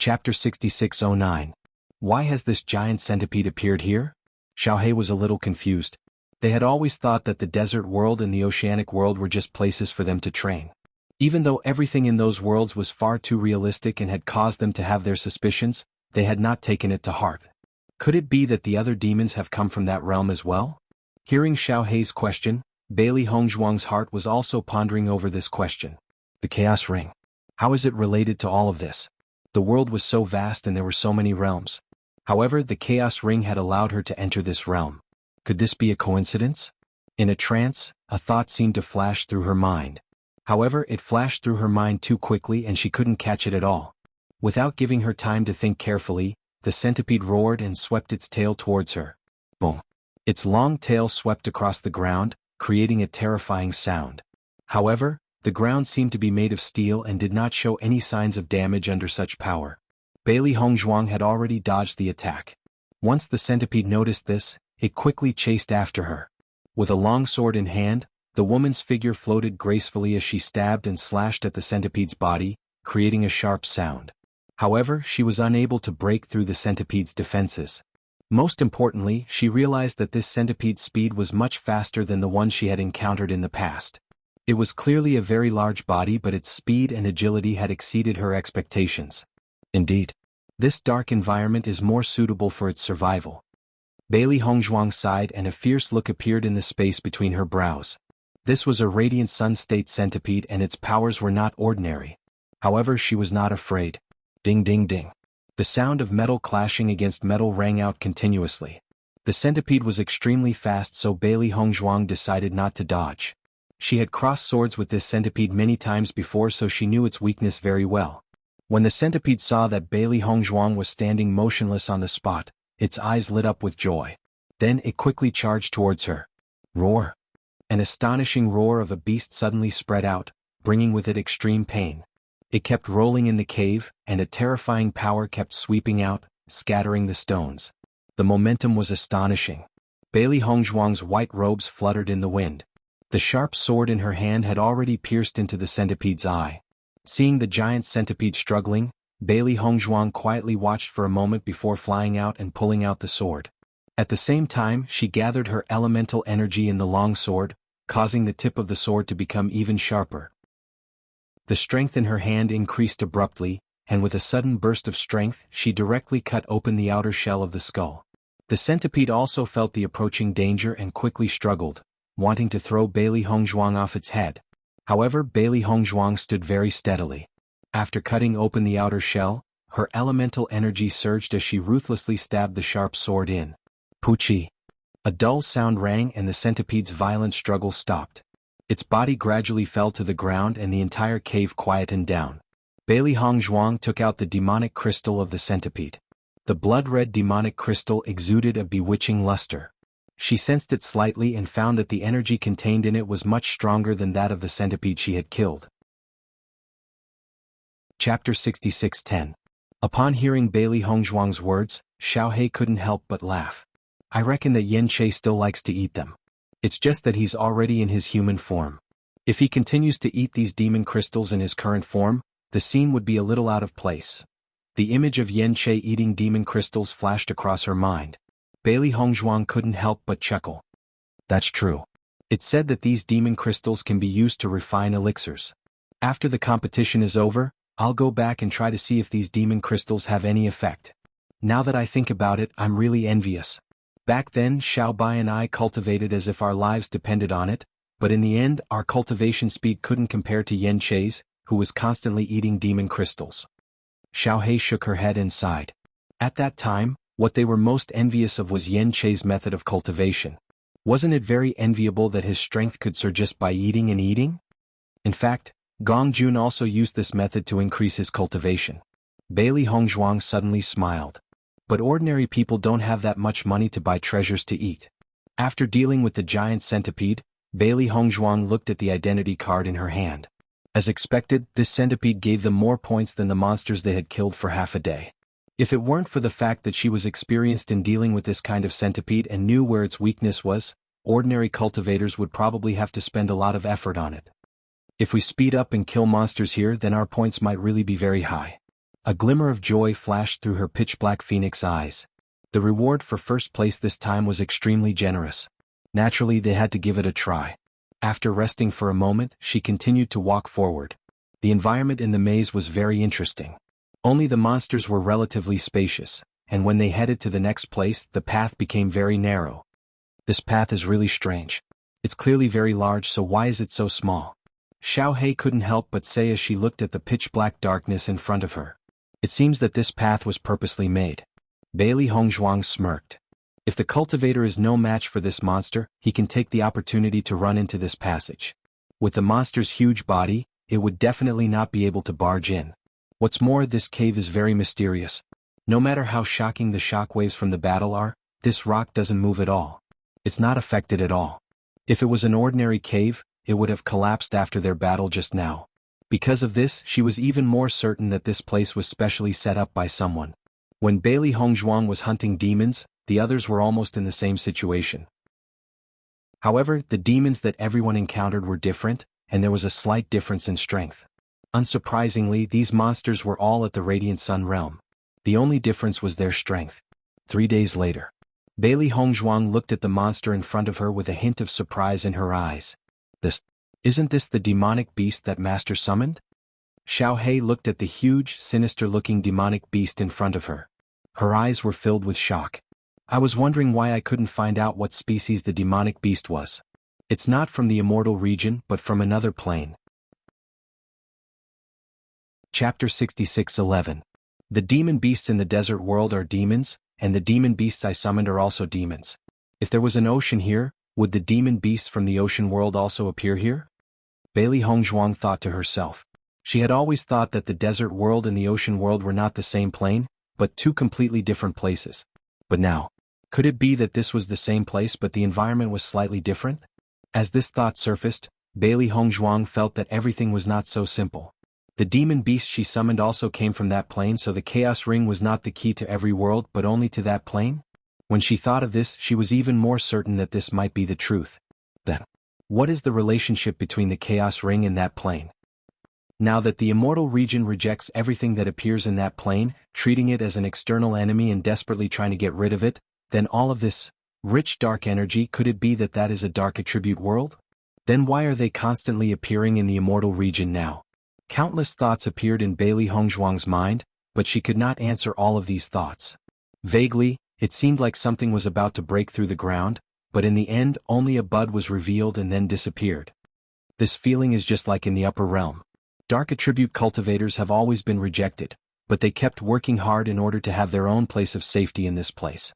Chapter 6609. Why has this giant centipede appeared here? Xiaohei was a little confused. They had always thought that the desert world and the oceanic world were just places for them to train. Even though everything in those worlds was far too realistic and had caused them to have their suspicions, they had not taken it to heart. Could it be that the other demons have come from that realm as well? Hearing Xiaohei's question, Bailey Hongzhuang's heart was also pondering over this question. The Chaos Ring. How is it related to all of this? The world was so vast and there were so many realms. However, the Chaos Ring had allowed her to enter this realm. Could this be a coincidence? In a trance, a thought seemed to flash through her mind. However, it flashed through her mind too quickly and she couldn't catch it at all. Without giving her time to think carefully, the centipede roared and swept its tail towards her. Boom! Its long tail swept across the ground, creating a terrifying sound. However, the ground seemed to be made of steel and did not show any signs of damage under such power. Bailey Hongzhuang had already dodged the attack. Once the centipede noticed this, it quickly chased after her. With a long sword in hand, the woman's figure floated gracefully as she stabbed and slashed at the centipede's body, creating a sharp sound. However, she was unable to break through the centipede's defenses. Most importantly, she realized that this centipede's speed was much faster than the one she had encountered in the past. It was clearly a very large body, but its speed and agility had exceeded her expectations. Indeed, this dark environment is more suitable for its survival. Bailey Hongzhuang sighed and a fierce look appeared in the space between her brows. This was a radiant sun-state centipede and its powers were not ordinary. However, she was not afraid. Ding ding ding. The sound of metal clashing against metal rang out continuously. The centipede was extremely fast, so Bailey Hongzhuang decided not to dodge. She had crossed swords with this centipede many times before, so she knew its weakness very well. When the centipede saw that Bailey Hongzhuang was standing motionless on the spot, its eyes lit up with joy. Then it quickly charged towards her. Roar! An astonishing roar of a beast suddenly spread out, bringing with it extreme pain. It kept rolling in the cave, and a terrifying power kept sweeping out, scattering the stones. The momentum was astonishing. Bailey Hongzhuang's white robes fluttered in the wind. The sharp sword in her hand had already pierced into the centipede's eye. Seeing the giant centipede struggling, Bailey Hongzhuang quietly watched for a moment before flying out and pulling out the sword. At the same time, she gathered her elemental energy in the long sword, causing the tip of the sword to become even sharper. The strength in her hand increased abruptly, and with a sudden burst of strength, she directly cut open the outer shell of the skull. The centipede also felt the approaching danger and quickly struggled, wanting to throw Bailey Hongzhuang off its head. However, Bailey Hongzhuang stood very steadily. After cutting open the outer shell, her elemental energy surged as she ruthlessly stabbed the sharp sword in. Poochie! A dull sound rang and the centipede's violent struggle stopped. Its body gradually fell to the ground and the entire cave quietened down. Bailey Hongzhuang took out the demonic crystal of the centipede. The blood-red demonic crystal exuded a bewitching luster. She sensed it slightly and found that the energy contained in it was much stronger than that of the centipede she had killed. Chapter 6610. Upon hearing Bailey Hongzhuang's words, Xiaohei couldn't help but laugh. I reckon that Yan Che still likes to eat them. It's just that he's already in his human form. If he continues to eat these demon crystals in his current form, the scene would be a little out of place. The image of Yan Che eating demon crystals flashed across her mind. Bailey Hongzhuang couldn't help but chuckle. That's true. It's said that these demon crystals can be used to refine elixirs. After the competition is over, I'll go back and try to see if these demon crystals have any effect. Now that I think about it, I'm really envious. Back then, Xiao Bai and I cultivated as if our lives depended on it, but in the end, our cultivation speed couldn't compare to Yan Che's, who was constantly eating demon crystals. Xiaohei shook her head and sighed. At that time, what they were most envious of was Yan Che's method of cultivation. Wasn't it very enviable that his strength could surge just by eating and eating? In fact, Gong Jun also used this method to increase his cultivation. Bailey Hongzhuang suddenly smiled. But ordinary people don't have that much money to buy treasures to eat. After dealing with the giant centipede, Bailey Hongzhuang looked at the identity card in her hand. As expected, this centipede gave them more points than the monsters they had killed for half a day. If it weren't for the fact that she was experienced in dealing with this kind of centipede and knew where its weakness was, ordinary cultivators would probably have to spend a lot of effort on it. If we speed up and kill monsters here, then our points might really be very high. A glimmer of joy flashed through her pitch-black phoenix eyes. The reward for first place this time was extremely generous. Naturally, they had to give it a try. After resting for a moment, she continued to walk forward. The environment in the maze was very interesting. Only the monsters were relatively spacious, and when they headed to the next place, the path became very narrow. This path is really strange. It's clearly very large, so why is it so small? Xiaohei couldn't help but say as she looked at the pitch-black darkness in front of her. It seems that this path was purposely made. Bailey Hongzhuang smirked. If the cultivator is no match for this monster, he can take the opportunity to run into this passage. With the monster's huge body, it would definitely not be able to barge in. What's more, this cave is very mysterious. No matter how shocking the shockwaves from the battle are, this rock doesn't move at all. It's not affected at all. If it was an ordinary cave, it would have collapsed after their battle just now. Because of this, she was even more certain that this place was specially set up by someone. When Bailey Hongzhuang was hunting demons, the others were almost in the same situation. However, the demons that everyone encountered were different, and there was a slight difference in strength. Unsurprisingly, these monsters were all at the Radiant Sun realm. The only difference was their strength. 3 days later, Bailey Hongzhuang looked at the monster in front of her with a hint of surprise in her eyes. Isn't this the demonic beast that Master summoned? Xiaohei looked at the huge, sinister-looking demonic beast in front of her. Her eyes were filled with shock. I was wondering why I couldn't find out what species the demonic beast was. It's not from the immortal region, but from another plane. Chapter 66:11. The demon beasts in the desert world are demons, and the demon beasts I summoned are also demons. If there was an ocean here, would the demon beasts from the ocean world also appear here? Bailey Hongzhuang thought to herself. She had always thought that the desert world and the ocean world were not the same plane, but two completely different places. But now, could it be that this was the same place but the environment was slightly different? As this thought surfaced, Bailey Hongzhuang felt that everything was not so simple. The demon beast she summoned also came from that plane, so the Chaos Ring was not the key to every world but only to that plane? When she thought of this, she was even more certain that this might be the truth. Then, what is the relationship between the Chaos Ring and that plane? Now that the immortal region rejects everything that appears in that plane, treating it as an external enemy and desperately trying to get rid of it, then all of this rich dark energy, could it be that that is a dark attribute world? Then why are they constantly appearing in the immortal region now? Countless thoughts appeared in Bailey Hongzhuang's mind, but she could not answer all of these thoughts. Vaguely, it seemed like something was about to break through the ground, but in the end only a bud was revealed and then disappeared. This feeling is just like in the upper realm. Dark attribute cultivators have always been rejected, but they kept working hard in order to have their own place of safety in this place.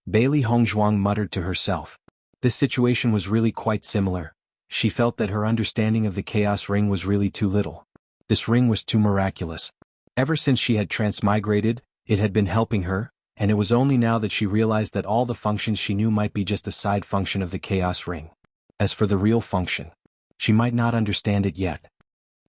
Bailey Hongzhuang muttered to herself. This situation was really quite similar. She felt that her understanding of the Chaos Ring was really too little. This ring was too miraculous. Ever since she had transmigrated, it had been helping her, and it was only now that she realized that all the functions she knew might be just a side function of the Chaos Ring. As for the real function, she might not understand it yet.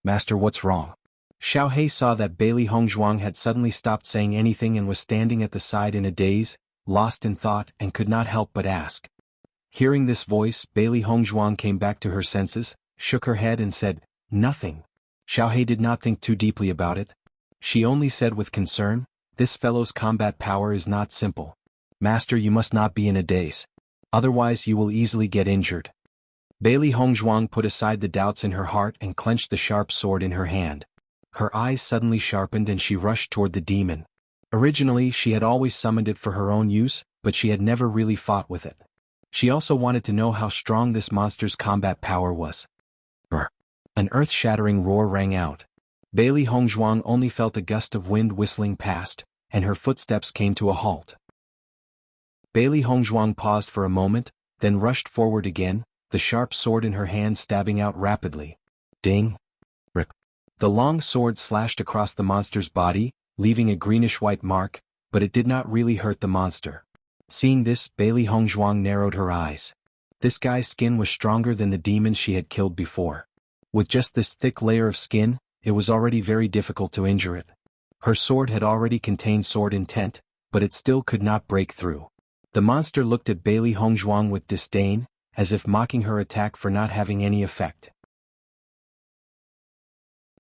Master, what's wrong? Xiaohei saw that Bailey Hongzhuang had suddenly stopped saying anything and was standing at the side in a daze, lost in thought, and could not help but ask. Hearing this voice, Bailey Hongzhuang came back to her senses, shook her head and said, "Nothing." Xiaohei did not think too deeply about it. She only said with concern, "This fellow's combat power is not simple. Master, you must not be in a daze. Otherwise you will easily get injured." Bailey Hongzhuang put aside the doubts in her heart and clenched the sharp sword in her hand. Her eyes suddenly sharpened and she rushed toward the demon. Originally, she had always summoned it for her own use, but she had never really fought with it. She also wanted to know how strong this monster's combat power was. Brr! An earth-shattering roar rang out. Bailey Hongzhuang only felt a gust of wind whistling past, and her footsteps came to a halt. Bailey Hongzhuang paused for a moment, then rushed forward again, the sharp sword in her hand stabbing out rapidly. Ding! Rip! The long sword slashed across the monster's body, leaving a greenish-white mark, but it did not really hurt the monster. Seeing this, Bailey Hongzhuang narrowed her eyes. This guy's skin was stronger than the demons she had killed before. With just this thick layer of skin, it was already very difficult to injure it. Her sword had already contained sword intent, but it still could not break through. The monster looked at Bailey Hongzhuang with disdain, as if mocking her attack for not having any effect.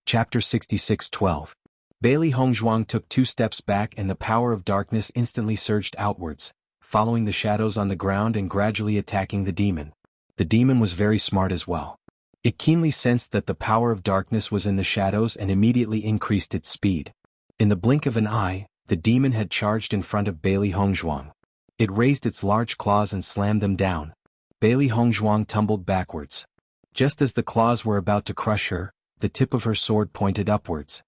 Chapter 66:12. Bailey Hongzhuang took 2 steps back and the power of darkness instantly surged outwards, following the shadows on the ground and gradually attacking the demon. The demon was very smart as well. It keenly sensed that the power of darkness was in the shadows and immediately increased its speed. In the blink of an eye, the demon had charged in front of Bailey Hongzhuang. It raised its large claws and slammed them down. Bailey Hongzhuang tumbled backwards. Just as the claws were about to crush her, the tip of her sword pointed upwards.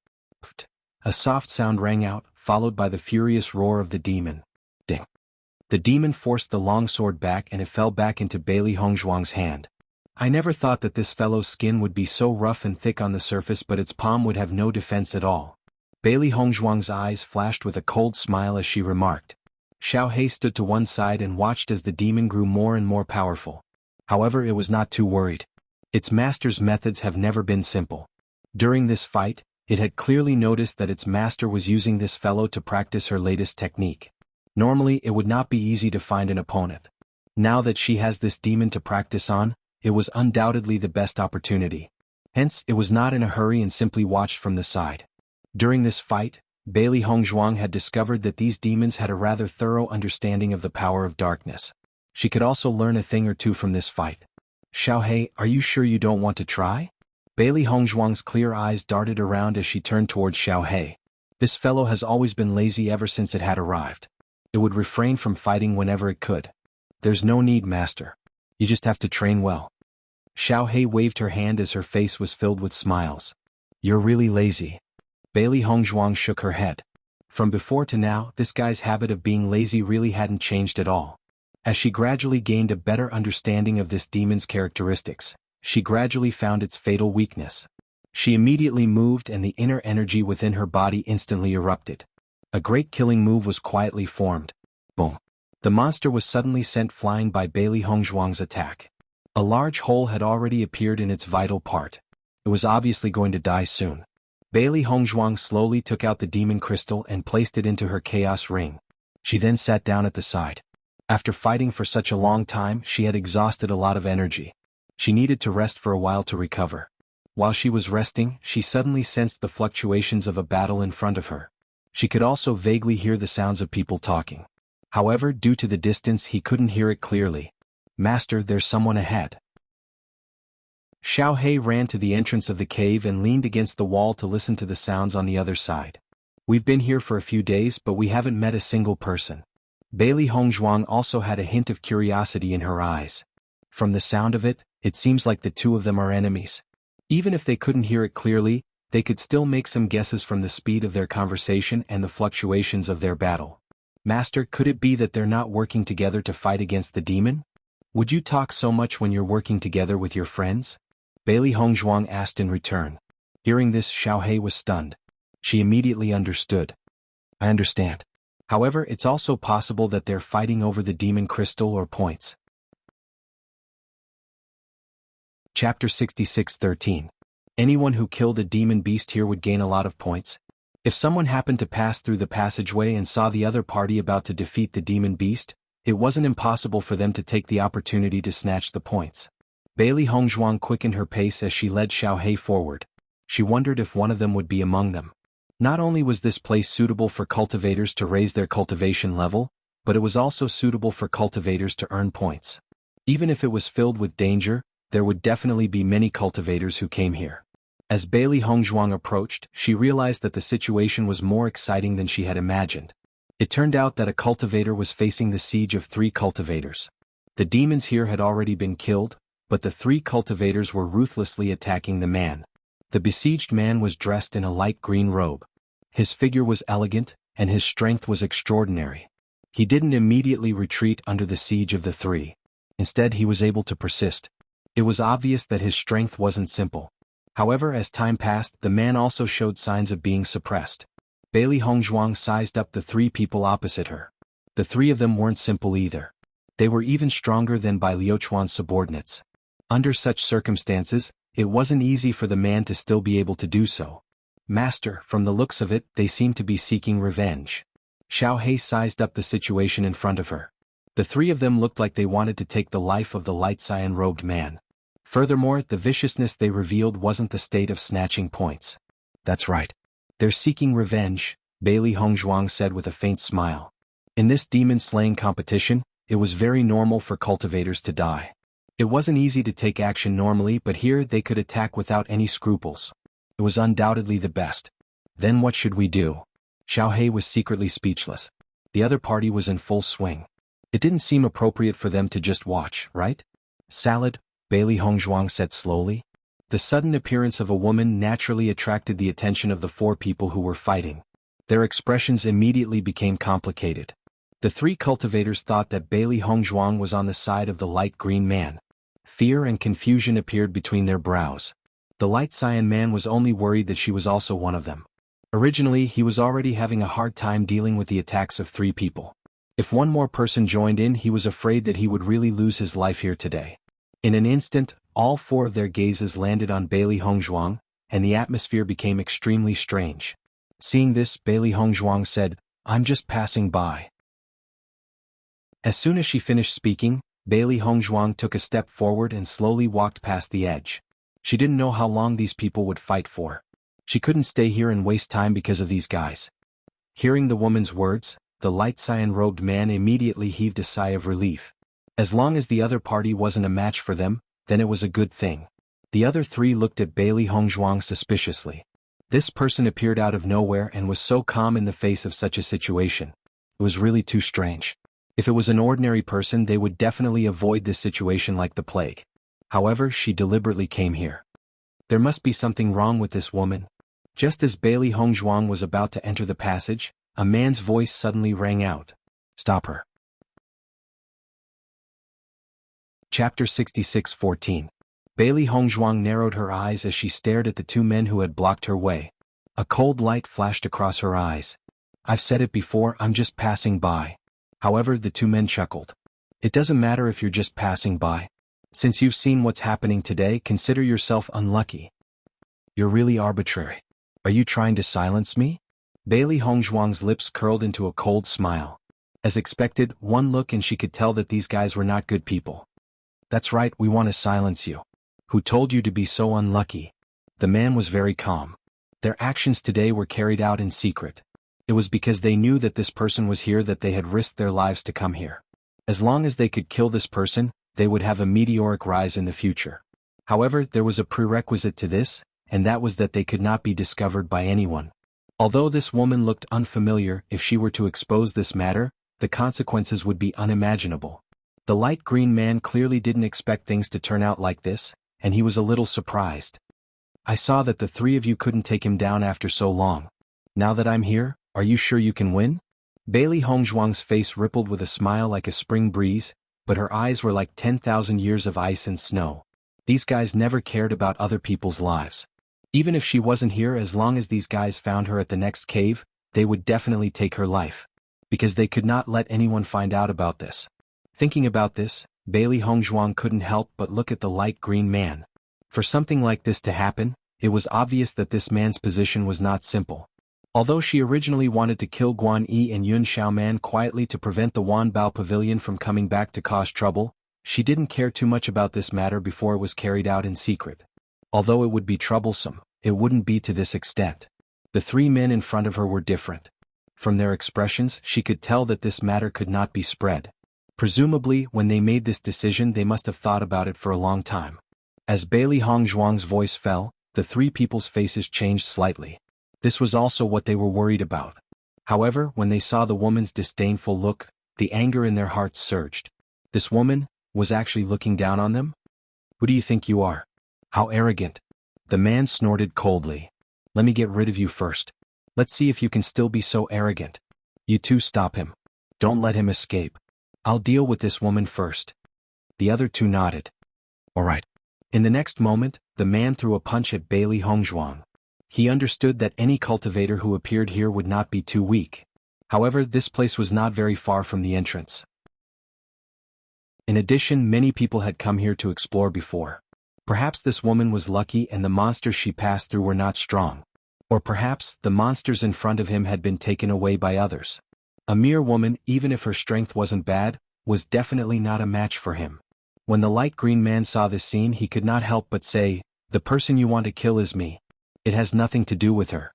A soft sound rang out, followed by the furious roar of the demon. Ding! The demon forced the long sword back and it fell back into Bailey Hongzhuang's hand. I never thought that this fellow's skin would be so rough and thick on the surface, but its palm would have no defense at all. Bailey Hongzhuang's eyes flashed with a cold smile as she remarked. Xiao He stood to one side and watched as the demon grew more and more powerful. However, it was not too worried. Its master's methods have never been simple. During this fight, it had clearly noticed that its master was using this fellow to practice her latest technique. Normally, it would not be easy to find an opponent. Now that she has this demon to practice on, it was undoubtedly the best opportunity. Hence, it was not in a hurry and simply watched from the side. During this fight, Bailey Hongzhuang had discovered that these demons had a rather thorough understanding of the power of darkness. She could also learn a thing or two from this fight. Xiao He, are you sure you don't want to try? Bailey Hongzhuang's clear eyes darted around as she turned towards Xiao He. This fellow has always been lazy ever since it had arrived. It would refrain from fighting whenever it could. There's no need, master. You just have to train well. Xiao He waved her hand as her face was filled with smiles. You're really lazy. Bailey Hongzhuang shook her head. From before to now, this guy's habit of being lazy really hadn't changed at all. As she gradually gained a better understanding of this demon's characteristics, she gradually found its fatal weakness. She immediately moved and the inner energy within her body instantly erupted. A great killing move was quietly formed. Boom! The monster was suddenly sent flying by Bailey Hongzhuang's attack. A large hole had already appeared in its vital part. It was obviously going to die soon. Bailey Hongzhuang slowly took out the demon crystal and placed it into her chaos ring. She then sat down at the side. After fighting for such a long time, she had exhausted a lot of energy. She needed to rest for a while to recover. While she was resting, she suddenly sensed the fluctuations of a battle in front of her. She could also vaguely hear the sounds of people talking. However, due to the distance, he couldn't hear it clearly. Master, there's someone ahead. Xiao He ran to the entrance of the cave and leaned against the wall to listen to the sounds on the other side. We've been here for a few days, but we haven't met a single person. Bailey Hongzhuang also had a hint of curiosity in her eyes. From the sound of it, it seems like the two of them are enemies. Even if they couldn't hear it clearly, they could still make some guesses from the speed of their conversation and the fluctuations of their battle. Master, could it be that they're not working together to fight against the demon? Would you talk so much when you're working together with your friends? Bailey Hongzhuang asked in return. Hearing this, Xiao He was stunned. She immediately understood. I understand. However, it's also possible that they're fighting over the demon crystal or points. Chapter 66:13. Anyone who killed a demon beast here would gain a lot of points. If someone happened to pass through the passageway and saw the other party about to defeat the demon beast, it wasn't impossible for them to take the opportunity to snatch the points. Bailey Hongzhuang quickened her pace as she led Xiao He forward. She wondered if one of them would be among them. Not only was this place suitable for cultivators to raise their cultivation level, but it was also suitable for cultivators to earn points. Even if it was filled with danger, there would definitely be many cultivators who came here. As Bailey Hongzhuang approached, she realized that the situation was more exciting than she had imagined. It turned out that a cultivator was facing the siege of 3 cultivators. The demons here had already been killed, but the 3 cultivators were ruthlessly attacking the man. The besieged man was dressed in a light green robe. His figure was elegant, and his strength was extraordinary. He didn't immediately retreat under the siege of the 3. Instead, he was able to persist. It was obvious that his strength wasn't simple. However, as time passed, the man also showed signs of being suppressed. Bailey Hongzhuang sized up the 3 people opposite her. The 3 of them weren't simple either. They were even stronger than Bai Liuchuan's subordinates. Under such circumstances, it wasn't easy for the man to still be able to do so. Master, from the looks of it, they seem to be seeking revenge. Xiao He sized up the situation in front of her. The 3 of them looked like they wanted to take the life of the light cyan-robed man. Furthermore, the viciousness they revealed wasn't the state of snatching points. That's right. They're seeking revenge, Bailey Hongzhuang said with a faint smile. In this demon-slaying competition, it was very normal for cultivators to die. It wasn't easy to take action normally, but here they could attack without any scruples. It was undoubtedly the best. Then what should we do? Xiaohe was secretly speechless. The other party was in full swing. It didn't seem appropriate for them to just watch, right? Salad, Bailey Hongzhuang said slowly. The sudden appearance of a woman naturally attracted the attention of the four people who were fighting. Their expressions immediately became complicated. The three cultivators thought that Bailey Hongzhuang was on the side of the light green man. Fear and confusion appeared between their brows. The light cyan man was only worried that she was also one of them. Originally, he was already having a hard time dealing with the attacks of three people. If one more person joined in, he was afraid that he would really lose his life here today. In an instant, all four of their gazes landed on Bailey Hongzhuang, and the atmosphere became extremely strange. Seeing this, Bailey Hongzhuang said, "I'm just passing by." As soon as she finished speaking, Bailey Hongzhuang took a step forward and slowly walked past the edge. She didn't know how long these people would fight for. She couldn't stay here and waste time because of these guys. Hearing the woman's words, the light cyan-robed man immediately heaved a sigh of relief. As long as the other party wasn't a match for them, then it was a good thing. The other three looked at Bailey Hongzhuang suspiciously. This person appeared out of nowhere and was so calm in the face of such a situation. It was really too strange. If it was an ordinary person, they would definitely avoid this situation like the plague. However, she deliberately came here. There must be something wrong with this woman. Just as Bailey Hongzhuang was about to enter the passage, a man's voice suddenly rang out. "Stop her." Chapter 66:14. Bailey Hongzhuang narrowed her eyes as she stared at the two men who had blocked her way. A cold light flashed across her eyes. "I've said it before, I'm just passing by." However, the two men chuckled. "It doesn't matter if you're just passing by. Since you've seen what's happening today, consider yourself unlucky." "You're really arbitrary. Are you trying to silence me?" Bailey Hongzhuang's lips curled into a cold smile. As expected, one look and she could tell that these guys were not good people. "That's right, we want to silence you. Who told you to be so unlucky?" The man was very calm. Their actions today were carried out in secret. It was because they knew that this person was here that they had risked their lives to come here. As long as they could kill this person, they would have a meteoric rise in the future. However, there was a prerequisite to this, and that was that they could not be discovered by anyone. Although this woman looked unfamiliar, if she were to expose this matter, the consequences would be unimaginable. The light green man clearly didn't expect things to turn out like this, and he was a little surprised. "I saw that the three of you couldn't take him down after so long. Now that I'm here, are you sure you can win?" Bailey Hongzhuang's face rippled with a smile like a spring breeze, but her eyes were like 10,000 years of ice and snow. These guys never cared about other people's lives. Even if she wasn't here, as long as these guys found her at the next cave, they would definitely take her life. Because they could not let anyone find out about this. Thinking about this, Bailey Hongzhuang couldn't help but look at the light green man. For something like this to happen, it was obvious that this man's position was not simple. Although she originally wanted to kill Guan Yi and Yun Xiaoman quietly to prevent the Wanbao Pavilion from coming back to cause trouble, she didn't care too much about this matter before it was carried out in secret. Although it would be troublesome, it wouldn't be to this extent. The three men in front of her were different. From their expressions, she could tell that this matter could not be spread. Presumably, when they made this decision, they must have thought about it for a long time. As Bailey Hongzhuang's voice fell, the three people's faces changed slightly. This was also what they were worried about. However, when they saw the woman's disdainful look, the anger in their hearts surged. This woman was actually looking down on them? "Who do you think you are? How arrogant." The man snorted coldly. "Let me get rid of you first. Let's see if you can still be so arrogant. You two stop him. Don't let him escape. I'll deal with this woman first." The other two nodded. "All right." In the next moment, the man threw a punch at Bailey Hongzhuang. He understood that any cultivator who appeared here would not be too weak. However, this place was not very far from the entrance. In addition, many people had come here to explore before. Perhaps this woman was lucky and the monsters she passed through were not strong. Or perhaps the monsters in front of him had been taken away by others. A mere woman, even if her strength wasn't bad, was definitely not a match for him. When the light green man saw this scene, he could not help but say, "The person you want to kill is me. It has nothing to do with her."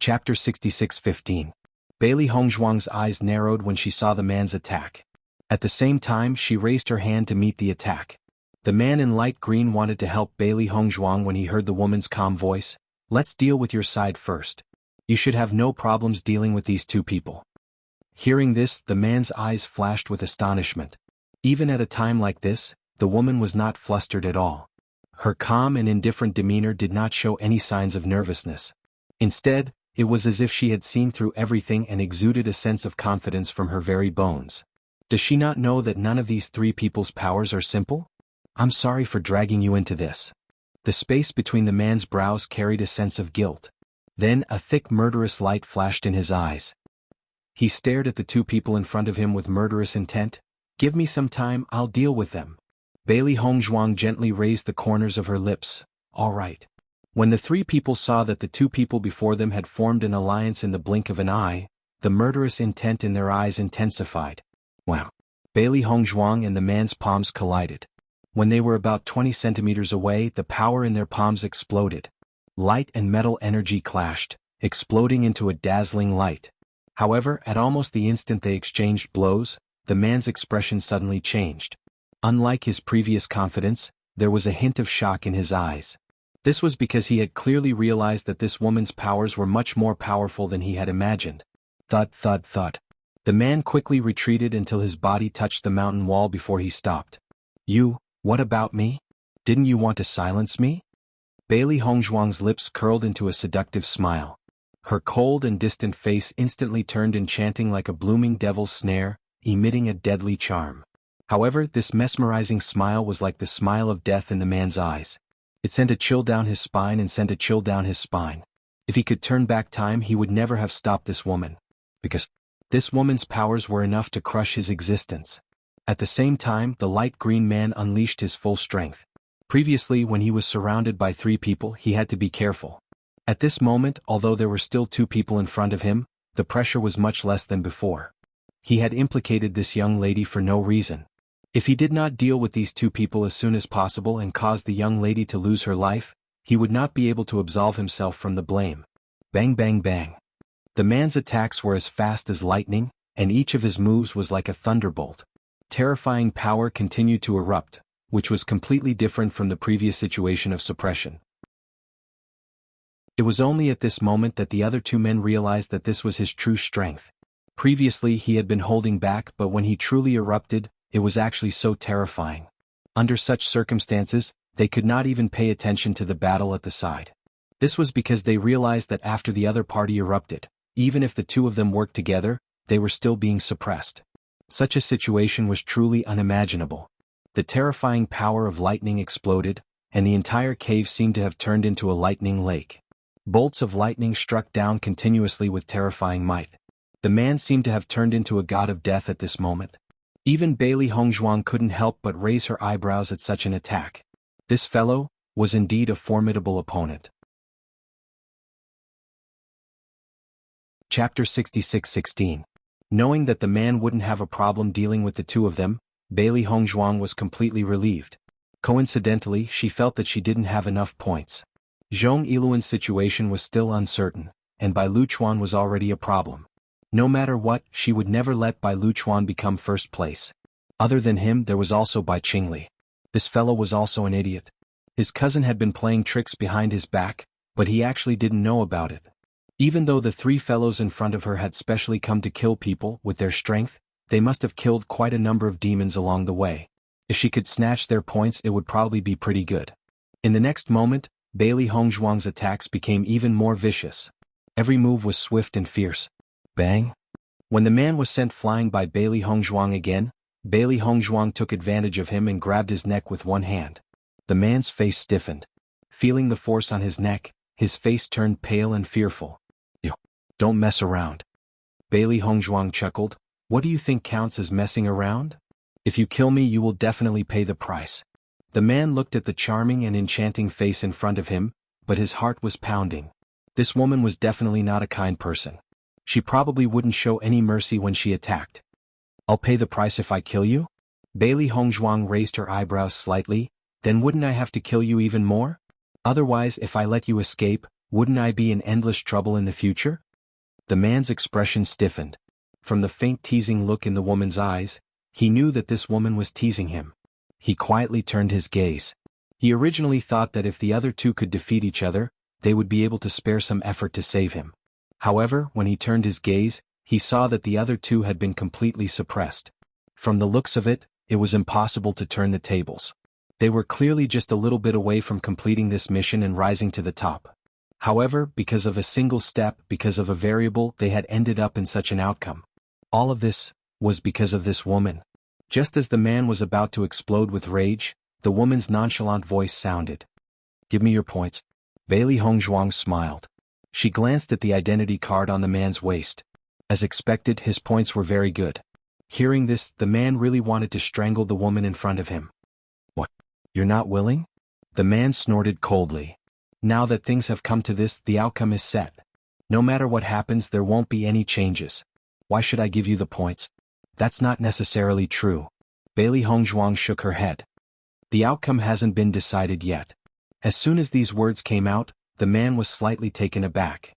Chapter 66:15. Bailey Hongzhuang's eyes narrowed when she saw the man's attack. At the same time, she raised her hand to meet the attack. The man in light green wanted to help Bailey Hongzhuang when he heard the woman's calm voice. "Let's deal with your side first. You should have no problems dealing with these two people." Hearing this, the man's eyes flashed with astonishment. Even at a time like this, the woman was not flustered at all. Her calm and indifferent demeanor did not show any signs of nervousness. Instead, it was as if she had seen through everything and exuded a sense of confidence from her very bones. Does she not know that none of these three people's powers are simple? "I'm sorry for dragging you into this." The space between the man's brows carried a sense of guilt. Then a thick murderous light flashed in his eyes. He stared at the two people in front of him with murderous intent. "Give me some time, I'll deal with them." Bailey Hongzhuang gently raised the corners of her lips. "All right." When the three people saw that the two people before them had formed an alliance in the blink of an eye, the murderous intent in their eyes intensified. Wow! Bailey Hongzhuang and the man's palms collided. When they were about 20 centimeters away, the power in their palms exploded. Light and metal energy clashed, exploding into a dazzling light. However, at almost the instant they exchanged blows, the man's expression suddenly changed. Unlike his previous confidence, there was a hint of shock in his eyes. This was because he had clearly realized that this woman's powers were much more powerful than he had imagined. Thud, thud, thud. The man quickly retreated until his body touched the mountain wall before he stopped. What about me? Didn't you want to silence me?" Bailey Hongzhuang's lips curled into a seductive smile. Her cold and distant face instantly turned enchanting like a blooming devil's snare, emitting a deadly charm. However, this mesmerizing smile was like the smile of death in the man's eyes. It sent a chill down his spine and sent a chill down his spine. If he could turn back time, he would never have stopped this woman. Because this woman's powers were enough to crush his existence. At the same time, the light green man unleashed his full strength. Previously, when he was surrounded by three people, he had to be careful. At this moment, although there were still two people in front of him, the pressure was much less than before. He had implicated this young lady for no reason. If he did not deal with these two people as soon as possible and cause the young lady to lose her life, he would not be able to absolve himself from the blame. Bang bang bang. The man's attacks were as fast as lightning, and each of his moves was like a thunderbolt. Terrifying power continued to erupt, which was completely different from the previous situation of suppression. It was only at this moment that the other two men realized that this was his true strength. Previously he had been holding back, but when he truly erupted, it was actually so terrifying. Under such circumstances, they could not even pay attention to the battle at the side. This was because they realized that after the other party erupted, even if the two of them worked together, they were still being suppressed. Such a situation was truly unimaginable. The terrifying power of lightning exploded, and the entire cave seemed to have turned into a lightning lake. Bolts of lightning struck down continuously with terrifying might. The man seemed to have turned into a god of death at this moment. Even Bailey Hongzhuang couldn't help but raise her eyebrows at such an attack. This fellow was indeed a formidable opponent. Chapter 66:16. Knowing that the man wouldn't have a problem dealing with the two of them, Bailey Hongzhuang was completely relieved. Coincidentally, she felt that she didn't have enough points. Zhong Yiluan's situation was still uncertain, and Bai Luchuan was already a problem. No matter what, she would never let Bai Luchuan become first place. Other than him, there was also Bai Qingli. This fellow was also an idiot. His cousin had been playing tricks behind his back, but he actually didn't know about it. Even though the three fellows in front of her had specially come to kill people with their strength, they must have killed quite a number of demons along the way. If she could snatch their points, it would probably be pretty good. In the next moment, Bailey Hongzhuang's attacks became even more vicious. Every move was swift and fierce. Bang! When the man was sent flying by Bailey Hongzhuang again, Bailey Hongzhuang took advantage of him and grabbed his neck with one hand. The man's face stiffened. Feeling the force on his neck, his face turned pale and fearful. "You don't mess around." Bailey Hongzhuang chuckled. "What do you think counts as messing around? If you kill me, you will definitely pay the price." The man looked at the charming and enchanting face in front of him, but his heart was pounding. This woman was definitely not a kind person. She probably wouldn't show any mercy when she attacked. "I'll pay the price if I kill you?" Bailey Hongzhuang raised her eyebrows slightly. "Then wouldn't I have to kill you even more? Otherwise, if I let you escape, Wouldn't I be in endless trouble in the future? The man's expression stiffened. From the faint teasing look in the woman's eyes, he knew that this woman was teasing him. He quietly turned his gaze. He originally thought that if the other two could defeat each other, they would be able to spare some effort to save him. However, when he turned his gaze, he saw that the other two had been completely suppressed. From the looks of it, it was impossible to turn the tables. They were clearly just a little bit away from completing this mission and rising to the top. However, because of a single step, because of a variable, they had ended up in such an outcome. All of this was because of this woman. Just as the man was about to explode with rage, the woman's nonchalant voice sounded. Give me your points. Bailey Hongzhuang smiled. She glanced at the identity card on the man's waist. As expected, his points were very good. Hearing this, the man really wanted to strangle the woman in front of him. What? You're not willing? The man snorted coldly. Now that things have come to this, the outcome is set. No matter what happens, there won't be any changes. Why should I give you the points? That's not necessarily true. Bailey Hongzhuang shook her head. The outcome hasn't been decided yet. As soon as these words came out, the man was slightly taken aback.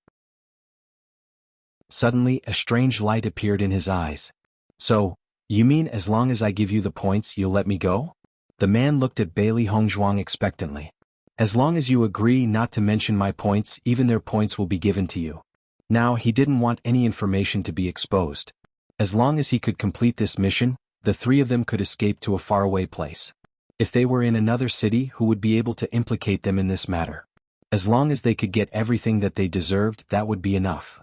Suddenly, a strange light appeared in his eyes. So, you mean as long as I give you the points, you'll let me go? The man looked at Bailey Hongzhuang expectantly. As long as you agree not to mention my points, even their points will be given to you. Now, he didn't want any information to be exposed. As long as he could complete this mission, the three of them could escape to a faraway place. If they were in another city, who would be able to implicate them in this matter? As long as they could get everything that they deserved, that would be enough.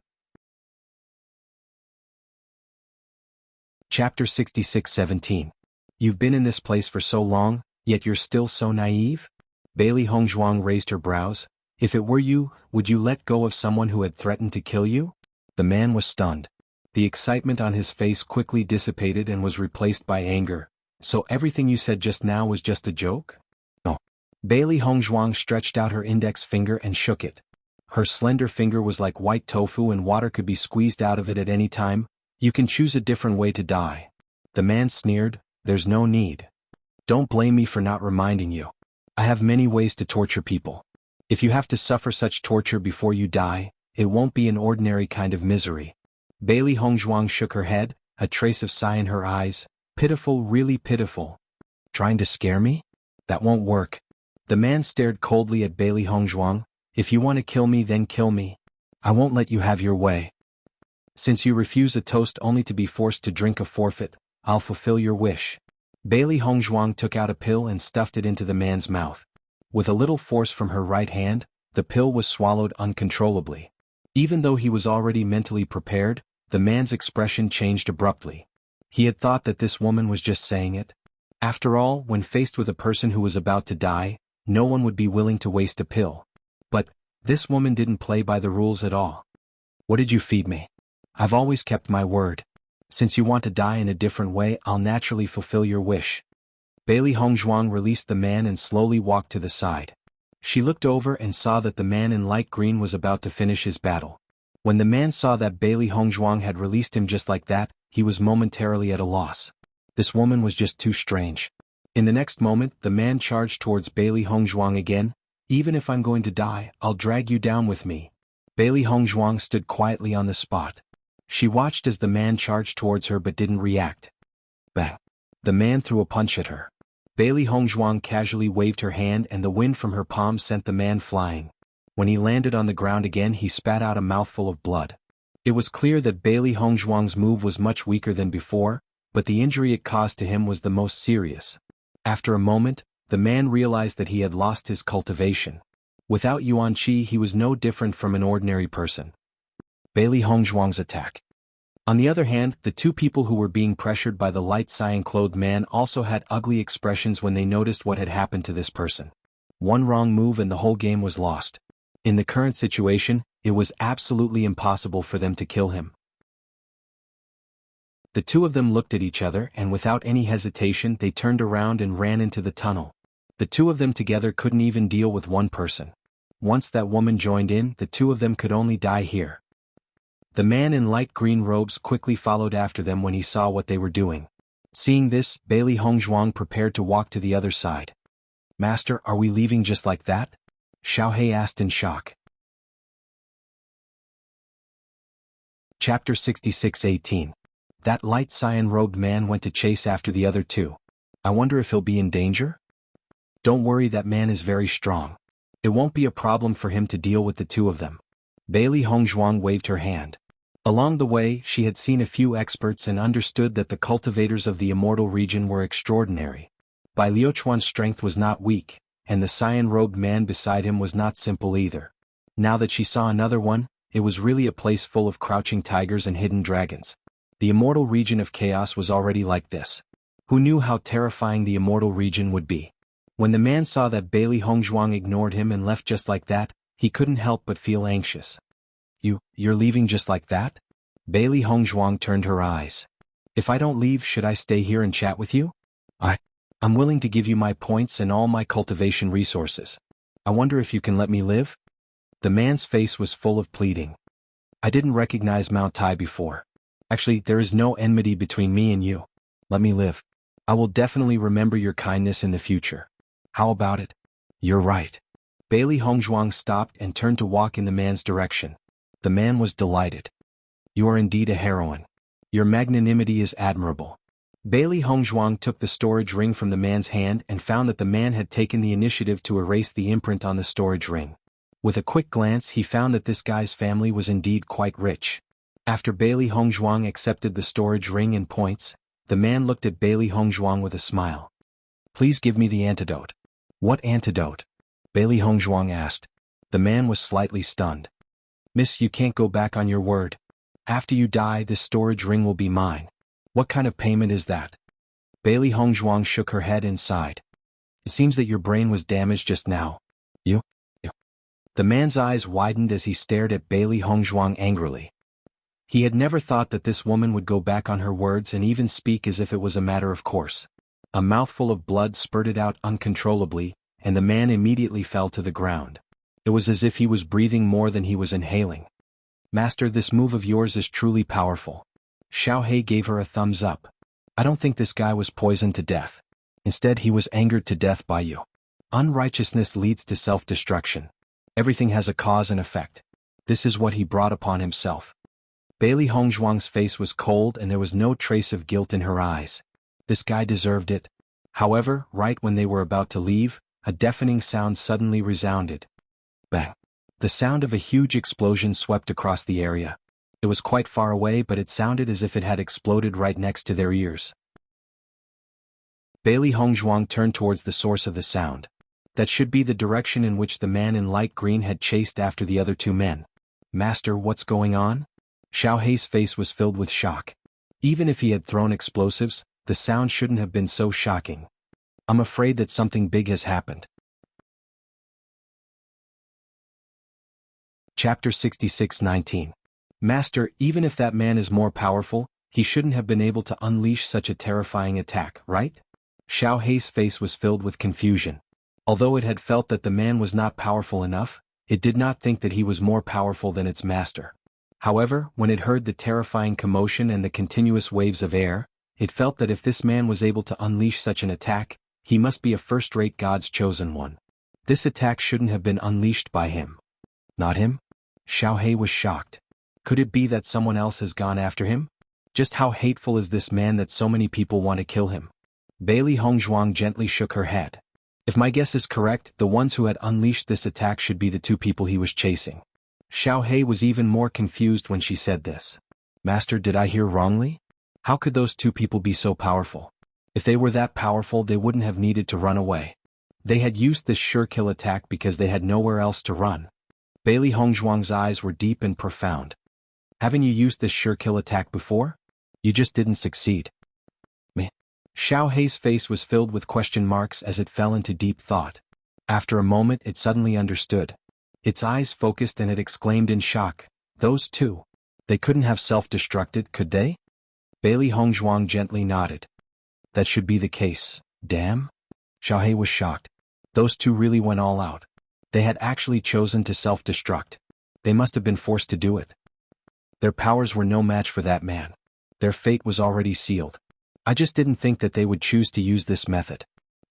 Chapter 66-17. You've been in this place for so long, yet you're still so naive? Bailey Hongzhuang raised her brows. If it were you, would you let go of someone who had threatened to kill you? The man was stunned. The excitement on his face quickly dissipated and was replaced by anger. So everything you said just now was just a joke? No. Bailey Hongzhuang stretched out her index finger and shook it. Her slender finger was like white tofu and water could be squeezed out of it at any time. You can choose a different way to die. The man sneered. There's no need. Don't blame me for not reminding you. I have many ways to torture people. If you have to suffer such torture before you die, it won't be an ordinary kind of misery. Bailey Hongzhuang shook her head, a trace of sigh in her eyes. Pitiful, really pitiful. Trying to scare me? That won't work. The man stared coldly at Bailey Hongzhuang. If you want to kill me, then kill me. I won't let you have your way. Since you refuse a toast only to be forced to drink a forfeit, I'll fulfill your wish. Bailey Hongzhuang took out a pill and stuffed it into the man's mouth. With a little force from her right hand, the pill was swallowed uncontrollably. Even though he was already mentally prepared, the man's expression changed abruptly. He had thought that this woman was just saying it. After all, when faced with a person who was about to die, no one would be willing to waste a pill. But this woman didn't play by the rules at all. What did you feed me? I've always kept my word. Since you want to die in a different way, I'll naturally fulfill your wish. Bailey Hongzhuang released the man and slowly walked to the side. She looked over and saw that the man in light green was about to finish his battle. When the man saw that Bailey Hongzhuang had released him just like that, he was momentarily at a loss. This woman was just too strange. In the next moment, the man charged towards Bailey Hongzhuang again. Even if I'm going to die, I'll drag you down with me. Bailey Hongzhuang stood quietly on the spot. She watched as the man charged towards her but didn't react. Bang! The man threw a punch at her. Bailey Hongzhuang casually waved her hand and the wind from her palm sent the man flying. When he landed on the ground again, he spat out a mouthful of blood. It was clear that Bailey Hongzhuang's move was much weaker than before, but the injury it caused to him was the most serious. After a moment, the man realized that he had lost his cultivation. Without Yuan Qi, he was no different from an ordinary person. Bailey Hongzhuang's attack. On the other hand, the two people who were being pressured by the light cyan-clothed man also had ugly expressions when they noticed what had happened to this person. One wrong move and the whole game was lost. In the current situation, it was absolutely impossible for them to kill him. The two of them looked at each other and without any hesitation they turned around and ran into the tunnel. The two of them together couldn't even deal with one person. Once that woman joined in, the two of them could only die here. The man in light green robes quickly followed after them when he saw what they were doing. Seeing this, Bailey Hongzhuang prepared to walk to the other side. Master, are we leaving just like that? Xiao He asked in shock. Chapter 66:18. That light cyan-robed man went to chase after the other two. I wonder if he'll be in danger? Don't worry, that man is very strong. It won't be a problem for him to deal with the two of them. Bailey Hongzhuang waved her hand. Along the way, she had seen a few experts and understood that the cultivators of the immortal region were extraordinary. Bai Liuchuan's strength was not weak, and the cyan-robed man beside him was not simple either. Now that she saw another one, it was really a place full of crouching tigers and hidden dragons. The immortal region of chaos was already like this. Who knew how terrifying the immortal region would be? When the man saw that Bailey Hongzhuang ignored him and left just like that, he couldn't help but feel anxious. You're leaving just like that? Bailey Hongzhuang turned her eyes. If I don't leave, should I stay here and chat with you? I'm willing to give you my points and all my cultivation resources. I wonder if you can let me live? The man's face was full of pleading. I didn't recognize Mount Tai before. Actually, there is no enmity between me and you. Let me live. I will definitely remember your kindness in the future. How about it? You're right. Bailey Hongzhuang stopped and turned to walk in the man's direction. The man was delighted. You are indeed a heroine. Your magnanimity is admirable. Bailey Hongzhuang took the storage ring from the man's hand and found that the man had taken the initiative to erase the imprint on the storage ring. With a quick glance, he found that this guy's family was indeed quite rich. After Bailey Hongzhuang accepted the storage ring and points, the man looked at Bailey Hongzhuang with a smile. Please give me the antidote. What antidote? Bailey Hongzhuang asked. The man was slightly stunned. Miss, you can't go back on your word. After you die, this storage ring will be mine. What kind of payment is that? Bailey Hongzhuang shook her head and sighed. It seems that your brain was damaged just now. You? The man's eyes widened as he stared at Bailey Hongzhuang angrily. He had never thought that this woman would go back on her words and even speak as if it was a matter of course. A mouthful of blood spurted out uncontrollably, and the man immediately fell to the ground. It was as if he was breathing more than he was inhaling. Master, this move of yours is truly powerful. Xiao He gave her a thumbs up. I don't think this guy was poisoned to death. Instead, he was angered to death by you. Unrighteousness leads to self-destruction. Everything has a cause and effect. This is what he brought upon himself. Bailey Hongzhuang's face was cold and there was no trace of guilt in her eyes. This guy deserved it. However, right when they were about to leave, a deafening sound suddenly resounded. Bang! The sound of a huge explosion swept across the area. It was quite far away, but it sounded as if it had exploded right next to their ears. Bailey Hongzhuang turned towards the source of the sound. That should be the direction in which the man in light green had chased after the other two men. Master, what's going on? Xiao Hei's face was filled with shock. Even if he had thrown explosives, the sound shouldn't have been so shocking. I'm afraid that something big has happened. Chapter 66:19. Master, even if that man is more powerful, he shouldn't have been able to unleash such a terrifying attack, right? Xiao Hei's face was filled with confusion. Although it had felt that the man was not powerful enough, it did not think that he was more powerful than its master. However, when it heard the terrifying commotion and the continuous waves of air, it felt that if this man was able to unleash such an attack, he must be a first-rate God's chosen one. This attack shouldn't have been unleashed by him. Not him? Xiao Hei was shocked. Could it be that someone else has gone after him? Just how hateful is this man that so many people want to kill him? Bailey Hongzhuang gently shook her head. If my guess is correct, the ones who had unleashed this attack should be the two people he was chasing. Xiao Hei was even more confused when she said this. Master, did I hear wrongly? How could those two people be so powerful? If they were that powerful, they wouldn't have needed to run away. They had used this sure-kill attack because they had nowhere else to run. Bailey Hongzhuang's eyes were deep and profound. Haven't you used this sure-kill attack before? You just didn't succeed. Meh. Xiao Hei's face was filled with question marks as it fell into deep thought. After a moment, it suddenly understood. Its eyes focused and it exclaimed in shock, those two. They couldn't have self-destructed, could they? Bailey Hongzhuang gently nodded. That should be the case. Damn. Xiao Hei was shocked. Those two really went all out. They had actually chosen to self-destruct. They must have been forced to do it. Their powers were no match for that man. Their fate was already sealed. I just didn't think that they would choose to use this method.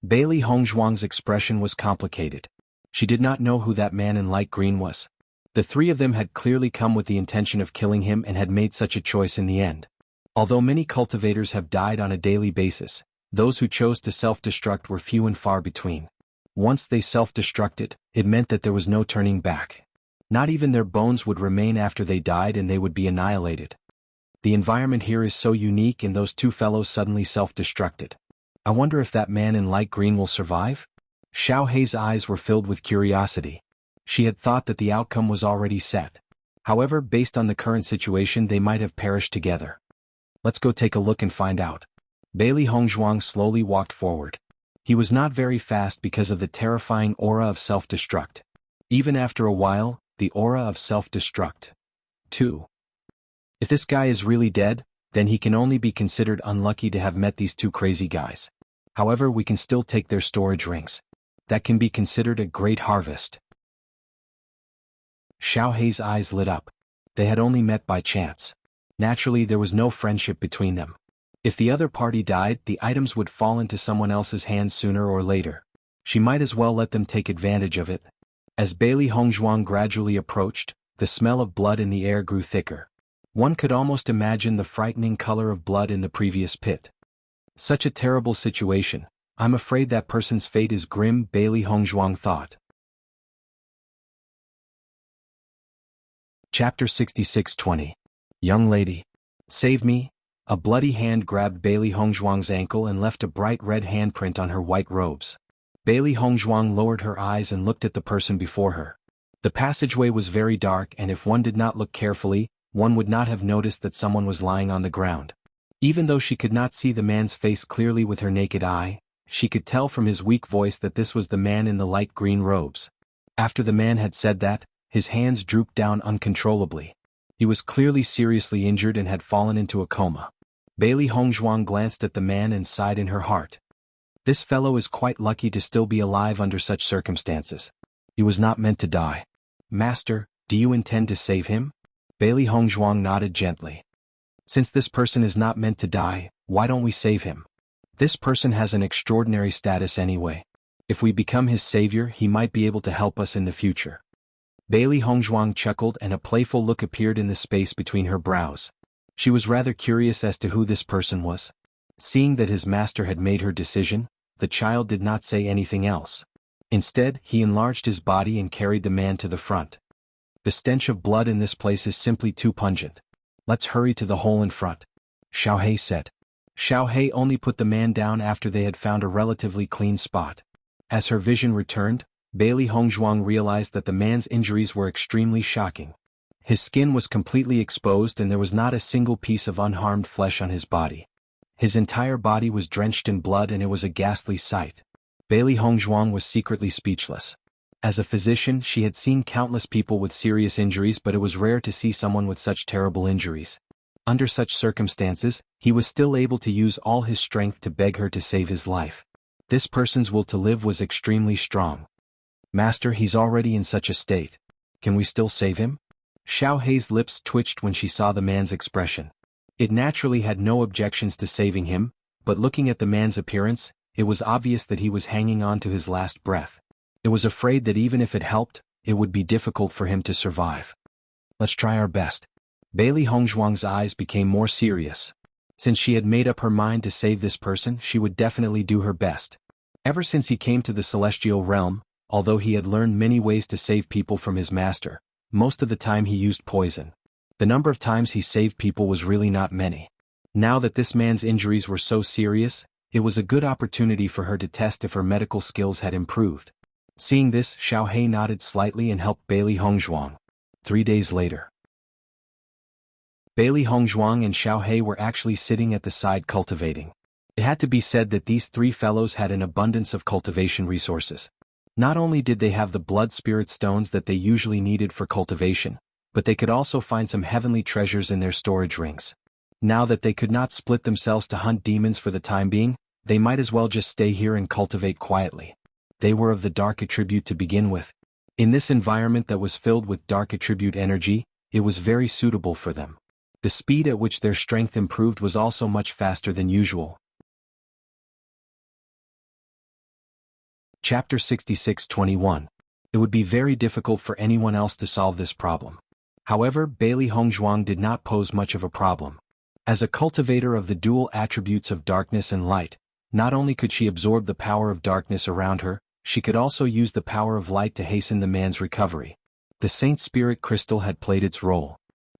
Bailey Hongzhuang's expression was complicated. She did not know who that man in light green was. The three of them had clearly come with the intention of killing him and had made such a choice in the end. Although many cultivators have died on a daily basis, those who chose to self-destruct were few and far between. Once they self-destructed, it meant that there was no turning back. Not even their bones would remain after they died and they would be annihilated. The environment here is so unique and those two fellows suddenly self-destructed. I wonder if that man in light green will survive? Xiao Hei's eyes were filled with curiosity. She had thought that the outcome was already set. However, based on the current situation, they might have perished together. Let's go take a look and find out. Bailey Hongzhuang slowly walked forward. He was not very fast because of the terrifying aura of self-destruct. Even after a while, the aura of self-destruct. 2. If this guy is really dead, then he can only be considered unlucky to have met these two crazy guys. However, we can still take their storage rings. That can be considered a great harvest. Xiao Hei's eyes lit up. They had only met by chance. Naturally, there was no friendship between them. If the other party died, the items would fall into someone else's hands sooner or later. She might as well let them take advantage of it. As Bailey Hongzhuang gradually approached, the smell of blood in the air grew thicker. One could almost imagine the frightening color of blood in the previous pit. Such a terrible situation. I'm afraid that person's fate is grim, Bailey Hongzhuang thought. Chapter 66:20. Young lady. Save me. A bloody hand grabbed Bailey Hongzhuang's ankle and left a bright red handprint on her white robes. Bailey Hongzhuang lowered her eyes and looked at the person before her. The passageway was very dark and if one did not look carefully, one would not have noticed that someone was lying on the ground. Even though she could not see the man's face clearly with her naked eye, she could tell from his weak voice that this was the man in the light green robes. After the man had said that, his hands drooped down uncontrollably. He was clearly seriously injured and had fallen into a coma. Bailey Hongzhuang glanced at the man and sighed in her heart. This fellow is quite lucky to still be alive under such circumstances. He was not meant to die. Master, do you intend to save him? Bailey Hongzhuang nodded gently. Since this person is not meant to die, why don't we save him? This person has an extraordinary status anyway. If we become his savior, he might be able to help us in the future. Bailey Hongzhuang chuckled and a playful look appeared in the space between her brows. She was rather curious as to who this person was. Seeing that his master had made her decision, the child did not say anything else. Instead, he enlarged his body and carried the man to the front. The stench of blood in this place is simply too pungent. Let's hurry to the hole in front, Xiao Hei said. Xiao Hei only put the man down after they had found a relatively clean spot. As her vision returned, Bailey Hongzhuang realized that the man's injuries were extremely shocking. His skin was completely exposed and there was not a single piece of unharmed flesh on his body. His entire body was drenched in blood and it was a ghastly sight. Bailey Hongzhuang was secretly speechless. As a physician, she had seen countless people with serious injuries, but it was rare to see someone with such terrible injuries. Under such circumstances, he was still able to use all his strength to beg her to save his life. This person's will to live was extremely strong. Master, he's already in such a state. Can we still save him? Xiao Hei's lips twitched when she saw the man's expression. It naturally had no objections to saving him, but looking at the man's appearance, it was obvious that he was hanging on to his last breath. It was afraid that even if it helped, it would be difficult for him to survive. Let's try our best. Bailey Hongzhuang's eyes became more serious. Since she had made up her mind to save this person, she would definitely do her best. Ever since he came to the celestial realm, although he had learned many ways to save people from his master, most of the time he used poison. The number of times he saved people was really not many. Now that this man's injuries were so serious, it was a good opportunity for her to test if her medical skills had improved. Seeing this, Xiao Hei nodded slightly and helped Bailey Hongzhuang. 3 days later. Bailey Hongzhuang and Xiao Hei were actually sitting at the side cultivating. It had to be said that these three fellows had an abundance of cultivation resources. Not only did they have the blood spirit stones that they usually needed for cultivation, but they could also find some heavenly treasures in their storage rings. Now that they could not split themselves to hunt demons for the time being, they might as well just stay here and cultivate quietly. They were of the dark attribute to begin with. In this environment that was filled with dark attribute energy, it was very suitable for them. The speed at which their strength improved was also much faster than usual. Chapter 66:21. It would be very difficult for anyone else to solve this problem. However, Bailey Hongzhuang did not pose much of a problem. As a cultivator of the dual attributes of darkness and light, not only could she absorb the power of darkness around her, she could also use the power of light to hasten the man's recovery. The Saint Spirit Crystal had played its role.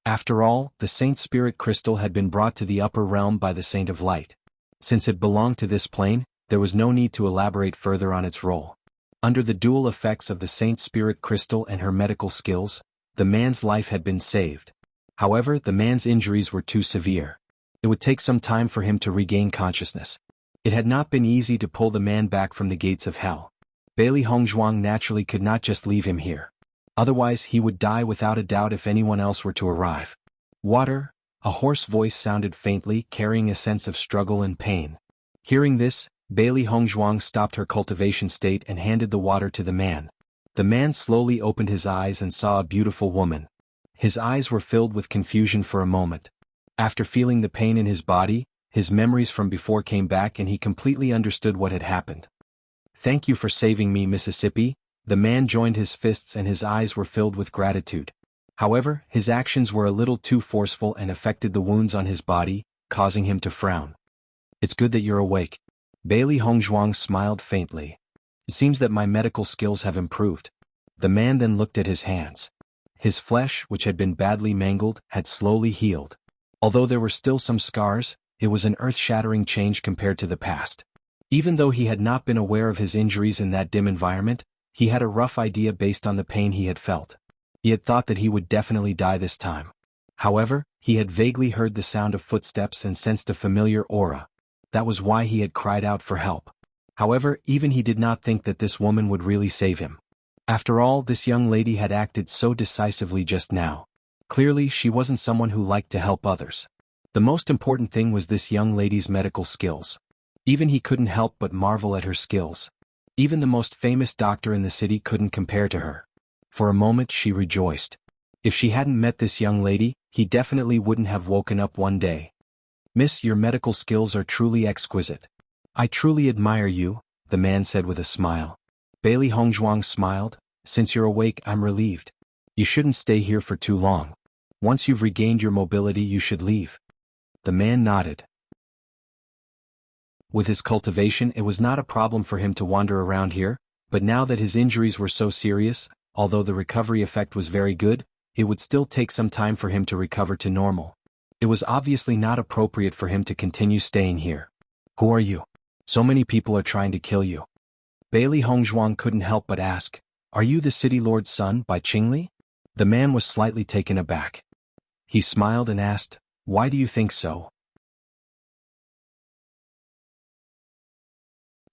After all, the Saint Spirit Crystal had been brought to the upper realm by the Saint of Light. Since it belonged to this plane, there was no need to elaborate further on its role. Under the dual effects of the Saint Spirit Crystal and her medical skills, the man's life had been saved. However, the man's injuries were too severe. It would take some time for him to regain consciousness. It had not been easy to pull the man back from the gates of hell. Bailey Hongzhuang naturally could not just leave him here. Otherwise he would die without a doubt if anyone else were to arrive. Water, a hoarse voice sounded faintly, carrying a sense of struggle and pain. Hearing this, Bailey Hongzhuang stopped her cultivation state and handed the water to the man. The man slowly opened his eyes and saw a beautiful woman. His eyes were filled with confusion for a moment. After feeling the pain in his body, his memories from before came back and he completely understood what had happened. "Thank you for saving me, Mississippi." The man joined his fists and his eyes were filled with gratitude. However, his actions were a little too forceful and affected the wounds on his body, causing him to frown. "It's good that you're awake." Bailey Hongzhuang smiled faintly. "It seems that my medical skills have improved." The man then looked at his hands. His flesh, which had been badly mangled, had slowly healed. Although there were still some scars, it was an earth-shattering change compared to the past. Even though he had not been aware of his injuries in that dim environment, he had a rough idea based on the pain he had felt. He had thought that he would definitely die this time. However, he had vaguely heard the sound of footsteps and sensed a familiar aura. That was why he had cried out for help. However, even he did not think that this woman would really save him. After all, this young lady had acted so decisively just now. Clearly, she wasn't someone who liked to help others. The most important thing was this young lady's medical skills. Even he couldn't help but marvel at her skills. Even the most famous doctor in the city couldn't compare to her. For a moment she rejoiced. If she hadn't met this young lady, he definitely wouldn't have woken up one day. "Miss, your medical skills are truly exquisite. I truly admire you," the man said with a smile. Bailey Hongzhuang smiled. "Since you're awake, I'm relieved. You shouldn't stay here for too long. Once you've regained your mobility, you should leave." The man nodded. With his cultivation, it was not a problem for him to wander around here, but now that his injuries were so serious, although the recovery effect was very good, it would still take some time for him to recover to normal. It was obviously not appropriate for him to continue staying here. "Who are you? So many people are trying to kill you." Bailey Hongzhuang couldn't help but ask, "Are you the city lord's son, by Qingli?" The man was slightly taken aback. He smiled and asked, "Why do you think so?"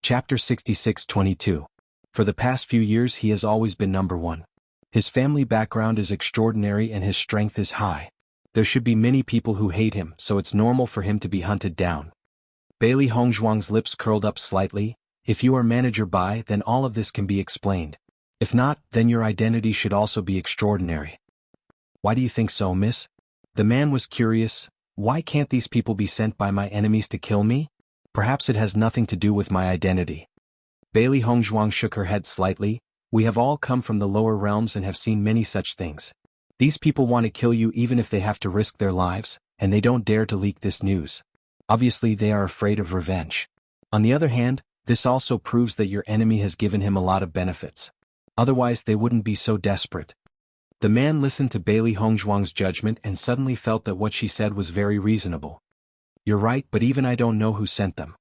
Chapter 66-22. For the past few years he has always been number one. His family background is extraordinary and his strength is high. There should be many people who hate him, so it's normal for him to be hunted down. Bailey Hongzhuang's lips curled up slightly. "If you are manager Bai, then all of this can be explained. If not, then your identity should also be extraordinary." "Why do you think so, miss?" The man was curious. "Why can't these people be sent by my enemies to kill me? Perhaps it has nothing to do with my identity." Bailey Hongzhuang shook her head slightly. "We have all come from the lower realms and have seen many such things. These people want to kill you even if they have to risk their lives, and they don't dare to leak this news. Obviously they are afraid of revenge. On the other hand, this also proves that your enemy has given him a lot of benefits. Otherwise they wouldn't be so desperate." The man listened to Bailey Hongzhuang's judgment and suddenly felt that what she said was very reasonable. "You're right, but even I don't know who sent them.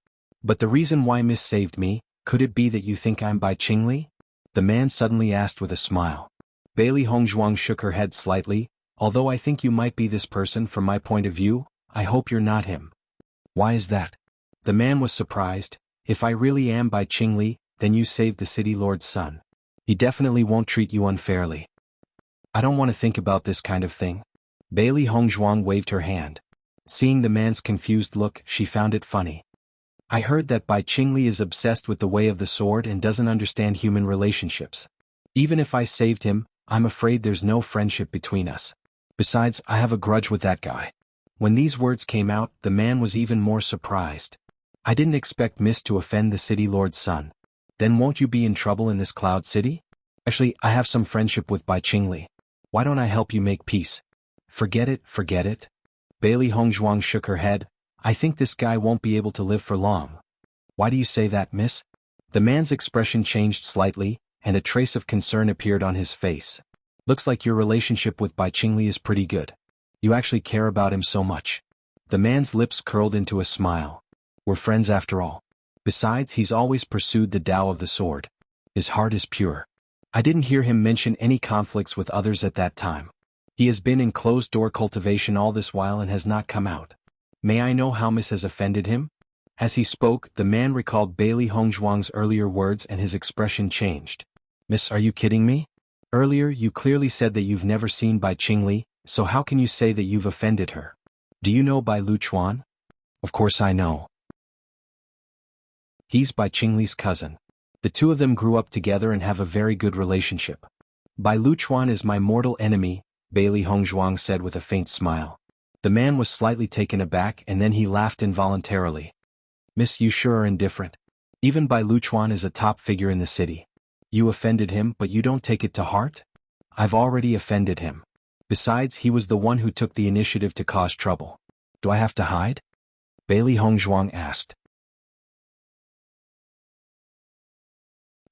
But the reason why Miss saved me, could it be that you think I'm by Qingli?" The man suddenly asked with a smile. Bailey Hongzhuang shook her head slightly. "Although I think you might be this person from my point of view, I hope you're not him." "Why is that?" The man was surprised. "If I really am by Qingli, then you saved the city lord's son. He definitely won't treat you unfairly." "I don't want to think about this kind of thing." Bailey Hongzhuang waved her hand. Seeing the man's confused look, she found it funny. "I heard that Bai Qingli is obsessed with the way of the sword and doesn't understand human relationships. Even if I saved him, I'm afraid there's no friendship between us. Besides, I have a grudge with that guy." When these words came out, the man was even more surprised. "I didn't expect Miss to offend the city lord's son. Then won't you be in trouble in this cloud city?" Actually, I have some friendship with Bai Qingli. Why don't I help you make peace? Forget it, forget it. Bailey Hongzhuang shook her head. I think this guy won't be able to live for long. Why do you say that, miss? The man's expression changed slightly, and a trace of concern appeared on his face. Looks like your relationship with Bai Qingli is pretty good. You actually care about him so much. The man's lips curled into a smile. We're friends after all. Besides, he's always pursued the Tao of the sword. His heart is pure. I didn't hear him mention any conflicts with others at that time. He has been in closed-door cultivation all this while and has not come out. May I know how Miss has offended him? As he spoke, the man recalled Bailey Hongzhuang's earlier words and his expression changed. Miss, are you kidding me? Earlier you clearly said that you've never seen Bai Qingli, so how can you say that you've offended her? Do you know Bai Luchuan? Of course I know. He's Bai Qingli's cousin. The two of them grew up together and have a very good relationship. Bai Luchuan is my mortal enemy, Bailey Hongzhuang said with a faint smile. The man was slightly taken aback and then he laughed involuntarily. Miss, you sure are indifferent. Even Bai Luchuan is a top figure in the city. You offended him, but you don't take it to heart? I've already offended him. Besides, he was the one who took the initiative to cause trouble. Do I have to hide? Bailey Hongzhuang asked.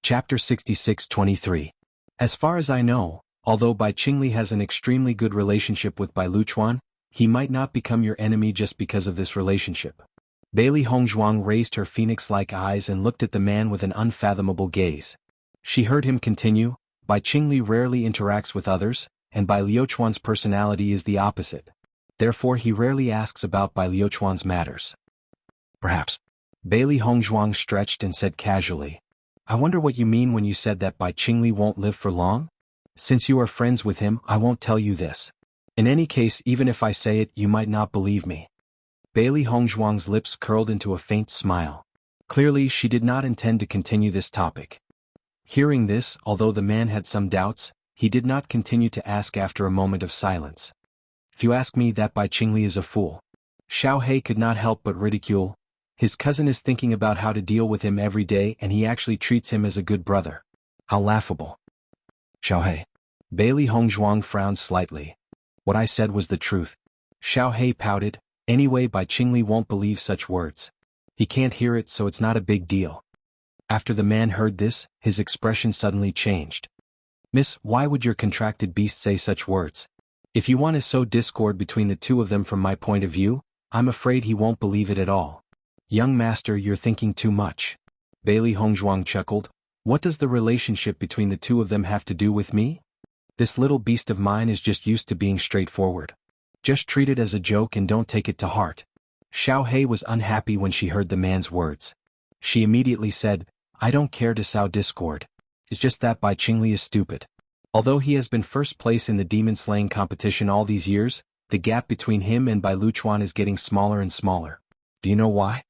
Chapter 66-23. As far as I know, although Bai Qingli has an extremely good relationship with Bai Luchuan, he might not become your enemy just because of this relationship. Bailey Hongzhuang raised her phoenix-like eyes and looked at the man with an unfathomable gaze. She heard him continue, Bai Qingli rarely interacts with others, and Bai Liuchuan's personality is the opposite. Therefore he rarely asks about Bai Liuchuan's matters. Perhaps. Bailey Hongzhuang stretched and said casually. I wonder what you mean when you said that Bai Qingli won't live for long? Since you are friends with him, I won't tell you this. In any case, even if I say it, you might not believe me. Bailey Hongzhuang's lips curled into a faint smile. Clearly, she did not intend to continue this topic. Hearing this, although the man had some doubts, he did not continue to ask after a moment of silence. If you ask me, that Bai Qingli is a fool. Xiao He could not help but ridicule. His cousin is thinking about how to deal with him every day and he actually treats him as a good brother. How laughable. Xiao He. Bailey Hongzhuang frowned slightly. What I said was the truth. Xiao He pouted. Anyway, Bai Qingli won't believe such words. He can't hear it, so it's not a big deal. After the man heard this, his expression suddenly changed. Miss, why would your contracted beast say such words? If you want to sow discord between the two of them from my point of view, I'm afraid he won't believe it at all. Young master, you're thinking too much. Bailey Hongzhuang chuckled. What does the relationship between the two of them have to do with me? This little beast of mine is just used to being straightforward. Just treat it as a joke and don't take it to heart. Xiao He was unhappy when she heard the man's words. She immediately said, I don't care to sow discord. It's just that Bai Qingli is stupid. Although he has been first place in the demon-slaying competition all these years, the gap between him and Bai Luchuan is getting smaller and smaller. Do you know why?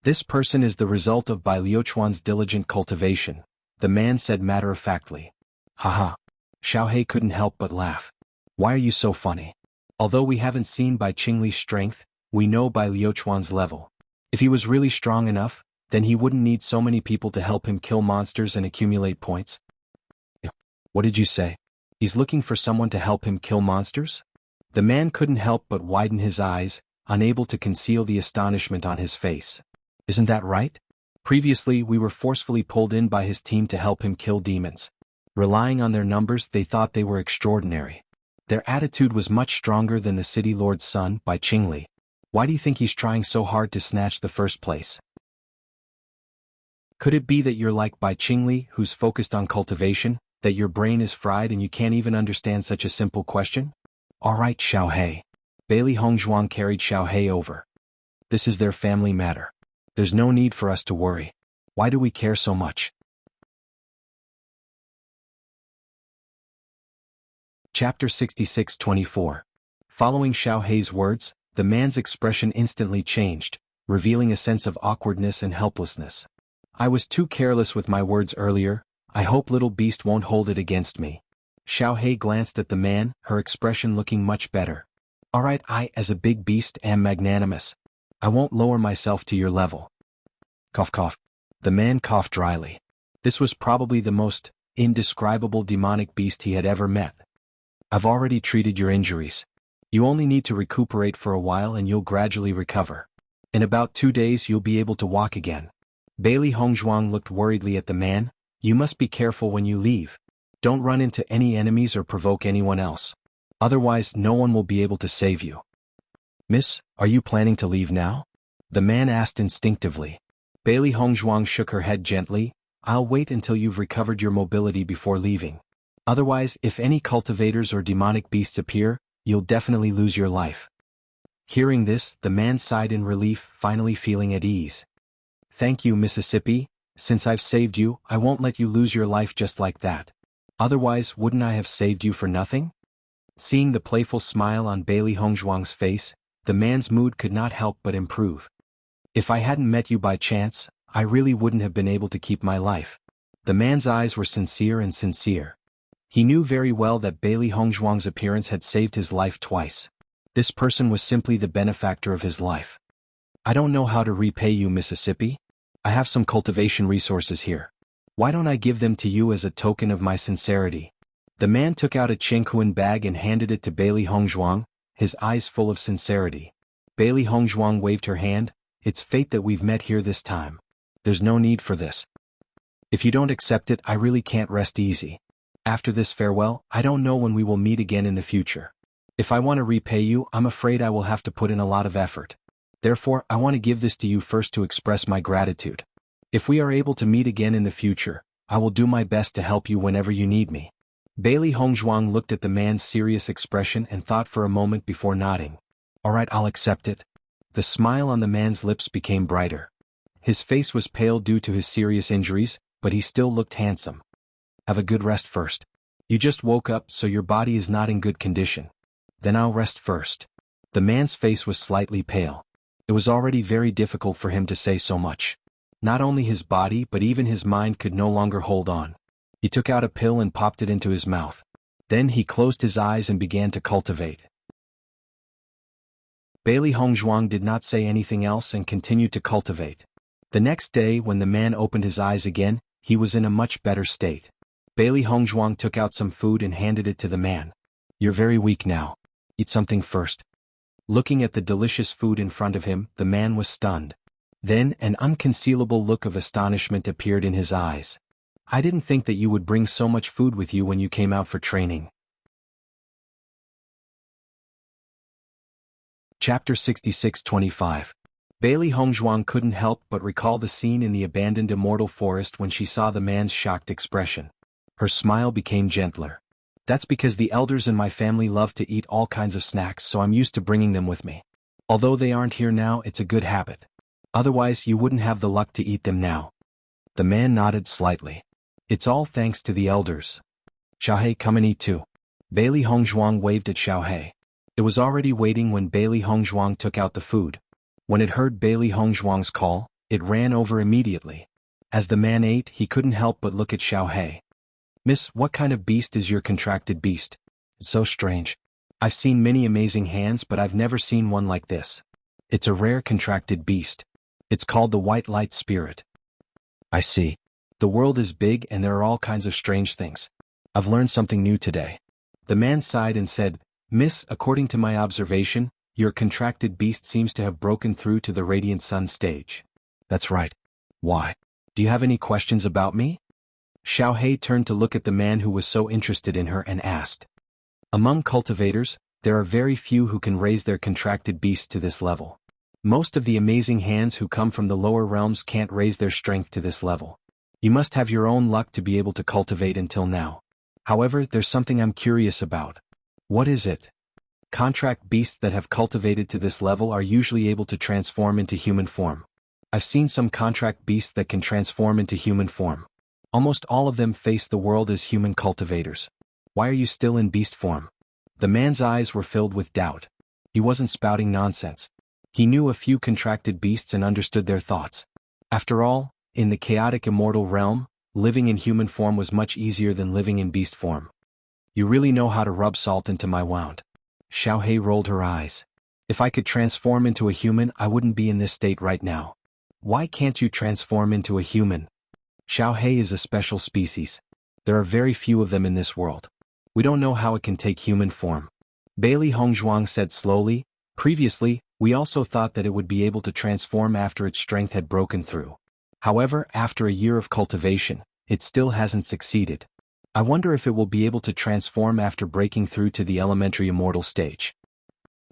This person is the result of Bai Liuchuan's diligent cultivation, the man said matter-of-factly. Haha. Xiao He couldn't help but laugh. Why are you so funny? Although we haven't seen Bai Qingli's strength, we know Bai Liuchuan's level. If he was really strong enough, then he wouldn't need so many people to help him kill monsters and accumulate points. What did you say? He's looking for someone to help him kill monsters? The man couldn't help but widen his eyes, unable to conceal the astonishment on his face. Isn't that right? Previously, we were forcefully pulled in by his team to help him kill demons. Relying on their numbers, they thought they were extraordinary. Their attitude was much stronger than the city lord's son, Bai Qingli. Why do you think he's trying so hard to snatch the first place? Could it be that you're like Bai Qingli, who's focused on cultivation, that your brain is fried and you can't even understand such a simple question? All right, Xiao He. Bailey Hongzhuang carried Xiao He over. This is their family matter. There's no need for us to worry. Why do we care so much? Chapter 66-24. Following Xiao He's words, the man's expression instantly changed, revealing a sense of awkwardness and helplessness. I was too careless with my words earlier. I hope little beast won't hold it against me. Xiao He glanced at the man, her expression looking much better. All right, I, as a big beast, am magnanimous. I won't lower myself to your level. Cough cough. The man coughed dryly. This was probably the most indescribable demonic beast he had ever met. I've already treated your injuries. You only need to recuperate for a while and you'll gradually recover. In about 2 days you'll be able to walk again. Bailey Hongzhuang looked worriedly at the man. You must be careful when you leave. Don't run into any enemies or provoke anyone else. Otherwise no one will be able to save you. Miss, are you planning to leave now? The man asked instinctively. Bailey Hongzhuang shook her head gently. I'll wait until you've recovered your mobility before leaving. Otherwise, if any cultivators or demonic beasts appear, you'll definitely lose your life. Hearing this, the man sighed in relief, finally feeling at ease. Thank you, Mississippi. Since I've saved you, I won't let you lose your life just like that. Otherwise, wouldn't I have saved you for nothing? Seeing the playful smile on Bailey Hongzhuang's face, the man's mood could not help but improve. If I hadn't met you by chance, I really wouldn't have been able to keep my life. The man's eyes were sincere and sincere. He knew very well that Bailey Hongzhuang's appearance had saved his life twice. This person was simply the benefactor of his life. I don't know how to repay you, Mississippi. I have some cultivation resources here. Why don't I give them to you as a token of my sincerity? The man took out a Jianghu bag and handed it to Bailey Hongzhuang, his eyes full of sincerity. Bailey Hongzhuang waved her hand. It's fate that we've met here this time. There's no need for this. If you don't accept it, I really can't rest easy. After this farewell, I don't know when we will meet again in the future. If I want to repay you, I'm afraid I will have to put in a lot of effort. Therefore, I want to give this to you first to express my gratitude. If we are able to meet again in the future, I will do my best to help you whenever you need me. Bailey Hongzhuang looked at the man's serious expression and thought for a moment before nodding. All right, I'll accept it. The smile on the man's lips became brighter. His face was pale due to his serious injuries, but he still looked handsome. Have a good rest first. You just woke up, so your body is not in good condition. Then I'll rest first. The man's face was slightly pale. It was already very difficult for him to say so much. Not only his body but even his mind could no longer hold on. He took out a pill and popped it into his mouth. Then he closed his eyes and began to cultivate. Bailey Hongzhuang did not say anything else and continued to cultivate. The next day when the man opened his eyes again, he was in a much better state. Bailey Hongzhuang took out some food and handed it to the man. You're very weak now. Eat something first. Looking at the delicious food in front of him, the man was stunned. Then an unconcealable look of astonishment appeared in his eyes. I didn't think that you would bring so much food with you when you came out for training. Chapter 66-25. Bailey Hongzhuang couldn't help but recall the scene in the abandoned immortal forest when she saw the man's shocked expression. Her smile became gentler. That's because the elders in my family love to eat all kinds of snacks, so I'm used to bringing them with me. Although they aren't here now, it's a good habit. Otherwise you wouldn't have the luck to eat them now. The man nodded slightly. It's all thanks to the elders. Xiaohei, come and eat too. Bailey Hongzhuang waved at Xiaohei. It was already waiting when Bailey Hongzhuang took out the food. When it heard Bailey Hongzhuang's call, it ran over immediately. As the man ate, he couldn't help but look at Xiaohei. Miss, what kind of beast is your contracted beast? It's so strange. I've seen many amazing hands, but I've never seen one like this. It's a rare contracted beast. It's called the White Light Spirit. I see. The world is big and there are all kinds of strange things. I've learned something new today. The man sighed and said, Miss, according to my observation, your contracted beast seems to have broken through to the Radiant Sun stage. That's right. Why? Do you have any questions about me? Xiaohei turned to look at the man who was so interested in her and asked. Among cultivators, there are very few who can raise their contracted beasts to this level. Most of the amazing hands who come from the lower realms can't raise their strength to this level. You must have your own luck to be able to cultivate until now. However, there's something I'm curious about. What is it? Contract beasts that have cultivated to this level are usually able to transform into human form. I've seen some contract beasts that can transform into human form. Almost all of them face the world as human cultivators. Why are you still in beast form? The man's eyes were filled with doubt. He wasn't spouting nonsense. He knew a few contracted beasts and understood their thoughts. After all, in the chaotic immortal realm, living in human form was much easier than living in beast form. You really know how to rub salt into my wound. Xiaohei rolled her eyes. If I could transform into a human, I wouldn't be in this state right now. Why can't you transform into a human? Xiaohei is a special species. There are very few of them in this world. We don't know how it can take human form. Bailey Hongzhuang said slowly, previously, we also thought that it would be able to transform after its strength had broken through. However, after a year of cultivation, it still hasn't succeeded. I wonder if it will be able to transform after breaking through to the elementary immortal stage.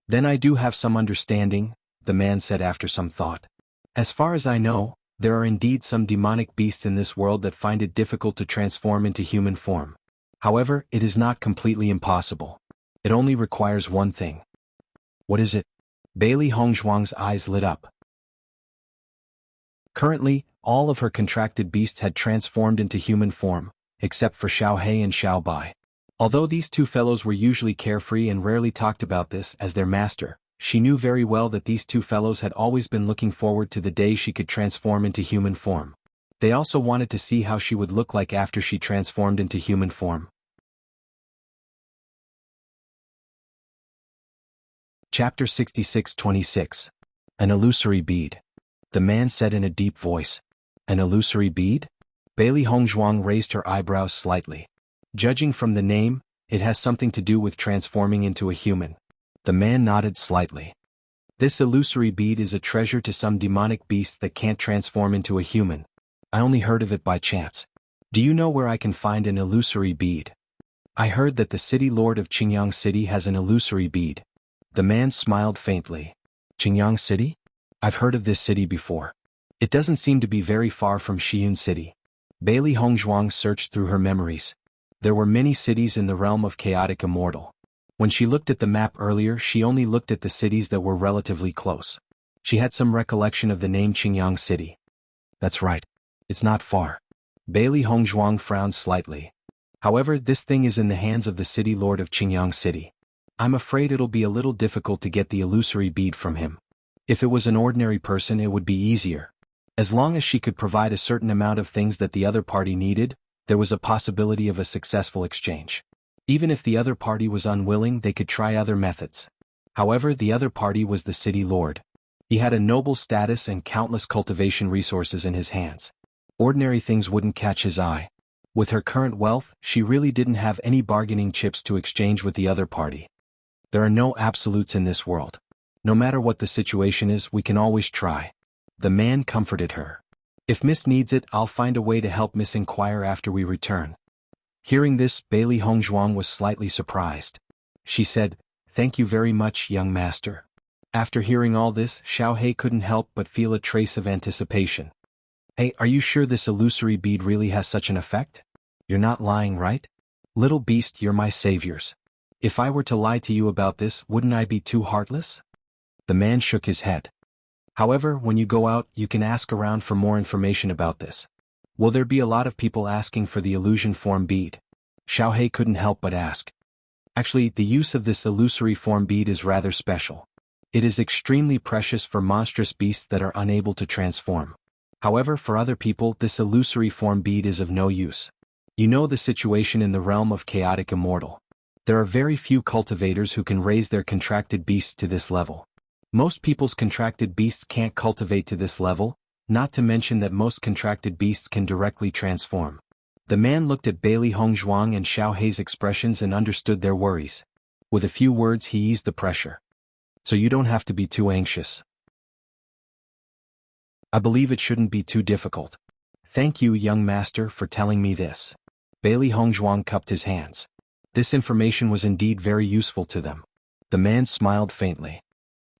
Then I do have some understanding, the man said after some thought. As far as I know, there are indeed some demonic beasts in this world that find it difficult to transform into human form. However, it is not completely impossible. It only requires one thing. What is it? Bailey Hongzhuang's eyes lit up. Currently, all of her contracted beasts had transformed into human form, except for Xiaohe and Xiaobai. Although these two fellows were usually carefree and rarely talked about this as their master, she knew very well that these two fellows had always been looking forward to the day she could transform into human form. They also wanted to see how she would look like after she transformed into human form. Chapter 66-26. An illusory bead. The man said in a deep voice. An illusory bead? Bailey Hongzhuang raised her eyebrows slightly. Judging from the name, it has something to do with transforming into a human. The man nodded slightly. This illusory bead is a treasure to some demonic beast that can't transform into a human. I only heard of it by chance. Do you know where I can find an illusory bead? I heard that the city lord of Qingyang City has an illusory bead. The man smiled faintly. Qingyang City? I've heard of this city before. It doesn't seem to be very far from Xiyun City. Bailey Hongzhuang searched through her memories. There were many cities in the realm of chaotic immortal. When she looked at the map earlier, she only looked at the cities that were relatively close. She had some recollection of the name Qingyang City. That's right. It's not far. Bailey Hongzhuang frowned slightly. However, this thing is in the hands of the city lord of Qingyang City. I'm afraid it'll be a little difficult to get the illusory bead from him. If it was an ordinary person, it would be easier. As long as she could provide a certain amount of things that the other party needed, there was a possibility of a successful exchange. Even if the other party was unwilling, they could try other methods. However, the other party was the city lord. He had a noble status and countless cultivation resources in his hands. Ordinary things wouldn't catch his eye. With her current wealth, she really didn't have any bargaining chips to exchange with the other party. There are no absolutes in this world. No matter what the situation is, we can always try. The man comforted her. If Miss needs it, I'll find a way to help Miss inquire after we return. Hearing this, Bailey Hongzhuang was slightly surprised. She said, "Thank you very much, young master." After hearing all this, Xiaohe couldn't help but feel a trace of anticipation. Hey, are you sure this illusory bead really has such an effect? You're not lying, right? Little beast, you're my saviors. If I were to lie to you about this, wouldn't I be too heartless? The man shook his head. However, when you go out, you can ask around for more information about this. Will there be a lot of people asking for the illusion form bead? Xiaohe couldn't help but ask. Actually, the use of this illusory form bead is rather special. It is extremely precious for monstrous beasts that are unable to transform. However, for other people, this illusory form bead is of no use. You know the situation in the realm of chaotic immortal. There are very few cultivators who can raise their contracted beasts to this level. Most people's contracted beasts can't cultivate to this level, not to mention that most contracted beasts can directly transform. The man looked at Bailey Hongzhuang and Xiaohe's expressions and understood their worries. With a few words he eased the pressure. So you don't have to be too anxious. I believe it shouldn't be too difficult. Thank you, young master, for telling me this. Bailey Hongzhuang cupped his hands. This information was indeed very useful to them. The man smiled faintly.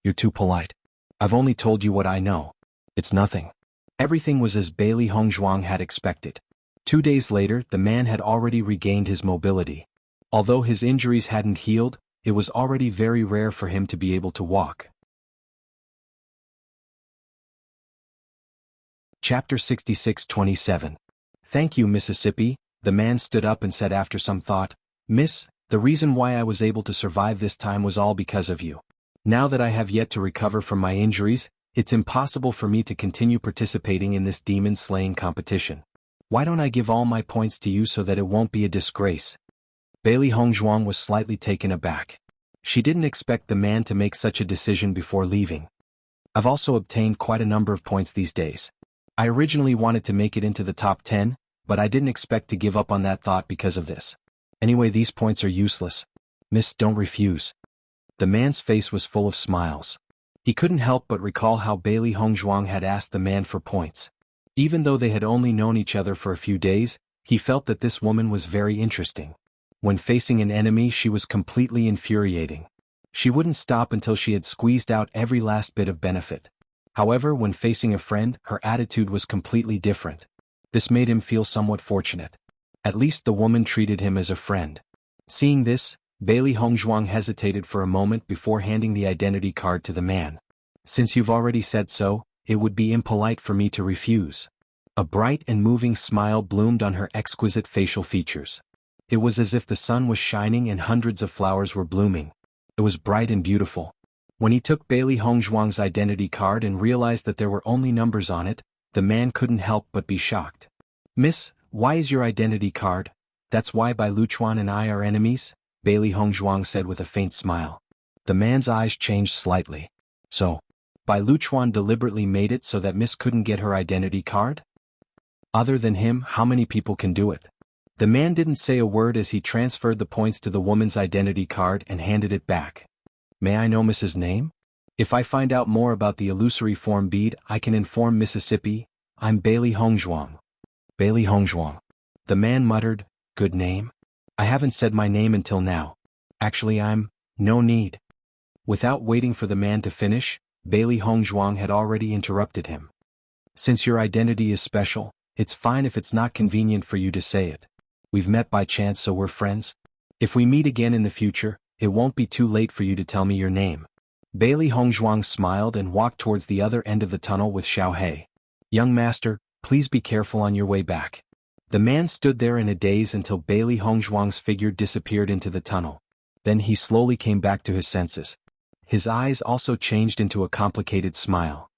You're too polite. I've only told you what I know. It's nothing. Everything was as Bailey Hongzhuang had expected. 2 days later, the man had already regained his mobility. Although his injuries hadn't healed, it was already very rare for him to be able to walk. Chapter 66-27. Thank you, Mississippi. The man stood up and said after some thought, Miss, the reason why I was able to survive this time was all because of you. Now that I have yet to recover from my injuries, it's impossible for me to continue participating in this demon-slaying competition. Why don't I give all my points to you so that it won't be a disgrace? Bailey Hongzhuang was slightly taken aback. She didn't expect the man to make such a decision before leaving. I've also obtained quite a number of points these days. I originally wanted to make it into the top 10, but I didn't expect to give up on that thought because of this. Anyway, these points are useless. Miss, don't refuse. The man's face was full of smiles. He couldn't help but recall how Bailey Hongzhuang had asked the man for points. Even though they had only known each other for a few days, he felt that this woman was very interesting. When facing an enemy, she was completely infuriating. She wouldn't stop until she had squeezed out every last bit of benefit. However, when facing a friend, her attitude was completely different. This made him feel somewhat fortunate. At least the woman treated him as a friend. Seeing this, Bailey Hongzhuang hesitated for a moment before handing the identity card to the man. Since you've already said so, it would be impolite for me to refuse. A bright and moving smile bloomed on her exquisite facial features. It was as if the sun was shining and hundreds of flowers were blooming. It was bright and beautiful. When he took Bailey Hongzhuang's identity card and realized that there were only numbers on it, the man couldn't help but be shocked. Miss, why is your identity card? That's why Bai Luchuan and I are enemies? Bailey Hongzhuang said with a faint smile. The man's eyes changed slightly. So, Bai Luchuan deliberately made it so that Miss couldn't get her identity card? Other than him, how many people can do it? The man didn't say a word as he transferred the points to the woman's identity card and handed it back. May I know Mrs.'s name? If I find out more about the illusory form bead, I can inform Mississippi. I'm Bailey Hongzhuang. Bailey Hongzhuang. The man muttered, good name? I haven't said my name until now. Actually, no need. Without waiting for the man to finish, Bailey Hongzhuang had already interrupted him. Since your identity is special, it's fine if it's not convenient for you to say it. We've met by chance, so we're friends. If we meet again in the future, it won't be too late for you to tell me your name. Bailey Hongzhuang smiled and walked towards the other end of the tunnel with Xiaohe. Young master, please be careful on your way back. The man stood there in a daze until Bailey Hongzhuang's figure disappeared into the tunnel. Then he slowly came back to his senses. His eyes also changed into a complicated smile.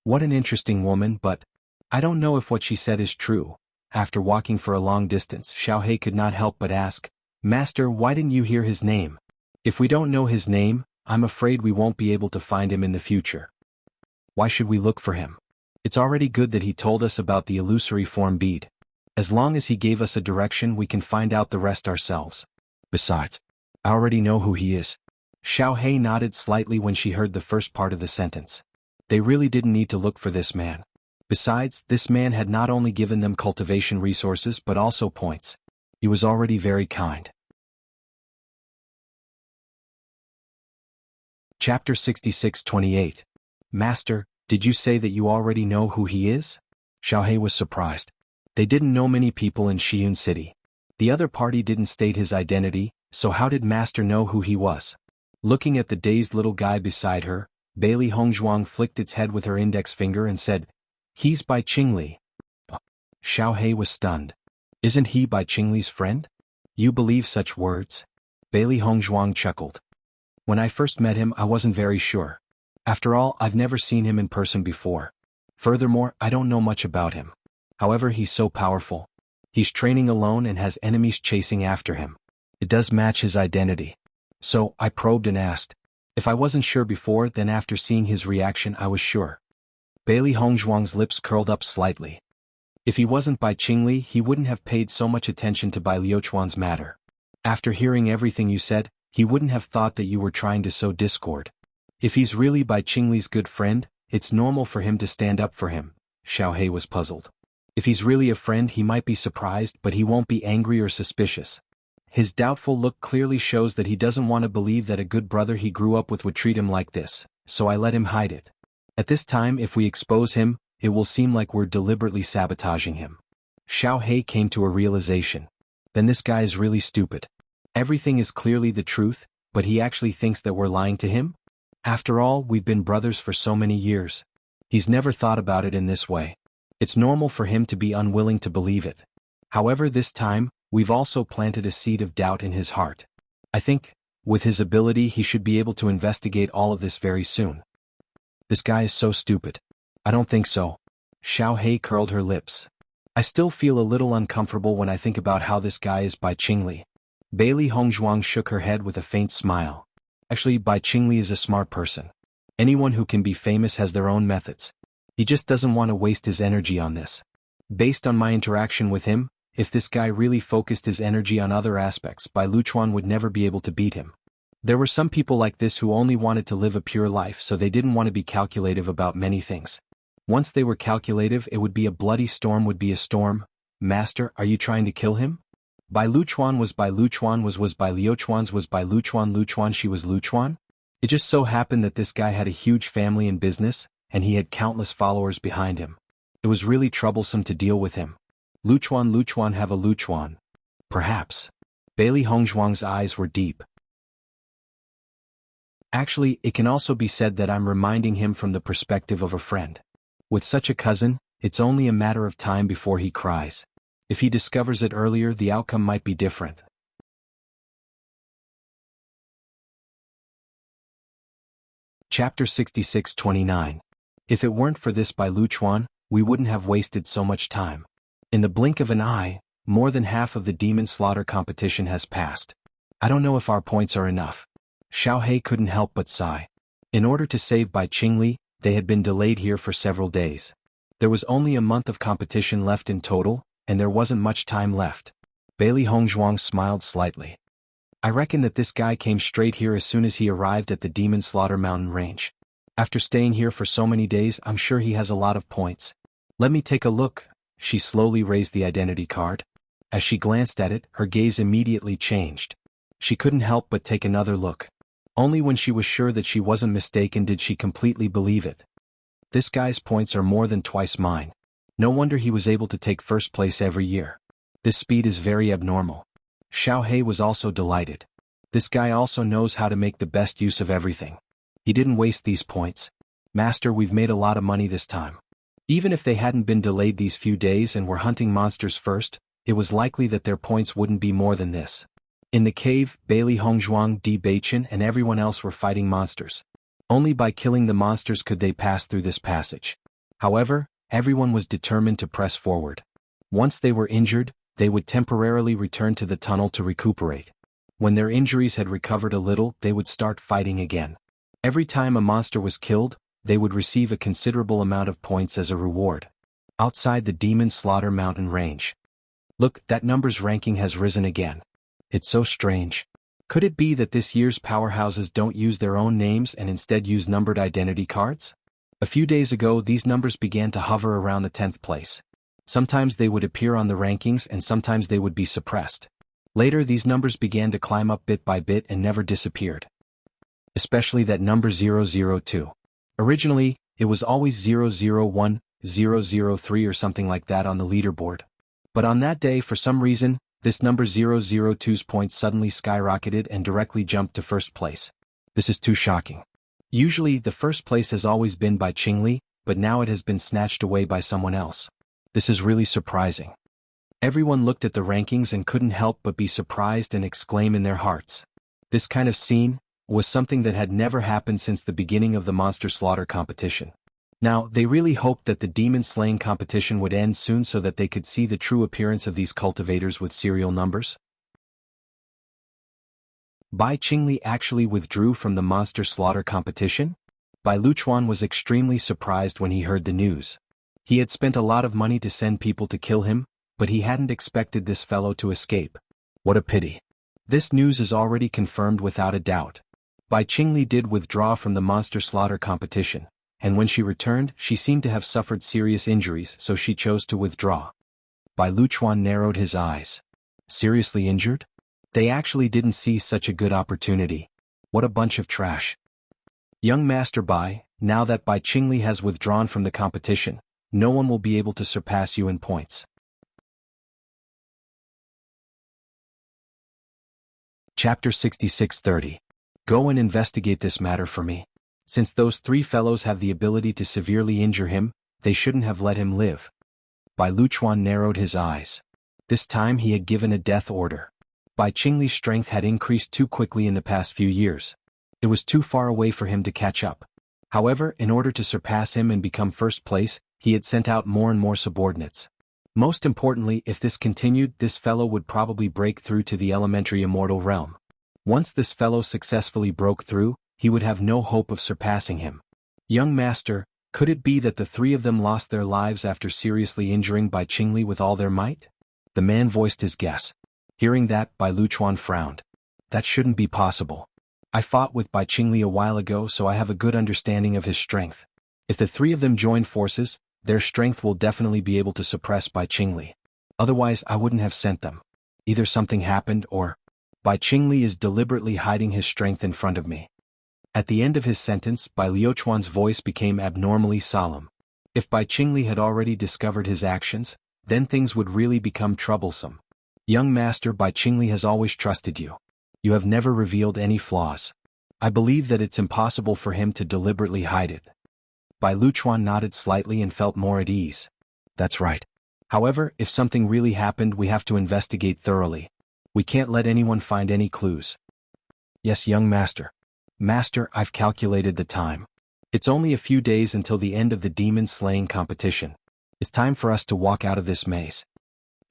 What an interesting woman, but I don't know if what she said is true. After walking for a long distance, Xiaohe could not help but ask, Master, why didn't you hear his name? If we don't know his name, I'm afraid we won't be able to find him in the future. Why should we look for him? It's already good that he told us about the illusory form bead. As long as he gave us a direction, we can find out the rest ourselves. Besides, I already know who he is. Xiaohe nodded slightly when she heard the first part of the sentence. They really didn't need to look for this man. Besides, this man had not only given them cultivation resources but also points. He was already very kind. Chapter 66-28. Master, did you say that you already know who he is? Xiaohe was surprised. They didn't know many people in Xiyun City. The other party didn't state his identity, so how did Master know who he was? Looking at the dazed little guy beside her, Bailey Hongzhuang flicked its head with her index finger and said, He's Bai Qingli. Xiaohe was stunned. Isn't he Bai Qingli's friend? You believe such words? Bailey Hongzhuang chuckled. When I first met him, I wasn't very sure. After all, I've never seen him in person before. Furthermore, I don't know much about him. However, he's so powerful. He's training alone and has enemies chasing after him. It does match his identity. So, I probed and asked. If I wasn't sure before, then after seeing his reaction I was sure. Bailey Hongzhuang's lips curled up slightly. If he wasn't Bai Qingli, he wouldn't have paid so much attention to Bai Liuchuan's matter. After hearing everything you said, he wouldn't have thought that you were trying to sow discord. If he's really Bai Qingli's good friend, it's normal for him to stand up for him. Xiaohe was puzzled. If he's really a friend, he might be surprised, but he won't be angry or suspicious. His doubtful look clearly shows that he doesn't want to believe that a good brother he grew up with would treat him like this, so I let him hide it. At this time, if we expose him, it will seem like we're deliberately sabotaging him. Xiaohe came to a realization. Then this guy is really stupid. Everything is clearly the truth, but he actually thinks that we're lying to him? After all, we've been brothers for so many years. He's never thought about it in this way. It's normal for him to be unwilling to believe it. However, this time, we've also planted a seed of doubt in his heart. I think, with his ability, he should be able to investigate all of this very soon. This guy is so stupid. I don't think so. Xiaohe curled her lips. I still feel a little uncomfortable when I think about how this guy is Bai Qingli. Bailey Hongzhuang shook her head with a faint smile. Actually, Bai Qingli is a smart person. Anyone who can be famous has their own methods. He just doesn't want to waste his energy on this. Based on my interaction with him, if this guy really focused his energy on other aspects, Bai Luchuan would never be able to beat him. There were some people like this who only wanted to live a pure life, so they didn't want to be calculative about many things. Once they were calculative, it would be a bloody storm would be a storm. Master, are you trying to kill him? Bai Luchuan was Bai Luchuan was Bai Liuchuan's was Bai Luchuan Luchuan she was Luchuan? It just so happened that this guy had a huge family and business, and he had countless followers behind him. It was really troublesome to deal with him. Luchuan have a Luchuan. Perhaps. Bailey Hongzhuang's eyes were deep. Actually, it can also be said that I'm reminding him from the perspective of a friend. With such a cousin, it's only a matter of time before he cries. If he discovers it earlier, the outcome might be different. Chapter 66-29. If it weren't for this Bai Luchuan, we wouldn't have wasted so much time. In the blink of an eye, more than half of the demon slaughter competition has passed. I don't know if our points are enough. Xiao He couldn't help but sigh. In order to save Bai Qingli, they had been delayed here for several days. There was only a month of competition left in total, and there wasn't much time left. Bailey Hongzhuang smiled slightly. I reckon that this guy came straight here as soon as he arrived at the Demon Slaughter Mountain Range. After staying here for so many days, I'm sure he has a lot of points. Let me take a look. She slowly raised the identity card. As she glanced at it, her gaze immediately changed. She couldn't help but take another look. Only when she was sure that she wasn't mistaken did she completely believe it. This guy's points are more than twice mine. No wonder he was able to take first place every year. This speed is very abnormal. Xiao He was also delighted. This guy also knows how to make the best use of everything. He didn't waste these points. Master, we've made a lot of money this time. Even if they hadn't been delayed these few days and were hunting monsters first, it was likely that their points wouldn't be more than this. In the cave, Bailey Hongzhuang, Di Baichen and everyone else were fighting monsters. Only by killing the monsters could they pass through this passage. However, everyone was determined to press forward. Once they were injured, they would temporarily return to the tunnel to recuperate. When their injuries had recovered a little, they would start fighting again. Every time a monster was killed, they would receive a considerable amount of points as a reward. Outside the Demon Slaughter Mountain Range. Look, that number's ranking has risen again. It's so strange. Could it be that this year's powerhouses don't use their own names and instead use numbered identity cards? A few days ago, these numbers began to hover around the 10th place. Sometimes they would appear on the rankings and sometimes they would be suppressed. Later, these numbers began to climb up bit by bit and never disappeared. Especially that number 002. Originally, it was always 001, 003 or something like that on the leaderboard. But on that day, for some reason, this number 002's points suddenly skyrocketed and directly jumped to first place. This is too shocking. Usually, the first place has always been by Qingli, but now it has been snatched away by someone else. This is really surprising. Everyone looked at the rankings and couldn't help but be surprised and exclaim in their hearts. This kind of scene was something that had never happened since the beginning of the monster slaughter competition. Now, they really hoped that the demon slaying competition would end soon so that they could see the true appearance of these cultivators with serial numbers. Bai Qingli actually withdrew from the monster slaughter competition? Bai Luchuan was extremely surprised when he heard the news. He had spent a lot of money to send people to kill him, but he hadn't expected this fellow to escape. What a pity. This news is already confirmed without a doubt. Bai Qingli did withdraw from the monster slaughter competition, and when she returned, she seemed to have suffered serious injuries, so she chose to withdraw. Bai Luchuan narrowed his eyes. Seriously injured? They actually didn't see such a good opportunity. What a bunch of trash. Young Master Bai, now that Bai Qingli has withdrawn from the competition, no one will be able to surpass you in points. Chapter 66-30. Go and investigate this matter for me. Since those three fellows have the ability to severely injure him, they shouldn't have let him live. Bai Luchuan narrowed his eyes. This time he had given a death order. Bai Qingli's strength had increased too quickly in the past few years. It was too far away for him to catch up. However, in order to surpass him and become first place, he had sent out more and more subordinates. Most importantly, if this continued, this fellow would probably break through to the elementary immortal realm. Once this fellow successfully broke through, he would have no hope of surpassing him. Young Master, Could it be that the three of them lost their lives after seriously injuring Bai Qingli with all their might? The man voiced his guess. Hearing that, Bai Luchuan frowned. That shouldn't be possible. I fought with Bai Qingli a while ago, so I have a good understanding of his strength. If the three of them join forces, their strength will definitely be able to suppress Bai Qingli. Otherwise I wouldn't have sent them. Either something happened or Bai Qingli is deliberately hiding his strength in front of me. At the end of his sentence, Bai Liuchuan's voice became abnormally solemn. If Bai Qingli had already discovered his actions, then things would really become troublesome. Young master, Bai Qingli has always trusted you. You have never revealed any flaws. I believe that it's impossible for him to deliberately hide it. Bai Luchuan nodded slightly and felt more at ease. That's right. However, if something really happened, we have to investigate thoroughly. We can't let anyone find any clues. Yes, young master. Master, I've calculated the time. It's only a few days until the end of the demon-slaying competition. It's time for us to walk out of this maze.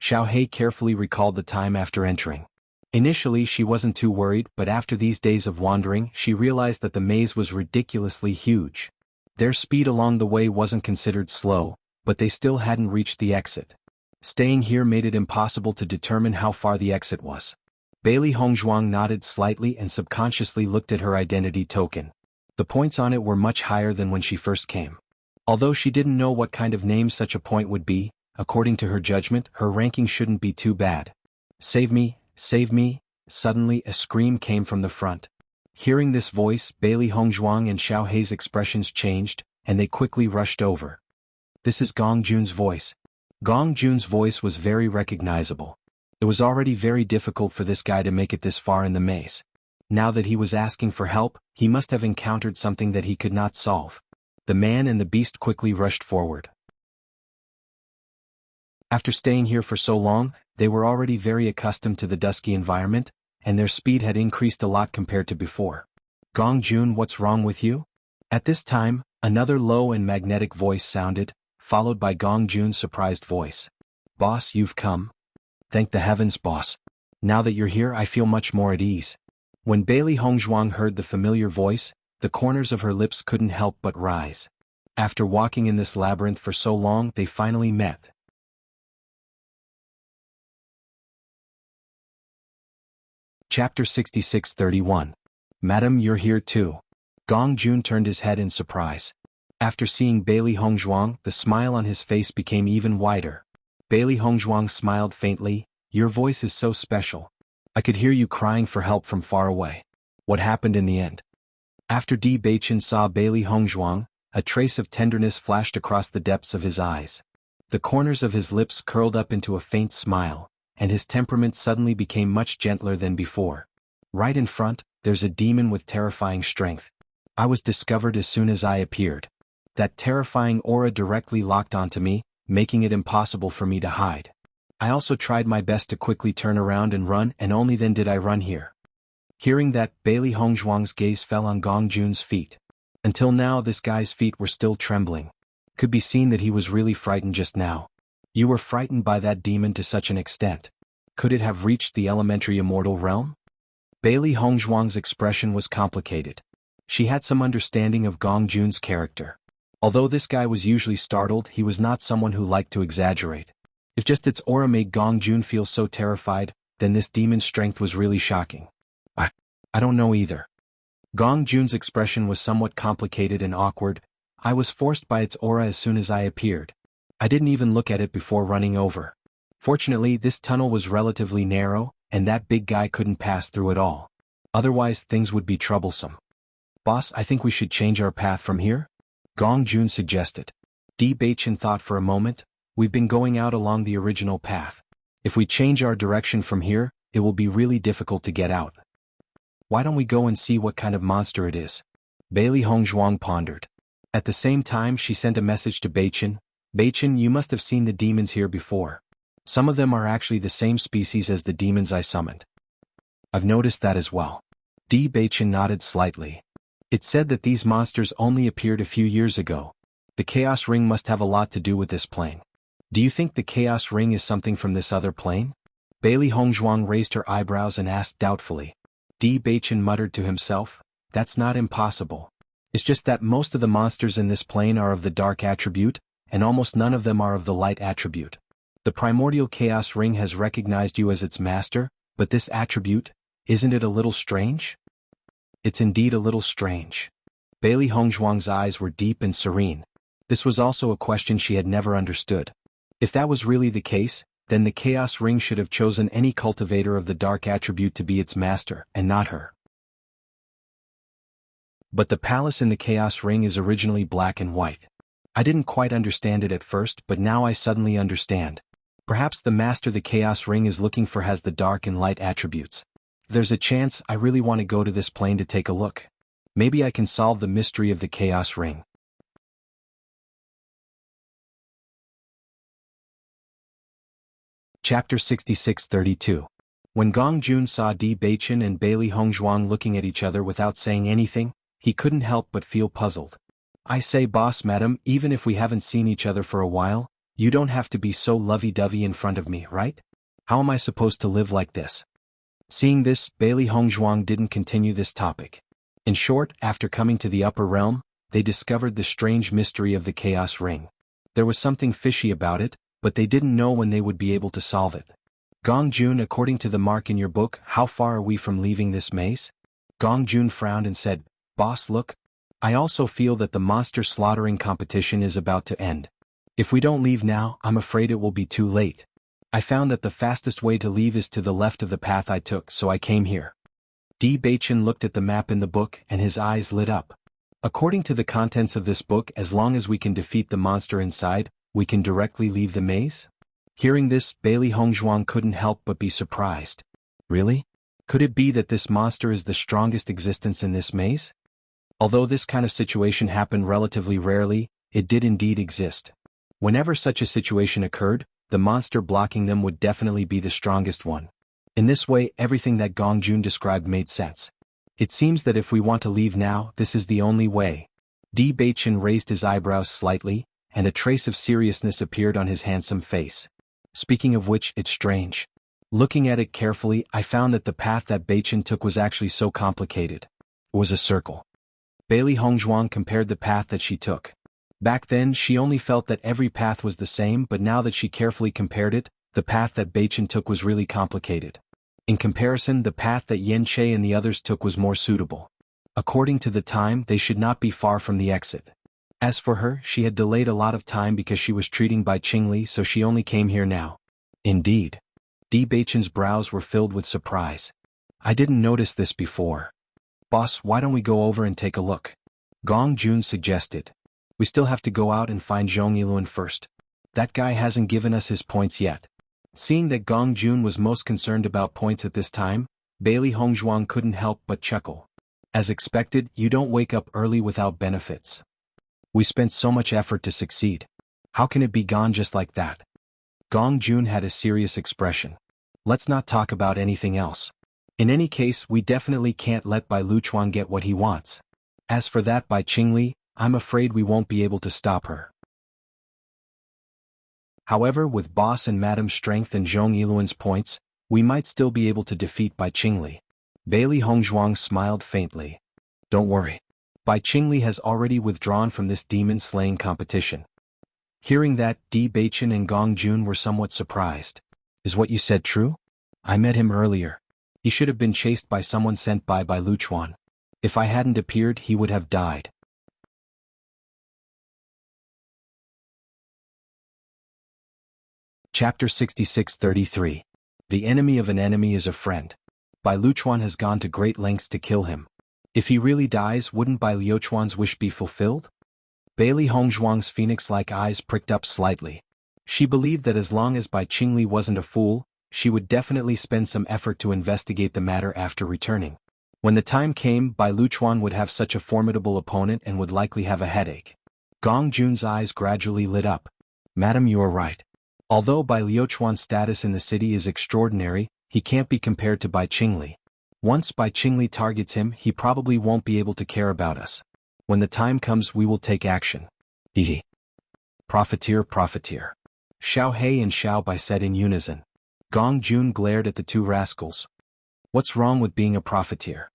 Xiao He carefully recalled the time after entering. Initially she wasn't too worried, but after these days of wandering she realized that the maze was ridiculously huge. Their speed along the way wasn't considered slow, but they still hadn't reached the exit. Staying here made it impossible to determine how far the exit was. Bailey Hongzhuang nodded slightly and subconsciously looked at her identity token. The points on it were much higher than when she first came. Although she didn't know what kind of name such a point would be, according to her judgment, her ranking shouldn't be too bad. Save me, save me. Suddenly a scream came from the front. Hearing this voice, Bailey Hongzhuang and Xiao He's expressions changed, and they quickly rushed over. This is Gong Jun's voice. Gong Jun's voice was very recognizable. It was already very difficult for this guy to make it this far in the maze. Now that he was asking for help, he must have encountered something that he could not solve. The man and the beast quickly rushed forward. After staying here for so long, they were already very accustomed to the dusky environment, and their speed had increased a lot compared to before. Gong Jun, what's wrong with you? At this time, another low and magnetic voice sounded, followed by Gong Jun's surprised voice. Boss, you've come? Thank the heavens, boss. Now that you're here, I feel much more at ease. When Bailey Hongzhuang heard the familiar voice, the corners of her lips couldn't help but rise. After walking in this labyrinth for so long, they finally met. Chapter 66-31. Madam, you're here too. Gong Jun turned his head in surprise. After seeing Bailey Hongzhuang, the smile on his face became even wider. Bailey Hongzhuang smiled faintly. Your voice is so special. I could hear you crying for help from far away. What happened in the end? After Di Beichen saw Bailey Hongzhuang, a trace of tenderness flashed across the depths of his eyes. The corners of his lips curled up into a faint smile, and his temperament suddenly became much gentler than before. Right in front, there's a demon with terrifying strength. I was discovered as soon as I appeared. That terrifying aura directly locked onto me, making it impossible for me to hide. I also tried my best to quickly turn around and run, and only then did I run here. Hearing that, Bailey Hongzhuang's gaze fell on Gong Jun's feet. Until now this guy's feet were still trembling. Could be seen that he was really frightened just now. You were frightened by that demon to such an extent. Could it have reached the elementary immortal realm? Bailey Hongzhuang's expression was complicated. She had some understanding of Gong Jun's character. Although this guy was usually startled, he was not someone who liked to exaggerate. If just its aura made Gong Jun feel so terrified, then this demon's strength was really shocking. I don't know either. Gong Jun's expression was somewhat complicated and awkward. I was forced by its aura as soon as I appeared. I didn't even look at it before running over. Fortunately, this tunnel was relatively narrow, and that big guy couldn't pass through at all. Otherwise, things would be troublesome. Boss, I think we should change our path from here? Gong Jun suggested. Di Beichen thought for a moment. We've been going out along the original path. If we change our direction from here, it will be really difficult to get out. Why don't we go and see what kind of monster it is? Bailey Hongzhuang pondered. At the same time she sent a message to Beichen. Beichen, you must have seen the demons here before. Some of them are actually the same species as the demons I summoned. I've noticed that as well. Di Beichen nodded slightly. It said that these monsters only appeared a few years ago. The Chaos Ring must have a lot to do with this plane. Do you think the Chaos Ring is something from this other plane? Bailey Hongzhuang raised her eyebrows and asked doubtfully. Di Beichen muttered to himself, that's not impossible. It's just that most of the monsters in this plane are of the dark attribute, and almost none of them are of the light attribute. The primordial chaos ring has recognized you as its master, but this attribute, isn't it a little strange? It's indeed a little strange. Bailey Hongzhuang's eyes were deep and serene. This was also a question she had never understood. If that was really the case, then the chaos ring should have chosen any cultivator of the dark attribute to be its master, and not her. But the palace in the chaos ring is originally black and white. I didn't quite understand it at first, but now I suddenly understand. Perhaps the master the chaos ring is looking for has the dark and light attributes. There's a chance I really want to go to this plane to take a look. Maybe I can solve the mystery of the chaos ring. Chapter 66-32. When Gong Jun saw Di Baichen and Bailey Hongzhuang looking at each other without saying anything, he couldn't help but feel puzzled. I say, boss madam, even if we haven't seen each other for a while, you don't have to be so lovey-dovey in front of me, right? How am I supposed to live like this? Seeing this, Bailey Hongzhuang didn't continue this topic. In short, after coming to the upper realm, they discovered the strange mystery of the chaos ring. There was something fishy about it, but they didn't know when they would be able to solve it. Gong Jun, according to the mark in your book, how far are we from leaving this maze? Gong Jun frowned and said, boss, look. I also feel that the monster slaughtering competition is about to end. If we don't leave now, I'm afraid it will be too late. I found that the fastest way to leave is to the left of the path I took, so I came here. Di Baichen looked at the map in the book and his eyes lit up. According to the contents of this book, as long as we can defeat the monster inside, we can directly leave the maze? Hearing this, Bailey Hongzhuang couldn't help but be surprised. Really? Could it be that this monster is the strongest existence in this maze? Although this kind of situation happened relatively rarely, it did indeed exist. Whenever such a situation occurred, the monster blocking them would definitely be the strongest one. In this way, everything that Gong Jun described made sense. It seems that if we want to leave now, this is the only way. Di Baichen raised his eyebrows slightly, and a trace of seriousness appeared on his handsome face. Speaking of which, it's strange. Looking at it carefully, I found that the path that Baichen took was actually so complicated. It was a circle. Bailey Hongzhuang compared the path that she took. Back then, she only felt that every path was the same, but now that she carefully compared it, the path that Baichen took was really complicated. In comparison, the path that Yen Che and the others took was more suitable. According to the time, they should not be far from the exit. As for her, she had delayed a lot of time because she was treating Bai Qingli, so she only came here now. Indeed. Di Baichen's brows were filled with surprise. I didn't notice this before. Boss, why don't we go over and take a look? Gong Jun suggested. We still have to go out and find Zhong Yilun first. That guy hasn't given us his points yet. Seeing that Gong Jun was most concerned about points at this time, Bailey Hongzhuang couldn't help but chuckle. As expected, you don't wake up early without benefits. We spent so much effort to succeed. How can it be gone just like that? Gong Jun had a serious expression. Let's not talk about anything else. In any case, we definitely can't let Bai Luchuan get what he wants. As for that Bai Qingli, I'm afraid we won't be able to stop her. However, with Boss and Madam's strength and Zhong Yiluan's points, we might still be able to defeat Bai Qingli. Bailey Hongzhuang smiled faintly. Don't worry. Bai Qingli has already withdrawn from this demon-slaying competition. Hearing that, Di Baichen and Gong Jun were somewhat surprised. Is what you said true? I met him earlier. He should have been chased by someone sent by Bai Luchuan. If I hadn't appeared, he would have died. Chapter 66-33. The enemy of an enemy is a friend. Bai Luchuan has gone to great lengths to kill him. If he really dies, wouldn't Bai Luchuan's wish be fulfilled? Bailey Hongzhuang's phoenix-like eyes pricked up slightly. She believed that as long as Bai Qingli wasn't a fool, she would definitely spend some effort to investigate the matter after returning. When the time came, Bai Luchuan would have such a formidable opponent and would likely have a headache. Gong Jun's eyes gradually lit up. Madam, you are right. Although Bai Luchuan's status in the city is extraordinary, he can't be compared to Bai Qingli. Once Bai Qingli targets him, he probably won't be able to care about us. When the time comes, we will take action. Hehe. Profiteer, profiteer. Xiao He and Xiao Bai said in unison. Gong Jun glared at the two rascals. What's wrong with being a profiteer?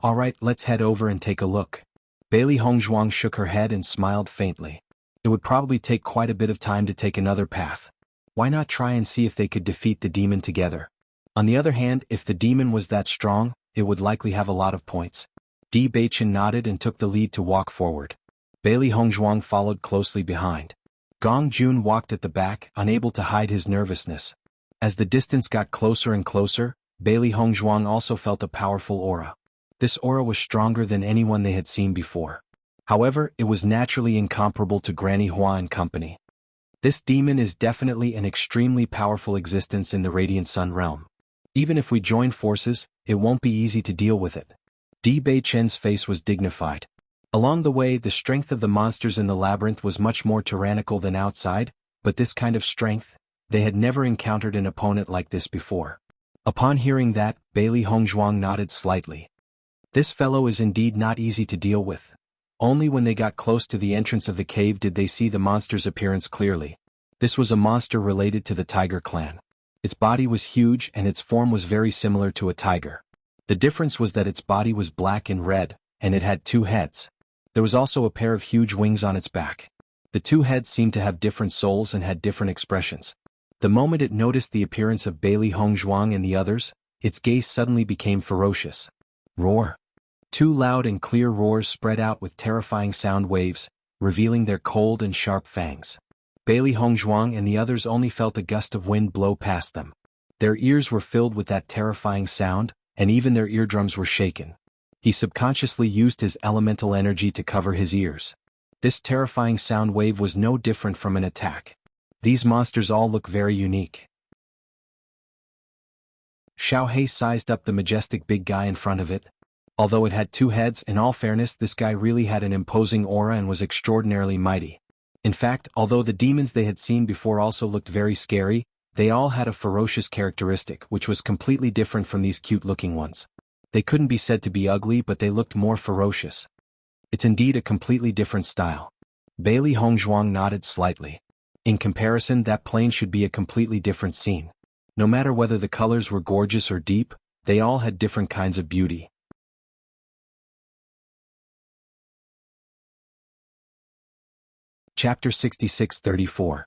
Alright, let's head over and take a look. Bailey Hongzhuang shook her head and smiled faintly. It would probably take quite a bit of time to take another path. Why not try and see if they could defeat the demon together? On the other hand, if the demon was that strong, it would likely have a lot of points. Di Beichen nodded and took the lead to walk forward. Bailey Hongzhuang followed closely behind. Gong Jun walked at the back, unable to hide his nervousness. As the distance got closer and closer, Bailey Hongzhuang also felt a powerful aura. This aura was stronger than anyone they had seen before. However, it was naturally incomparable to Granny Hua and company. This demon is definitely an extremely powerful existence in the Radiant Sun realm. Even if we join forces, it won't be easy to deal with it. Di Beichen's face was dignified. Along the way, the strength of the monsters in the labyrinth was much more tyrannical than outside, but this kind of strength, they had never encountered an opponent like this before. Upon hearing that, Bailey Hongzhuang nodded slightly. This fellow is indeed not easy to deal with. Only when they got close to the entrance of the cave did they see the monster's appearance clearly. This was a monster related to the tiger clan. Its body was huge and its form was very similar to a tiger. The difference was that its body was black and red, and it had 2 heads. There was also a pair of huge wings on its back. The 2 heads seemed to have different souls and had different expressions. The moment it noticed the appearance of Bailey Hongzhuang and the others, its gaze suddenly became ferocious. Roar! 2 loud and clear roars spread out with terrifying sound waves, revealing their cold and sharp fangs. Bailey Hongzhuang and the others only felt a gust of wind blow past them. Their ears were filled with that terrifying sound, and even their eardrums were shaken. He subconsciously used his elemental energy to cover his ears. This terrifying sound wave was no different from an attack. These monsters all look very unique. Xiao He sized up the majestic big guy in front of it. Although it had 2 heads, in all fairness, this guy really had an imposing aura and was extraordinarily mighty. In fact, although the demons they had seen before also looked very scary, they all had a ferocious characteristic which was completely different from these cute-looking ones. They couldn't be said to be ugly, but they looked more ferocious. It's indeed a completely different style. Bailey Hongzhuang nodded slightly. In comparison, that plane should be a completely different scene. No matter whether the colors were gorgeous or deep, they all had different kinds of beauty. Chapter 66-34.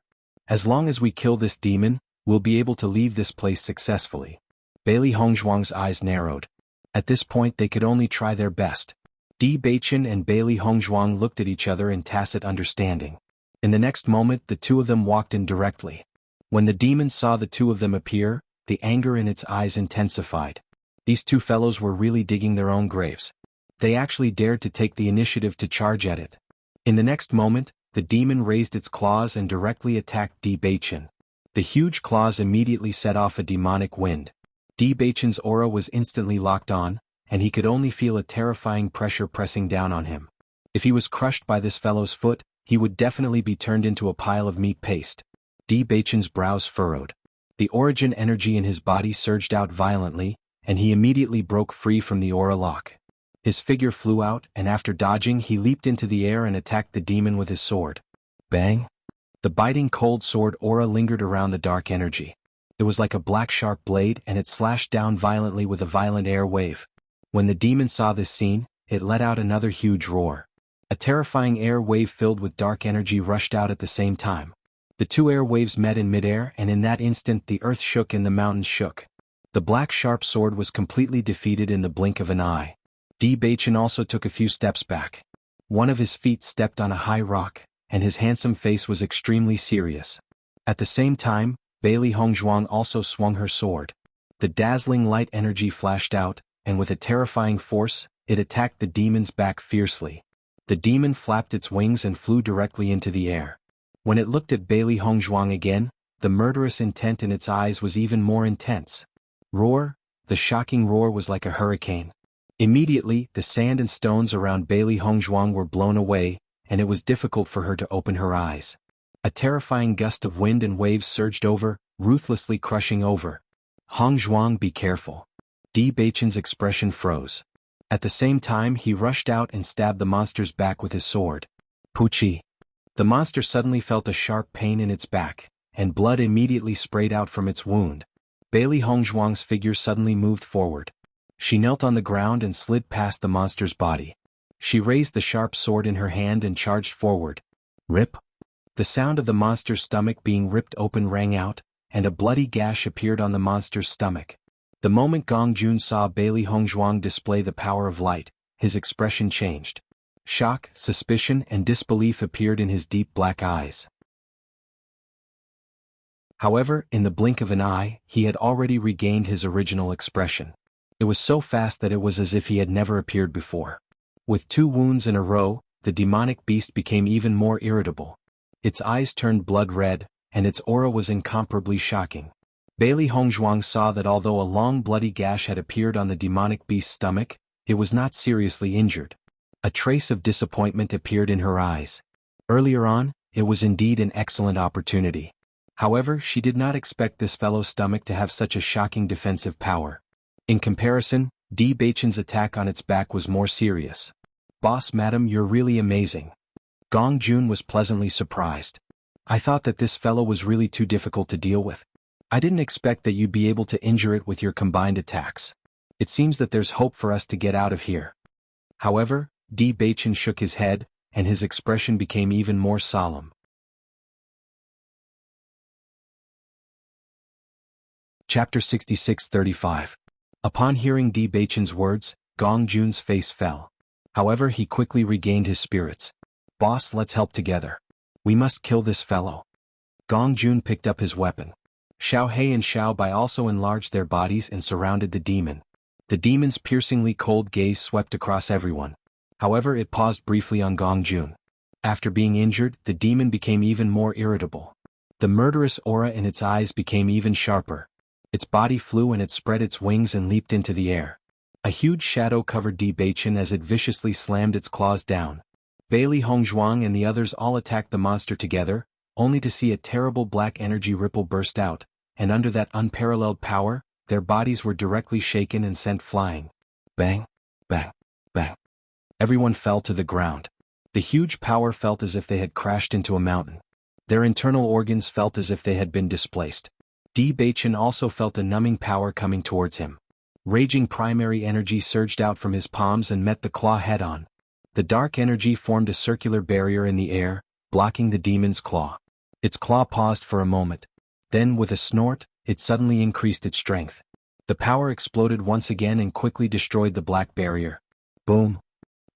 As long as we kill this demon, we'll be able to leave this place successfully. Bailey Hongzhuang's eyes narrowed. At this point they could only try their best. Di Beichen and Bailey Hongzhuang looked at each other in tacit understanding. In the next moment the 2 of them walked in directly. When the demon saw the 2 of them appear, the anger in its eyes intensified. These 2 fellows were really digging their own graves. They actually dared to take the initiative to charge at it. In the next moment, the demon raised its claws and directly attacked Di Beichen. The huge claws immediately set off a demonic wind. Di Beichen's aura was instantly locked on, and he could only feel a terrifying pressure pressing down on him. If he was crushed by this fellow's foot, he would definitely be turned into a pile of meat paste. Di Beichen's brows furrowed. The origin energy in his body surged out violently, and he immediately broke free from the aura lock. His figure flew out, and after dodging he leaped into the air and attacked the demon with his sword. Bang! The biting cold sword aura lingered around the dark energy. It was like a black sharp blade and it slashed down violently with a violent air wave. When the demon saw this scene, it let out another huge roar. A terrifying air wave filled with dark energy rushed out at the same time. The 2 air waves met in midair, and in that instant the earth shook and the mountains shook. The black sharp sword was completely defeated in the blink of an eye. Di Beichen also took a few steps back. One of his feet stepped on a high rock, and his handsome face was extremely serious. At the same time, Bailey Hongzhuang also swung her sword. The dazzling light energy flashed out, and with a terrifying force, it attacked the demon's back fiercely. The demon flapped its wings and flew directly into the air. When it looked at Bailey Hongzhuang again, the murderous intent in its eyes was even more intense. Roar! The shocking roar was like a hurricane. Immediately, the sand and stones around Bailey Hongzhuang were blown away, and it was difficult for her to open her eyes. A terrifying gust of wind and waves surged over, ruthlessly crushing over. Hongzhuang, be careful. Di Beichen's expression froze. At the same time he rushed out and stabbed the monster's back with his sword. Puchi! The monster suddenly felt a sharp pain in its back, and blood immediately sprayed out from its wound. Bailey Hongzhuang's figure suddenly moved forward. She knelt on the ground and slid past the monster's body. She raised the sharp sword in her hand and charged forward. Rip! The sound of the monster's stomach being ripped open rang out, and a bloody gash appeared on the monster's stomach. The moment Gong Jun saw Bailey Hongzhuang display the power of light, his expression changed. Shock, suspicion, and disbelief appeared in his deep black eyes. However, in the blink of an eye, he had already regained his original expression. It was so fast that it was as if he had never appeared before. With 2 wounds in a row, the demonic beast became even more irritable. Its eyes turned blood red, and its aura was incomparably shocking. Bailey Hongzhuang saw that although a long bloody gash had appeared on the demonic beast's stomach, it was not seriously injured. A trace of disappointment appeared in her eyes. Earlier on, it was indeed an excellent opportunity. However, she did not expect this fellow's stomach to have such a shocking defensive power. In comparison, Di Beichen's attack on its back was more serious. "Boss madam, you're really amazing." Gong Jun was pleasantly surprised. "I thought that this fellow was really too difficult to deal with. I didn't expect that you'd be able to injure it with your combined attacks. It seems that there's hope for us to get out of here." However, Di Beichen shook his head, and his expression became even more solemn. Chapter 66-35. Upon hearing Di Beichen's words, Gong Jun's face fell. However, he quickly regained his spirits. "Boss, let's help together. We must kill this fellow." Gong Jun picked up his weapon. Xiao He and Xiao Bai also enlarged their bodies and surrounded the demon. The demon's piercingly cold gaze swept across everyone. However, it paused briefly on Gong Jun. After being injured, the demon became even more irritable. The murderous aura in its eyes became even sharper. Its body flew and it spread its wings and leaped into the air. A huge shadow covered Di Beichen as it viciously slammed its claws down. Bailey Hongzhuang and the others all attacked the monster together, only to see a terrible black energy ripple burst out, and under that unparalleled power, their bodies were directly shaken and sent flying. Bang! Bang! Bang! Everyone fell to the ground. The huge power felt as if they had crashed into a mountain. Their internal organs felt as if they had been displaced. Di Beichen also felt a numbing power coming towards him. Raging primary energy surged out from his palms and met the claw head-on. The dark energy formed a circular barrier in the air, blocking the demon's claw. Its claw paused for a moment. Then, with a snort, it suddenly increased its strength. The power exploded once again and quickly destroyed the black barrier. Boom!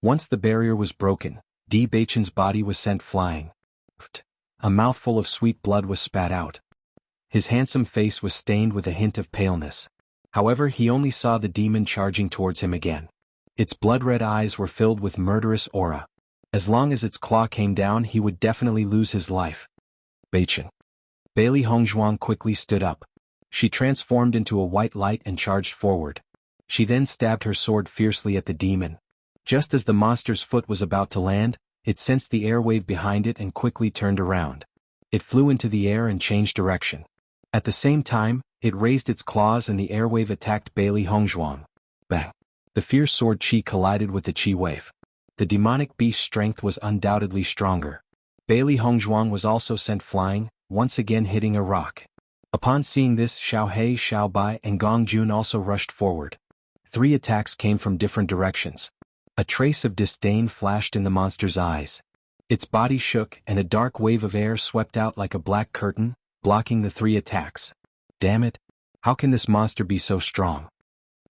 Once the barrier was broken, Di Beichen's body was sent flying. A mouthful of sweet blood was spat out. His handsome face was stained with a hint of paleness. However, he only saw the demon charging towards him again. Its blood-red eyes were filled with murderous aura. As long as its claw came down, he would definitely lose his life. Beichen. Bailey Hongzhuang quickly stood up. She transformed into a white light and charged forward. She then stabbed her sword fiercely at the demon. Just as the monster's foot was about to land, it sensed the airwave behind it and quickly turned around. It flew into the air and changed direction. At the same time, it raised its claws and the airwave attacked Bailey Hongzhuang. Bang! The fierce sword chi collided with the chi wave. The demonic beast's strength was undoubtedly stronger. Bailey Hongzhuang was also sent flying, once again hitting a rock. Upon seeing this, Xiao He, Xiao Bai, and Gong Jun also rushed forward. 3 attacks came from different directions. A trace of disdain flashed in the monster's eyes. Its body shook and a dark wave of air swept out like a black curtain, blocking the 3 attacks. Damn it! How can this monster be so strong?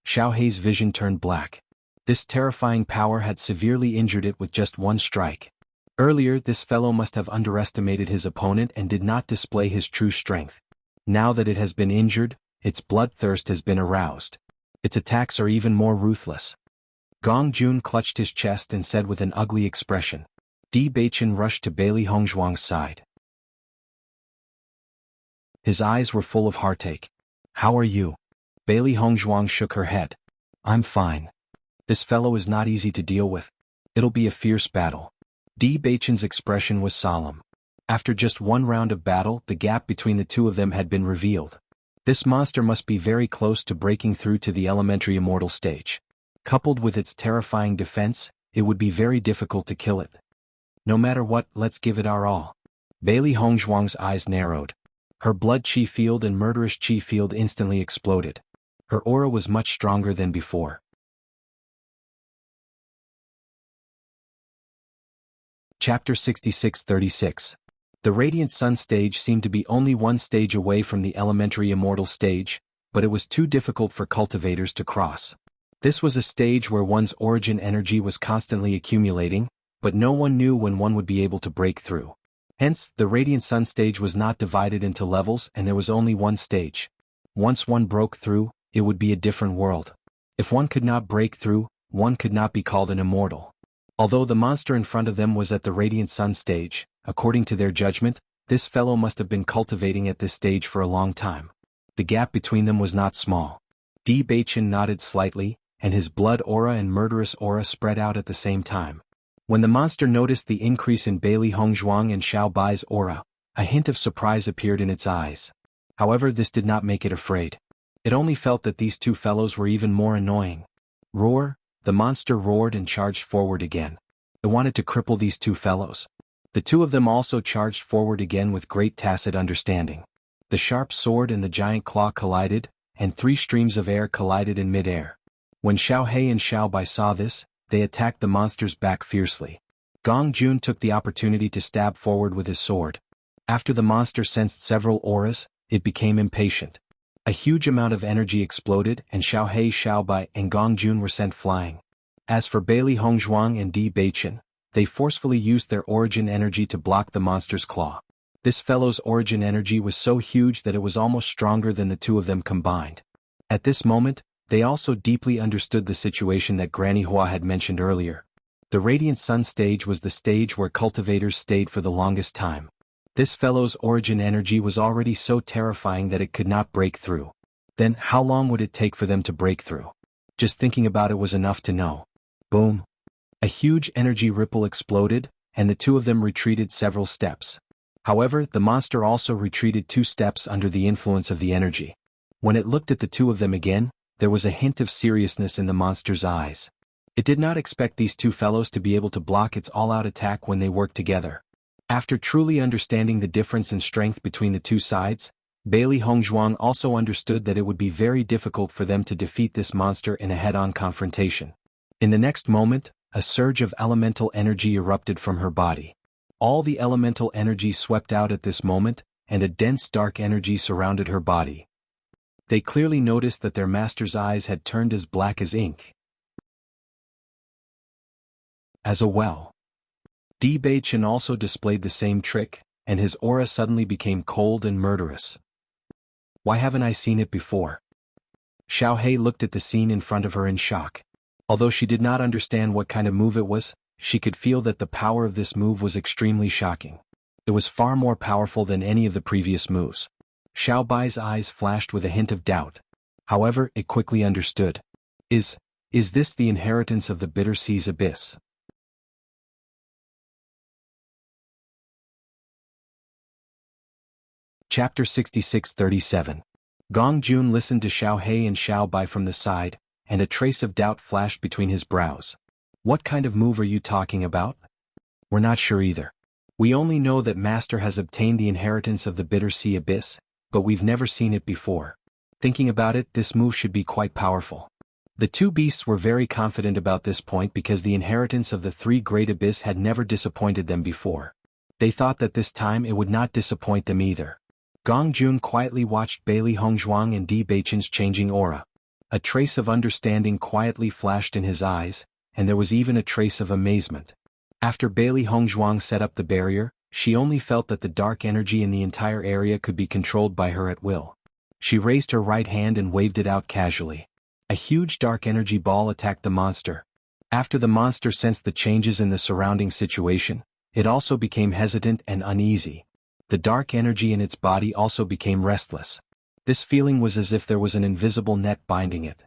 Xiao He's vision turned black. This terrifying power had severely injured it with just 1 strike. Earlier, this fellow must have underestimated his opponent and did not display his true strength. Now that it has been injured, its bloodthirst has been aroused. Its attacks are even more ruthless. Gong Jun clutched his chest and said with an ugly expression. Di Beichen rushed to Bailey Hongzhuang's side. His eyes were full of heartache. "How are you?" Bailey Hongzhuang shook her head. "I'm fine. This fellow is not easy to deal with. It'll be a fierce battle." Di Beichen's expression was solemn. After just 1 round of battle, the gap between the 2 of them had been revealed. This monster must be very close to breaking through to the elementary immortal stage. Coupled with its terrifying defense, it would be very difficult to kill it. No matter what, let's give it our all. Bailey Hongzhuang's eyes narrowed. Her blood chi field and murderous chi field instantly exploded. Her aura was much stronger than before. Chapter 66-36. The Radiant Sun stage seemed to be only one stage away from the elementary immortal stage, but it was too difficult for cultivators to cross. This was a stage where one's origin energy was constantly accumulating, but no one knew when one would be able to break through. Hence, the Radiant Sun stage was not divided into levels and there was only one stage. Once one broke through, it would be a different world. If one could not break through, one could not be called an immortal. Although the monster in front of them was at the Radiant Sun stage, according to their judgment, this fellow must have been cultivating at this stage for a long time. The gap between them was not small. Di Baichen nodded slightly, and his blood aura and murderous aura spread out at the same time. When the monster noticed the increase in Bailey Hongzhuang and Xiao Bai's aura, a hint of surprise appeared in its eyes. However, this did not make it afraid. It only felt that these two fellows were even more annoying. Roar! The monster roared and charged forward again. It wanted to cripple these two fellows. The two of them also charged forward again with great tacit understanding. The sharp sword and the giant claw collided, and 3 streams of air collided in mid-air. When Xiao He and Xiao Bai saw this, they attacked the monster's back fiercely. Gong Jun took the opportunity to stab forward with his sword. After the monster sensed several auras, it became impatient. A huge amount of energy exploded and Xiao He, Xiao Bai, and Gong Jun were sent flying. As for Bailey Hongzhuang and Di Baichen, they forcefully used their origin energy to block the monster's claw. This fellow's origin energy was so huge that it was almost stronger than the two of them combined. At this moment, they also deeply understood the situation that Granny Hua had mentioned earlier. The Radiant Sun stage was the stage where cultivators stayed for the longest time. This fellow's origin energy was already so terrifying that it could not break through. Then, how long would it take for them to break through? Just thinking about it was enough to know. Boom! A huge energy ripple exploded, and the two of them retreated several steps. However, the monster also retreated 2 steps under the influence of the energy. When it looked at the two of them again, there was a hint of seriousness in the monster's eyes. It did not expect these two fellows to be able to block its all-out attack when they worked together. After truly understanding the difference in strength between the two sides, Bailey Hongzhuang also understood that it would be very difficult for them to defeat this monster in a head-on confrontation. In the next moment, a surge of elemental energy erupted from her body. All the elemental energy swept out at this moment, and a dense dark energy surrounded her body. They clearly noticed that their master's eyes had turned as black as ink. As a well. Di Baichen also displayed the same trick, and his aura suddenly became cold and murderous. Why haven't I seen it before? Xiao He looked at the scene in front of her in shock. Although she did not understand what kind of move it was, she could feel that the power of this move was extremely shocking. It was far more powerful than any of the previous moves. Xiao Bai's eyes flashed with a hint of doubt. However, it quickly understood. Is this the inheritance of the Bitter Sea's abyss? Chapter 66-37. Gong Jun listened to Xiao He and Xiao Bai from the side, and a trace of doubt flashed between his brows. What kind of move are you talking about? We're not sure either. We only know that Master has obtained the inheritance of the Bitter Sea Abyss, but we've never seen it before. Thinking about it, this move should be quite powerful. The two beasts were very confident about this point because the inheritance of the 3 Great Abyss had never disappointed them before. They thought that this time it would not disappoint them either. Gong Jun quietly watched Bailey Hongzhuang and Di Baichen's changing aura. A trace of understanding quietly flashed in his eyes, and there was even a trace of amazement. After Bailey Hongzhuang set up the barrier, she only felt that the dark energy in the entire area could be controlled by her at will. She raised her right hand and waved it out casually. A huge dark energy ball attacked the monster. After the monster sensed the changes in the surrounding situation, it also became hesitant and uneasy. The dark energy in its body also became restless. This feeling was as if there was an invisible net binding it.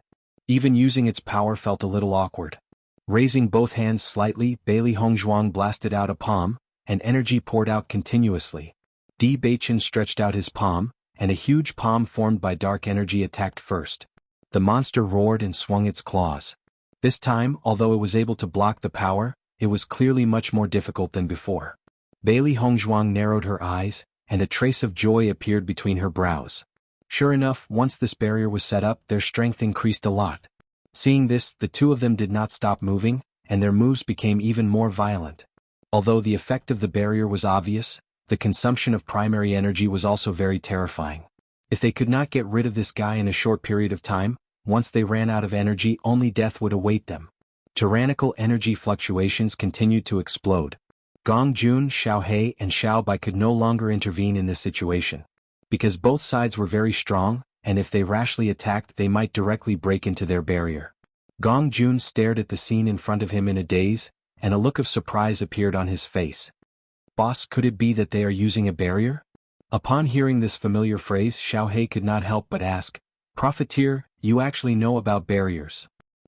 Even using its power felt a little awkward. Raising both hands slightly, Bailey Hongzhuang blasted out a palm, and energy poured out continuously. Di Baichen stretched out his palm, and a huge palm formed by dark energy attacked first. The monster roared and swung its claws. This time, although it was able to block the power, it was clearly much more difficult than before. Bailey Hongzhuang narrowed her eyes, and a trace of joy appeared between her brows. Sure enough, once this barrier was set up, their strength increased a lot. Seeing this, the two of them did not stop moving, and their moves became even more violent. Although the effect of the barrier was obvious, the consumption of primary energy was also very terrifying. If they could not get rid of this guy in a short period of time, once they ran out of energy, only death would await them. Tyrannical energy fluctuations continued to explode. Gong Jun, Xiao He, and Xiao Bai could no longer intervene in this situation. Because both sides were very strong, and if they rashly attacked, they might directly break into their barrier. Gong Jun stared at the scene in front of him in a daze, and a look of surprise appeared on his face. Boss, could it be that they are using a barrier? Upon hearing this familiar phrase, Xiao He could not help but ask, Profiteer, you actually know about barriers?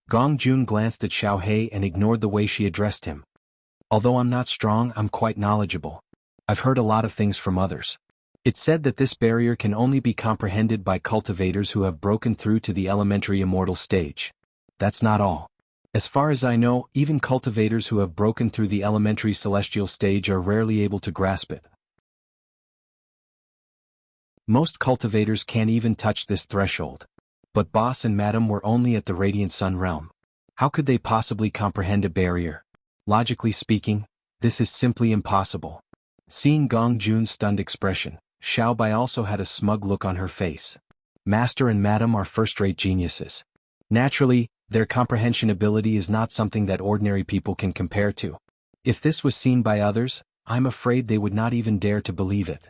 Gong Jun glanced at Xiao He and ignored the way she addressed him. Although I'm not strong, I'm quite knowledgeable. I've heard a lot of things from others. It's said that this barrier can only be comprehended by cultivators who have broken through to the elementary immortal stage. That's not all. As far as I know, even cultivators who have broken through the elementary celestial stage are rarely able to grasp it. Most cultivators can't even touch this threshold. But Boss and Madam were only at the Radiant Sun realm. How could they possibly comprehend a barrier? Logically speaking, this is simply impossible. Seeing Gong Jun's stunned expression, Xiao Bai also had a smug look on her face. Master and Madam are first-rate geniuses. Naturally, their comprehension ability is not something that ordinary people can compare to. If this was seen by others, I'm afraid they would not even dare to believe it.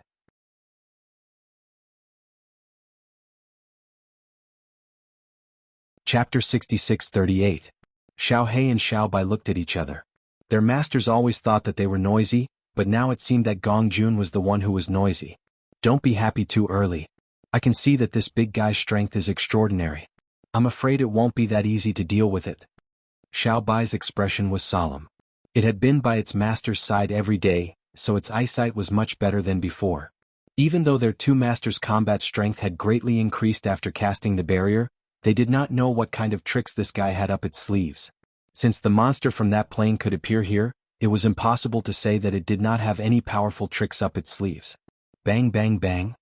Chapter 66-38. Xiao He and Xiao Bai looked at each other. Their masters always thought that they were noisy, but now it seemed that Gong Jun was the one who was noisy. Don't be happy too early. I can see that this big guy's strength is extraordinary. I'm afraid it won't be that easy to deal with it. Xiao Bai's expression was solemn. It had been by its master's side every day, so its eyesight was much better than before. Even though their two masters' combat strength had greatly increased after casting the barrier, they did not know what kind of tricks this guy had up its sleeves. Since the monster from that plane could appear here, it was impossible to say that it did not have any powerful tricks up its sleeves. Bang bang bang.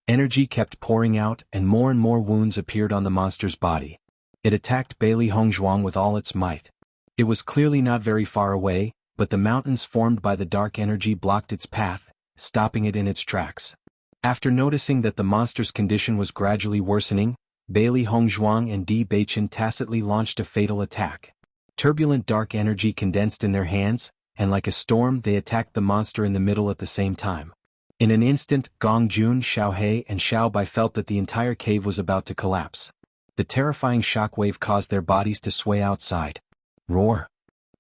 Energy kept pouring out, and more wounds appeared on the monster's body. It attacked Bailey Hongzhuang with all its might. It was clearly not very far away, but the mountains formed by the dark energy blocked its path, stopping it in its tracks. After noticing that the monster's condition was gradually worsening, Bailey Hongzhuang and Di Beichen tacitly launched a fatal attack. Turbulent dark energy condensed in their hands, and like a storm they attacked the monster in the middle at the same time. In an instant, Gong Jun, Xiao He, and Xiao Bai felt that the entire cave was about to collapse. The terrifying shockwave caused their bodies to sway outside. Roar!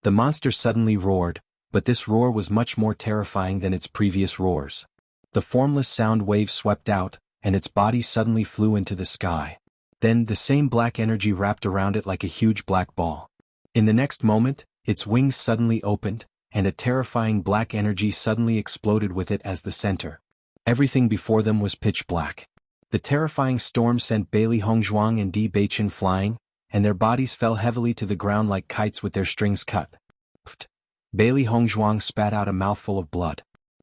The monster suddenly roared, but this roar was much more terrifying than its previous roars. The formless sound wave swept out, and its body suddenly flew into the sky. Then the same black energy wrapped around it like a huge black ball. In the next moment, its wings suddenly opened, and a terrifying black energy suddenly exploded with it as the center. Everything before them was pitch black. The terrifying storm sent Bailey Hongzhuang and Di Beichen flying, and their bodies fell heavily to the ground like kites with their strings cut. Bailey Hongzhuang spat out a mouthful of blood.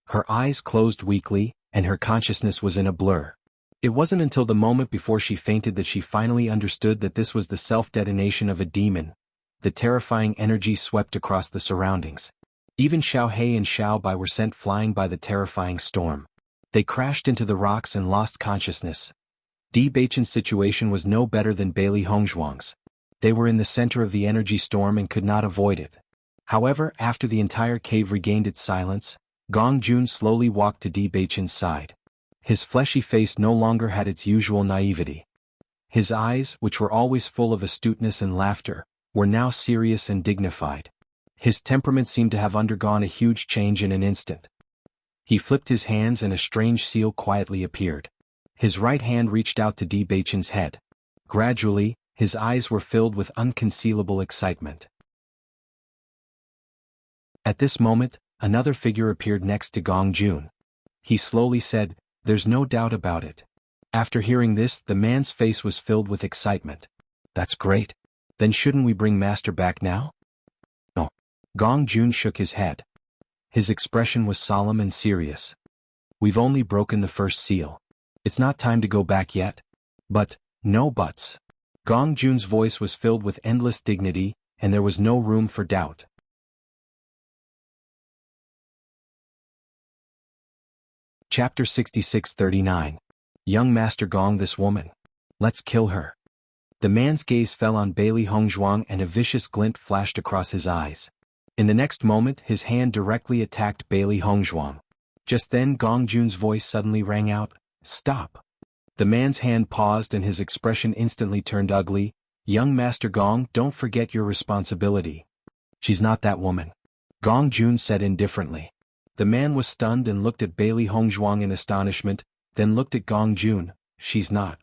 Her eyes closed weakly, and her consciousness was in a blur. It wasn't until the moment before she fainted that she finally understood that this was the self-detonation of a demon. The terrifying energy swept across the surroundings. Even Xiao He and Xiao Bai were sent flying by the terrifying storm. They crashed into the rocks and lost consciousness. Di Beichen's situation was no better than Bailey Hongzhuang's. They were in the center of the energy storm and could not avoid it. However, after the entire cave regained its silence, Gong Jun slowly walked to Di Beichen's side. His fleshy face no longer had its usual naivety. His eyes, which were always full of astuteness and laughter, were now serious and dignified. His temperament seemed to have undergone a huge change in an instant. He flipped his hands and a strange seal quietly appeared. His right hand reached out to Di Beichen's head. Gradually, his eyes were filled with unconcealable excitement. At this moment, another figure appeared next to Gong Jun. He slowly said, "There's no doubt about it." After hearing this, the man's face was filled with excitement. "That's great. Then shouldn't we bring Master back now?" "No." Gong Jun shook his head. His expression was solemn and serious. "We've only broken the first seal. It's not time to go back yet." "But, no buts." Gong Jun's voice was filled with endless dignity, and there was no room for doubt. Chapter 66-39. Young Master Gong, this woman. Let's kill her. The man's gaze fell on Bailey Hongzhuang and a vicious glint flashed across his eyes. In the next moment his hand directly attacked Bailey Hongzhuang. Just then Gong Jun's voice suddenly rang out, "Stop." The man's hand paused and his expression instantly turned ugly. "Young Master Gong, don't forget your responsibility." "She's not that woman," Gong Jun said indifferently. The man was stunned and looked at Bailey Hongzhuang in astonishment, then looked at Gong Jun. "She's not.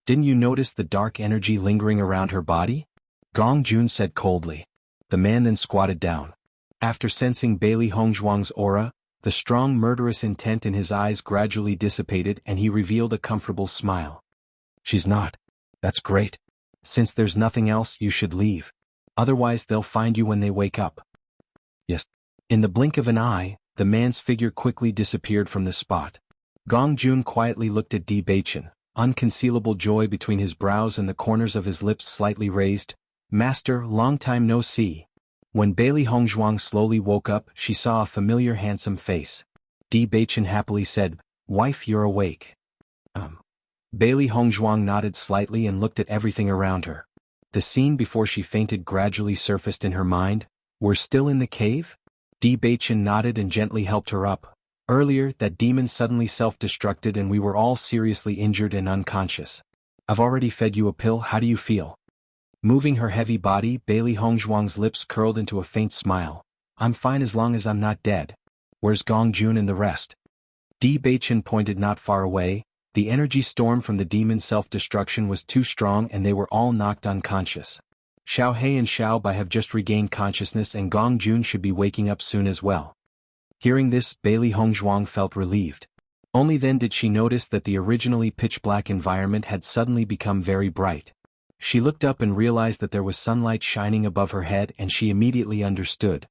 Didn't you notice the dark energy lingering around her body?" Gong Jun said coldly. The man then squatted down. After sensing Bailey Hongzhuang's aura, the strong murderous intent in his eyes gradually dissipated and he revealed a comfortable smile. "She's not. That's great. Since there's nothing else, you should leave. Otherwise they'll find you when they wake up." "Yes." In the blink of an eye, the man's figure quickly disappeared from the spot. Gong Jun quietly looked at Di Baichen, unconcealable joy between his brows and the corners of his lips slightly raised. "Master, long time no see." When Bailey Hongzhuang slowly woke up, she saw a familiar handsome face. Di Baichen happily said, "Wife, you're awake." Bailey Hongzhuang nodded slightly and looked at everything around her. The scene before she fainted gradually surfaced in her mind. "We're still in the cave?" Di Baichen nodded and gently helped her up. "Earlier, that demon suddenly self-destructed and we were all seriously injured and unconscious. I've already fed you a pill, how do you feel?" Moving her heavy body, Bailey Hongzhuang's lips curled into a faint smile. "I'm fine as long as I'm not dead. Where's Gong Jun and the rest?" Di Baichen pointed not far away. The energy storm from the demon's self-destruction was too strong and they were all knocked unconscious. Xiao He and Xiao Bai have just regained consciousness and Gong Jun should be waking up soon as well. Hearing this, Bailey Hongzhuang felt relieved. Only then did she notice that the originally pitch-black environment had suddenly become very bright. She looked up and realized that there was sunlight shining above her head and she immediately understood.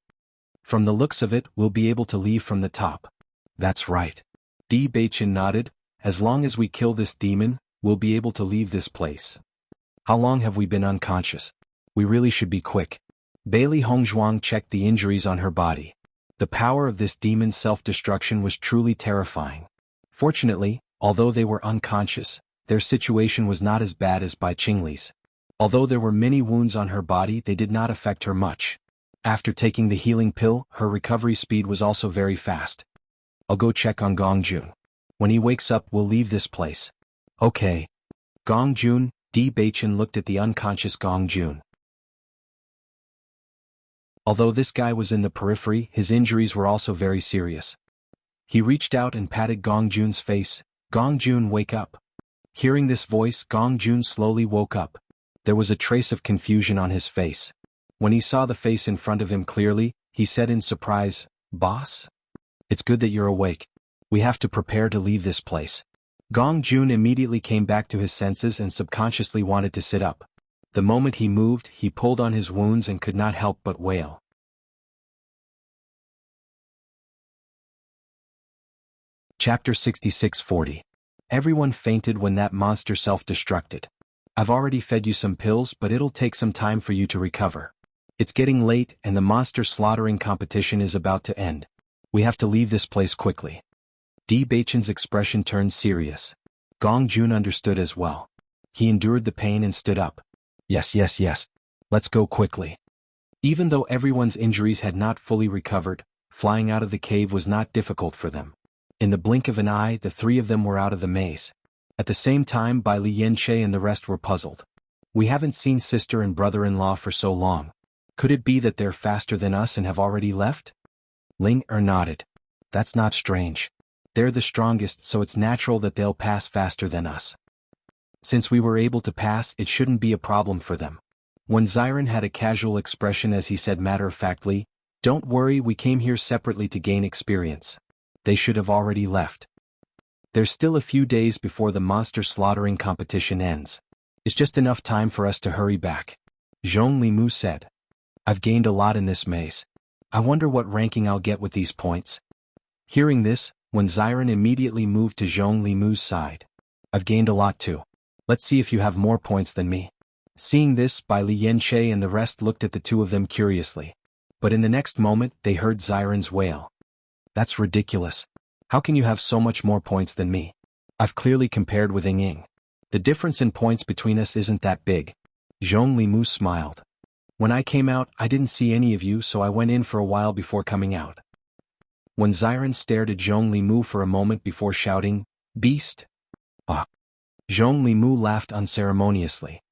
"From the looks of it, we'll be able to leave from the top." "That's right." Di Baichen nodded. "As long as we kill this demon, we'll be able to leave this place." "How long have we been unconscious? We really should be quick." Bailey Hongzhuang checked the injuries on her body. The power of this demon's self-destruction was truly terrifying. Fortunately, although they were unconscious, their situation was not as bad as Bai Qingli's. Although there were many wounds on her body, they did not affect her much. After taking the healing pill, her recovery speed was also very fast. "I'll go check on Gong Jun. When he wakes up, we'll leave this place." "Okay." Gong Jun. Di Baichen looked at the unconscious Gong Jun. Although this guy was in the periphery, his injuries were also very serious. He reached out and patted Gong Jun's face. "Gong Jun, wake up." Hearing this voice, Gong Jun slowly woke up. There was a trace of confusion on his face. When he saw the face in front of him clearly, he said in surprise, "Boss? It's good that you're awake. We have to prepare to leave this place." Gong Jun immediately came back to his senses and subconsciously wanted to sit up. The moment he moved, he pulled on his wounds and could not help but wail. Chapter 66-40. Everyone fainted when that monster self-destructed. "I've already fed you some pills, but it'll take some time for you to recover. It's getting late and the monster slaughtering competition is about to end. We have to leave this place quickly." Di Baichen's expression turned serious. Gong Jun understood as well. He endured the pain and stood up. Yes. Let's go quickly." Even though everyone's injuries had not fully recovered, flying out of the cave was not difficult for them. In the blink of an eye, the three of them were out of the maze. At the same time, Bai Li Yanche and the rest were puzzled. "We haven't seen sister and brother-in-law for so long. Could it be that they're faster than us and have already left?" Ling nodded. "That's not strange. They're the strongest, so it's natural that they'll pass faster than us. Since we were able to pass, it shouldn't be a problem for them." When Xiren had a casual expression as he said matter-of-factly, "Don't worry, we came here separately to gain experience. They should have already left. There's still a few days before the monster slaughtering competition ends. It's just enough time for us to hurry back." Zhong Limu said. "I've gained a lot in this maze. I wonder what ranking I'll get with these points." Hearing this, when Xiren immediately moved to Zhong Limu's side. "I've gained a lot too. Let's see if you have more points than me." Seeing this, Bai Li Yanche and the rest looked at the two of them curiously. But in the next moment, they heard Xiren's wail. "That's ridiculous. How can you have so much more points than me? I've clearly compared with Ying Ying. The difference in points between us isn't that big. Zhong Limu smiled. When I came out, I didn't see any of you, so I went in for a while before coming out. When Xiren stared at Zhong Limu for a moment before shouting, "Beast!" Ah! Zhong Limu laughed unceremoniously.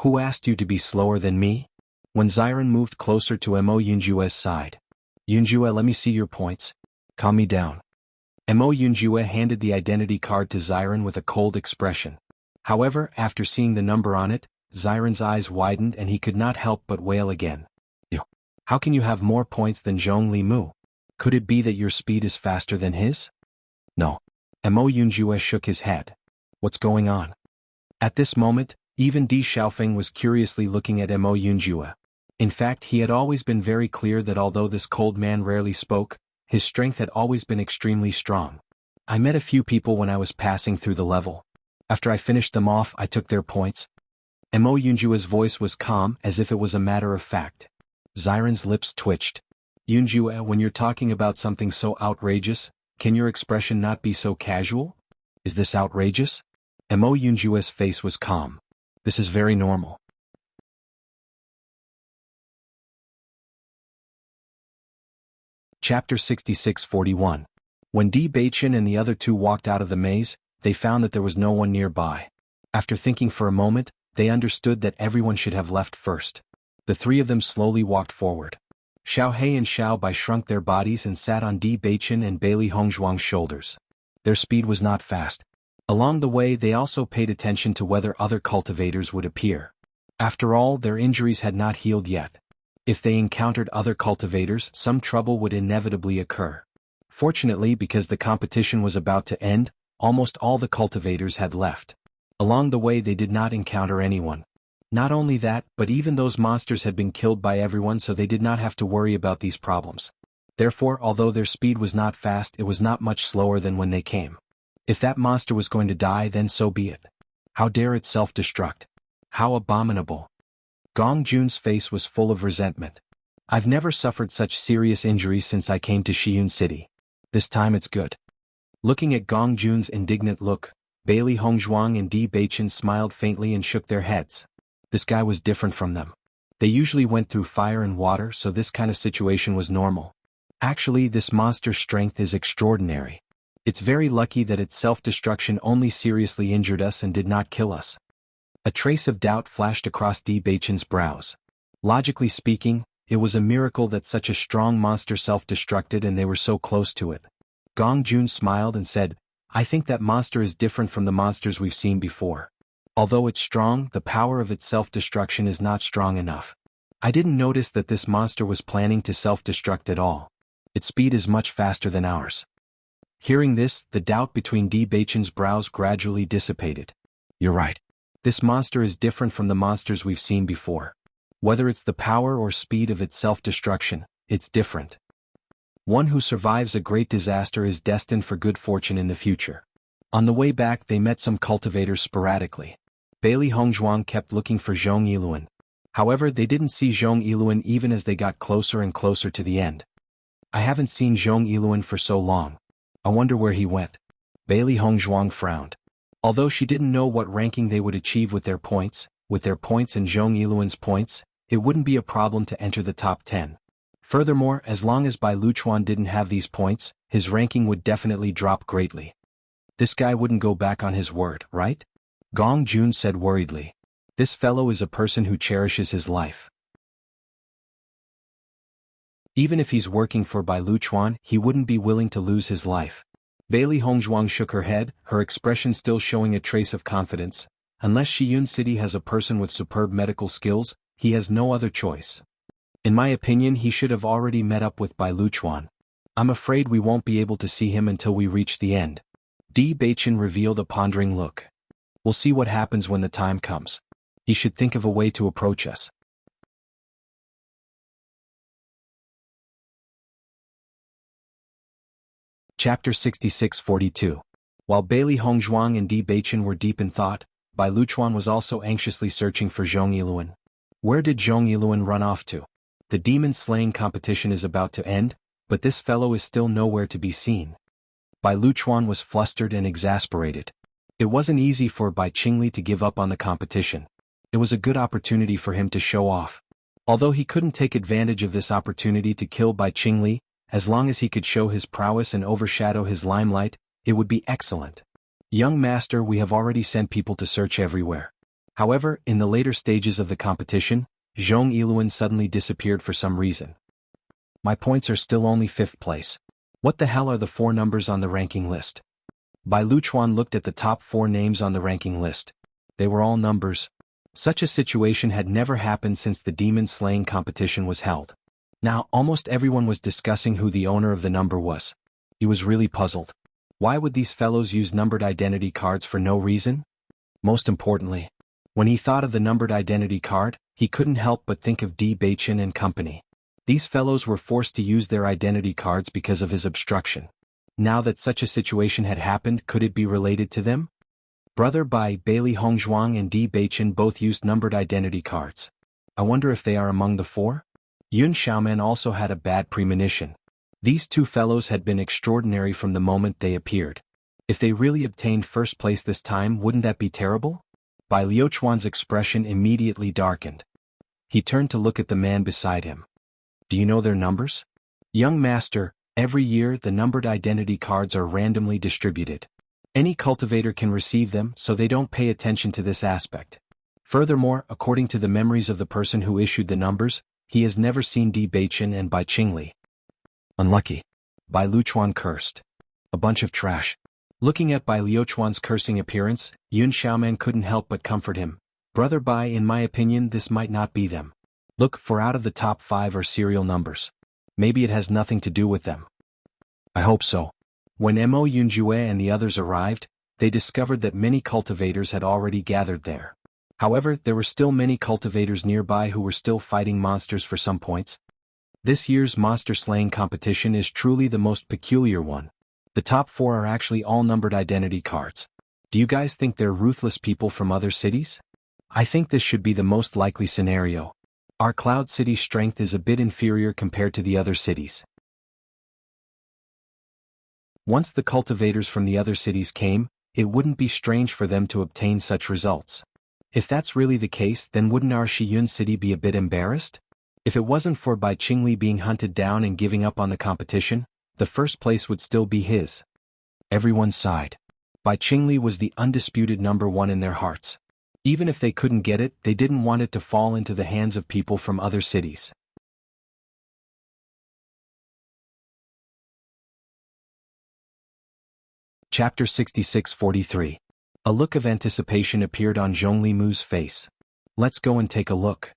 Who asked you to be slower than me? When Xiren moved closer to Mo Yunjue's side. Yunjue, let me see your points. Calm me down. Mo Yunjue handed the identity card to Xiren with a cold expression. However, after seeing the number on it, Xiren's eyes widened and he could not help but wail again. Yo! How can you have more points than Zhong Limu? Could it be that your speed is faster than his? No. Mo Yunjue shook his head. What's going on? At this moment, even Di Xiaofeng was curiously looking at Mo Yunjue. In fact, he had always been very clear that although this cold man rarely spoke, his strength had always been extremely strong. I met a few people when I was passing through the level. After I finished them off, I took their points. Mo Yunjue's voice was calm, as if it was a matter of fact. Xiren's lips twitched. Yunjue, when you're talking about something so outrageous, can your expression not be so casual? Is this outrageous? Mo Yunjue's face was calm. This is very normal. Chapter 66-41. When Di Beichen and the other two walked out of the maze, they found that there was no one nearby. After thinking for a moment, they understood that everyone should have left first. The three of them slowly walked forward. Xiao He and Xiao Bai shrunk their bodies and sat on Di Beichen and Bailey Hongzhuang's shoulders. Their speed was not fast. Along the way they also paid attention to whether other cultivators would appear. After all, their injuries had not healed yet. If they encountered other cultivators, some trouble would inevitably occur. Fortunately, because the competition was about to end, almost all the cultivators had left. Along the way they did not encounter anyone. Not only that, but even those monsters had been killed by everyone, so they did not have to worry about these problems. Therefore, although their speed was not fast, it was not much slower than when they came. If that monster was going to die, then so be it. How dare it self-destruct? How abominable. Gong Jun's face was full of resentment. I've never suffered such serious injuries since I came to Xiyun City. This time it's good. Looking at Gong Jun's indignant look, Bailey Hongzhuang and Di Beichen smiled faintly and shook their heads. This guy was different from them. They usually went through fire and water, so this kind of situation was normal. Actually, this monster's strength is extraordinary. It's very lucky that its self-destruction only seriously injured us and did not kill us. A trace of doubt flashed across Di Beichen's brows. Logically speaking, it was a miracle that such a strong monster self-destructed and they were so close to it. Gong Jun smiled and said, I think that monster is different from the monsters we've seen before. Although it's strong, the power of its self-destruction is not strong enough. I didn't notice that this monster was planning to self-destruct at all. Its speed is much faster than ours. Hearing this, the doubt between Di Beichen's brows gradually dissipated. You're right. This monster is different from the monsters we've seen before. Whether it's the power or speed of its self-destruction, it's different. One who survives a great disaster is destined for good fortune in the future. On the way back they met some cultivators sporadically. Bailey Hongzhuang kept looking for Zhong Yiluan. However, they didn't see Zhong Yiluan even as they got closer and closer to the end. I haven't seen Zhong Yiluan for so long. I wonder where he went. Bailey Hongzhuang frowned. Although she didn't know what ranking they would achieve with their points and Zhong Yiluan's points, it wouldn't be a problem to enter the top 10. Furthermore, as long as Bai Luchuan didn't have these points, his ranking would definitely drop greatly. This guy wouldn't go back on his word, right? Gong Jun said worriedly. This fellow is a person who cherishes his life. Even if he's working for Bai Luchuan, he wouldn't be willing to lose his life. Bailey Hongzhuang shook her head, her expression still showing a trace of confidence. Unless Xiyun City has a person with superb medical skills, he has no other choice. In my opinion, he should have already met up with Bai Luchuan. I'm afraid we won't be able to see him until we reach the end. Di Beichen revealed a pondering look. We'll see what happens when the time comes. He should think of a way to approach us. Chapter 66-42. While Bailey Hongzhuang and Di Beichen were deep in thought, Bai Luchuan was also anxiously searching for Zhong Yiluan. Where did Zhong Yiluan run off to? The demon-slaying competition is about to end, but this fellow is still nowhere to be seen. Bai Luchuan was flustered and exasperated. It wasn't easy for Bai Qingli to give up on the competition. It was a good opportunity for him to show off. Although he couldn't take advantage of this opportunity to kill Bai Qingli, as long as he could show his prowess and overshadow his limelight, it would be excellent. Young master, we have already sent people to search everywhere. However, in the later stages of the competition, Zhong Yiluan suddenly disappeared for some reason. My points are still only 5th place. What the hell are the 4 numbers on the ranking list? Bai Luchuan looked at the top 4 names on the ranking list. They were all numbers. Such a situation had never happened since the demon slaying competition was held. Now, almost everyone was discussing who the owner of the number was. He was really puzzled. Why would these fellows use numbered identity cards for no reason? Most importantly, when he thought of the numbered identity card, he couldn't help but think of D. Beichen and company. These fellows were forced to use their identity cards because of his obstruction. Now that such a situation had happened, could it be related to them? Brother Bai, Bailey Hongzhuang and D. Beichen both used numbered identity cards. I wonder if they are among the 4? Yun Xiaoman also had a bad premonition. These 2 fellows had been extraordinary from the moment they appeared. If they really obtained first place this time, wouldn't that be terrible? Bai Liuchuan's expression immediately darkened. He turned to look at the man beside him. Do you know their numbers? Young master, every year the numbered identity cards are randomly distributed. Any cultivator can receive them, so they don't pay attention to this aspect. Furthermore, according to the memories of the person who issued the numbers, he has never seen Di Beichen and Bai Qingli. Unlucky. Bai Luchuan cursed. A bunch of trash. Looking at Bai Liuchuan's cursing appearance, Yun Xiaoman couldn't help but comfort him. Brother Bai, in my opinion, this might not be them. Look, 4 out of the top 5 are serial numbers. Maybe it has nothing to do with them. I hope so. When Mo Yunjue and the others arrived, they discovered that many cultivators had already gathered there. However, there were still many cultivators nearby who were still fighting monsters for some points. This year's monster slaying competition is truly the most peculiar one. The top 4 are actually all numbered identity cards. Do you guys think they're ruthless people from other cities? I think this should be the most likely scenario. Our Cloud City's strength is a bit inferior compared to the other cities. Once the cultivators from the other cities came, it wouldn't be strange for them to obtain such results. If that's really the case, then wouldn't our Shiyun city be a bit embarrassed? If it wasn't for Bai Qingli being hunted down and giving up on the competition, the first place would still be his. Everyone sighed. Bai Qingli was the undisputed number 1 in their hearts. Even if they couldn't get it, they didn't want it to fall into the hands of people from other cities. Chapter 66-43. A look of anticipation appeared on Zhong Limu's face. Let's go and take a look.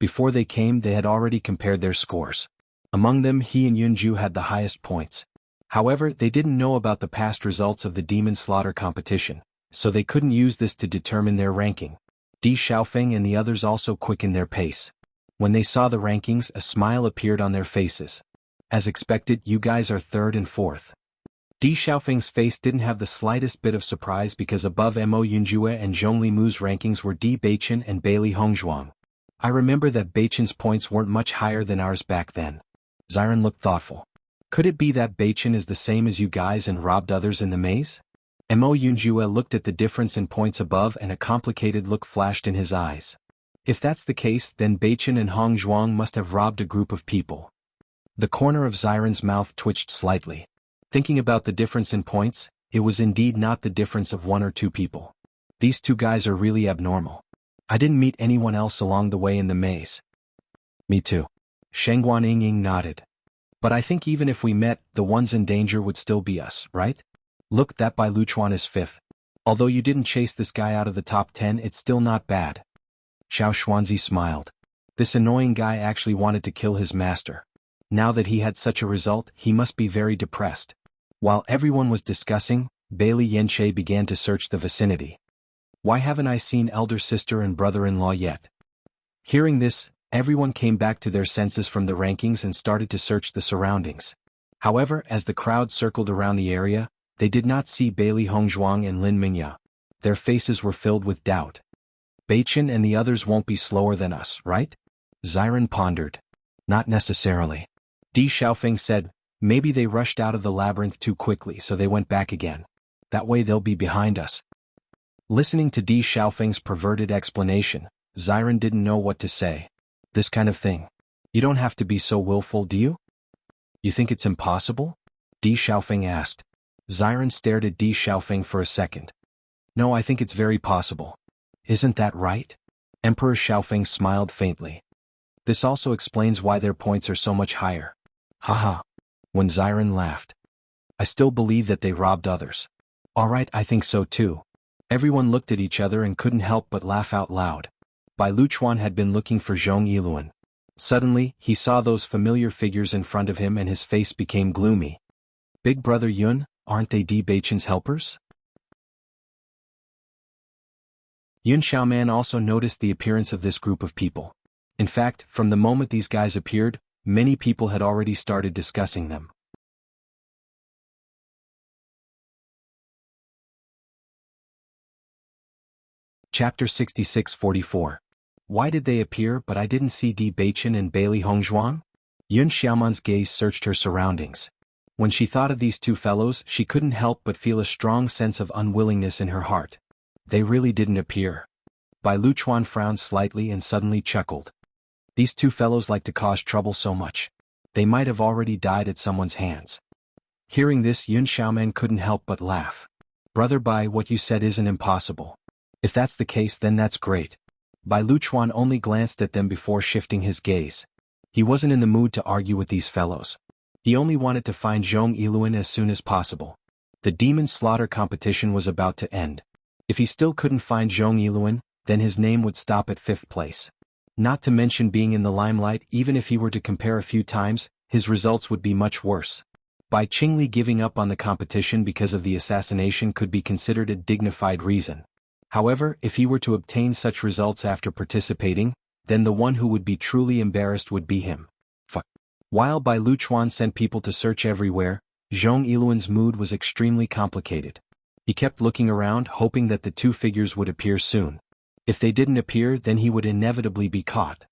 Before they came, they had already compared their scores. Among them, he and Yunju had the highest points. However, they didn't know about the past results of the demon slaughter competition, so they couldn't use this to determine their ranking. Di Xiaofeng and the others also quickened their pace. When they saw the rankings, a smile appeared on their faces. As expected, you guys are 3rd and 4th. Di Xiaofeng's face didn't have the slightest bit of surprise because above Mo Yunjue and Zhong Limu's rankings were Di Beichen and Bailey Hongzhuang. I remember that Beichen's points weren't much higher than ours back then. Ziren looked thoughtful. Could it be that Beichen is the same as you guys and robbed others in the maze? Mo Yunjue looked at the difference in points above and a complicated look flashed in his eyes. If that's the case, then Beichen and Hongzhuang must have robbed a group of people. The corner of Ziren's mouth twitched slightly. Thinking about the difference in points, it was indeed not the difference of 1 or 2 people. These 2 guys are really abnormal. I didn't meet anyone else along the way in the maze. Me too. Shengguan Ying nodded. But I think even if we met, the ones in danger would still be us, right? Look, that Bai Luchuan is 5th. Although you didn't chase this guy out of the top 10, it's still not bad. Xiao Xuanzi smiled. This annoying guy actually wanted to kill his master. Now that he had such a result, he must be very depressed. While everyone was discussing, Bailey Yenche began to search the vicinity. Why haven't I seen elder sister and brother-in-law yet? Hearing this, everyone came back to their senses from the rankings and started to search the surroundings. However, as the crowd circled around the area, they did not see Bailey Hongzhuang and Lin Mingya. Their faces were filled with doubt. Beichen and the others won't be slower than us, right? Ziren pondered. Not necessarily. Di Xiaofeng said, Maybe they rushed out of the labyrinth too quickly so they went back again. That way they'll be behind us. Listening to Di Xiaofeng's perverted explanation, Xiren didn't know what to say. This kind of thing. You don't have to be so willful, do you? You think it's impossible? Di Xiaofeng asked. Xiren stared at Di Xiaofeng for a second. No, I think it's very possible. Isn't that right? Emperor Xiaofeng smiled faintly. This also explains why their points are so much higher. Haha. When Xiren laughed. I still believe that they robbed others. Alright, I think so too. Everyone looked at each other and couldn't help but laugh out loud. Bai Luchuan had been looking for Zhong Yiluan. Suddenly, he saw those familiar figures in front of him and his face became gloomy. Big Brother Yun, aren't they Di Beichen's helpers? Yun Xiaoman also noticed the appearance of this group of people. In fact, from the moment these guys appeared, many people had already started discussing them. Chapter 66-44. Why did they appear but I didn't see Di Beichen and Bailey Hongzhuang? Yun Xiaoman's gaze searched her surroundings. When she thought of these two fellows, she couldn't help but feel a strong sense of unwillingness in her heart. They really didn't appear. Bai Luchuan frowned slightly and suddenly chuckled. These two fellows like to cause trouble so much. They might have already died at someone's hands. Hearing this, Yun Xiaoman couldn't help but laugh. Brother Bai, what you said isn't impossible. If that's the case, then that's great. Bai Luchuan only glanced at them before shifting his gaze. He wasn't in the mood to argue with these fellows. He only wanted to find Zhong Yiluan as soon as possible. The demon slaughter competition was about to end. If he still couldn't find Zhong Yiluan, then his name would stop at 5th place. Not to mention being in the limelight, even if he were to compare a few times, his results would be much worse. Bai Qingli giving up on the competition because of the assassination could be considered a dignified reason. However, if he were to obtain such results after participating, then the one who would be truly embarrassed would be him. While Bai Luchuan sent people to search everywhere, Zhong Yiluan's mood was extremely complicated. He kept looking around, hoping that the two figures would appear soon. If they didn't appear, then he would inevitably be caught.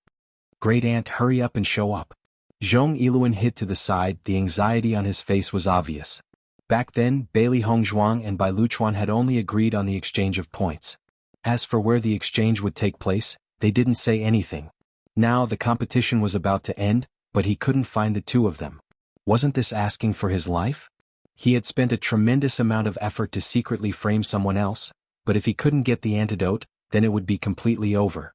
Great Aunt, hurry up and show up. Zhong Yiluan hid to the side, the anxiety on his face was obvious. Back then, Bailey Hongzhuang and Bai Luchuan had only agreed on the exchange of points. As for where the exchange would take place, they didn't say anything. Now the competition was about to end, but he couldn't find the two of them. Wasn't this asking for his life? He had spent a tremendous amount of effort to secretly frame someone else, but if he couldn't get the antidote, then it would be completely over.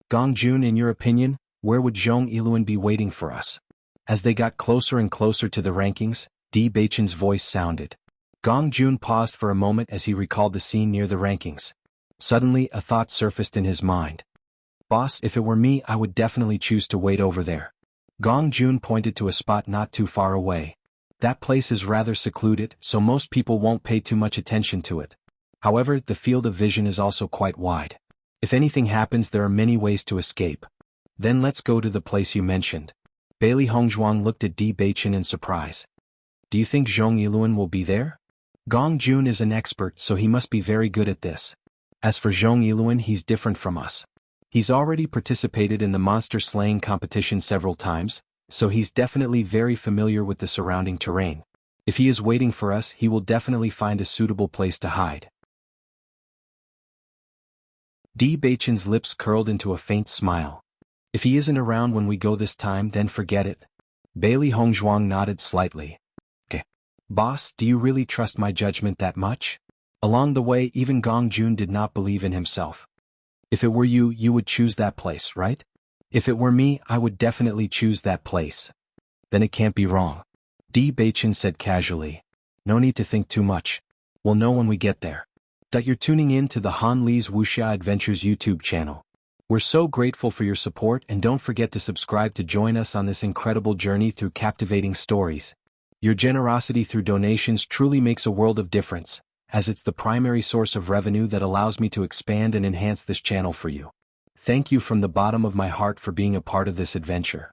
Gong Jun, in your opinion, where would Zhong Yiluan be waiting for us? As they got closer and closer to the rankings, Di Beichen's voice sounded. Gong Jun paused for a moment as he recalled the scene near the rankings. Suddenly, a thought surfaced in his mind. Boss, if it were me, I would definitely choose to wait over there. Gong Jun pointed to a spot not too far away. That place is rather secluded, so most people won't pay too much attention to it. However, the field of vision is also quite wide. If anything happens, there are many ways to escape. Then let's go to the place you mentioned. Bailey Hongzhuang looked at Di Beichen in surprise. Do you think Zhong Yiluan will be there? Gong Jun is an expert, so he must be very good at this. As for Zhong Yiluan, he's different from us. He's already participated in the monster slaying competition several times, so he's definitely very familiar with the surrounding terrain. If he is waiting for us, he will definitely find a suitable place to hide. Di Beichen's lips curled into a faint smile. If he isn't around when we go this time, then forget it. Bailey Hongzhuang nodded slightly. Okay. Boss, do you really trust my judgment that much? Along the way, even Gong Jun did not believe in himself. If it were you, you would choose that place, right? If it were me, I would definitely choose that place. Then it can't be wrong. Di Beichen said casually. No need to think too much. We'll know when we get there. You're tuning in to the Han Li's Wuxia Adventures YouTube channel. We're so grateful for your support, and don't forget to subscribe to join us on this incredible journey through captivating stories. Your generosity through donations truly makes a world of difference, as it's the primary source of revenue that allows me to expand and enhance this channel for you. Thank you from the bottom of my heart for being a part of this adventure.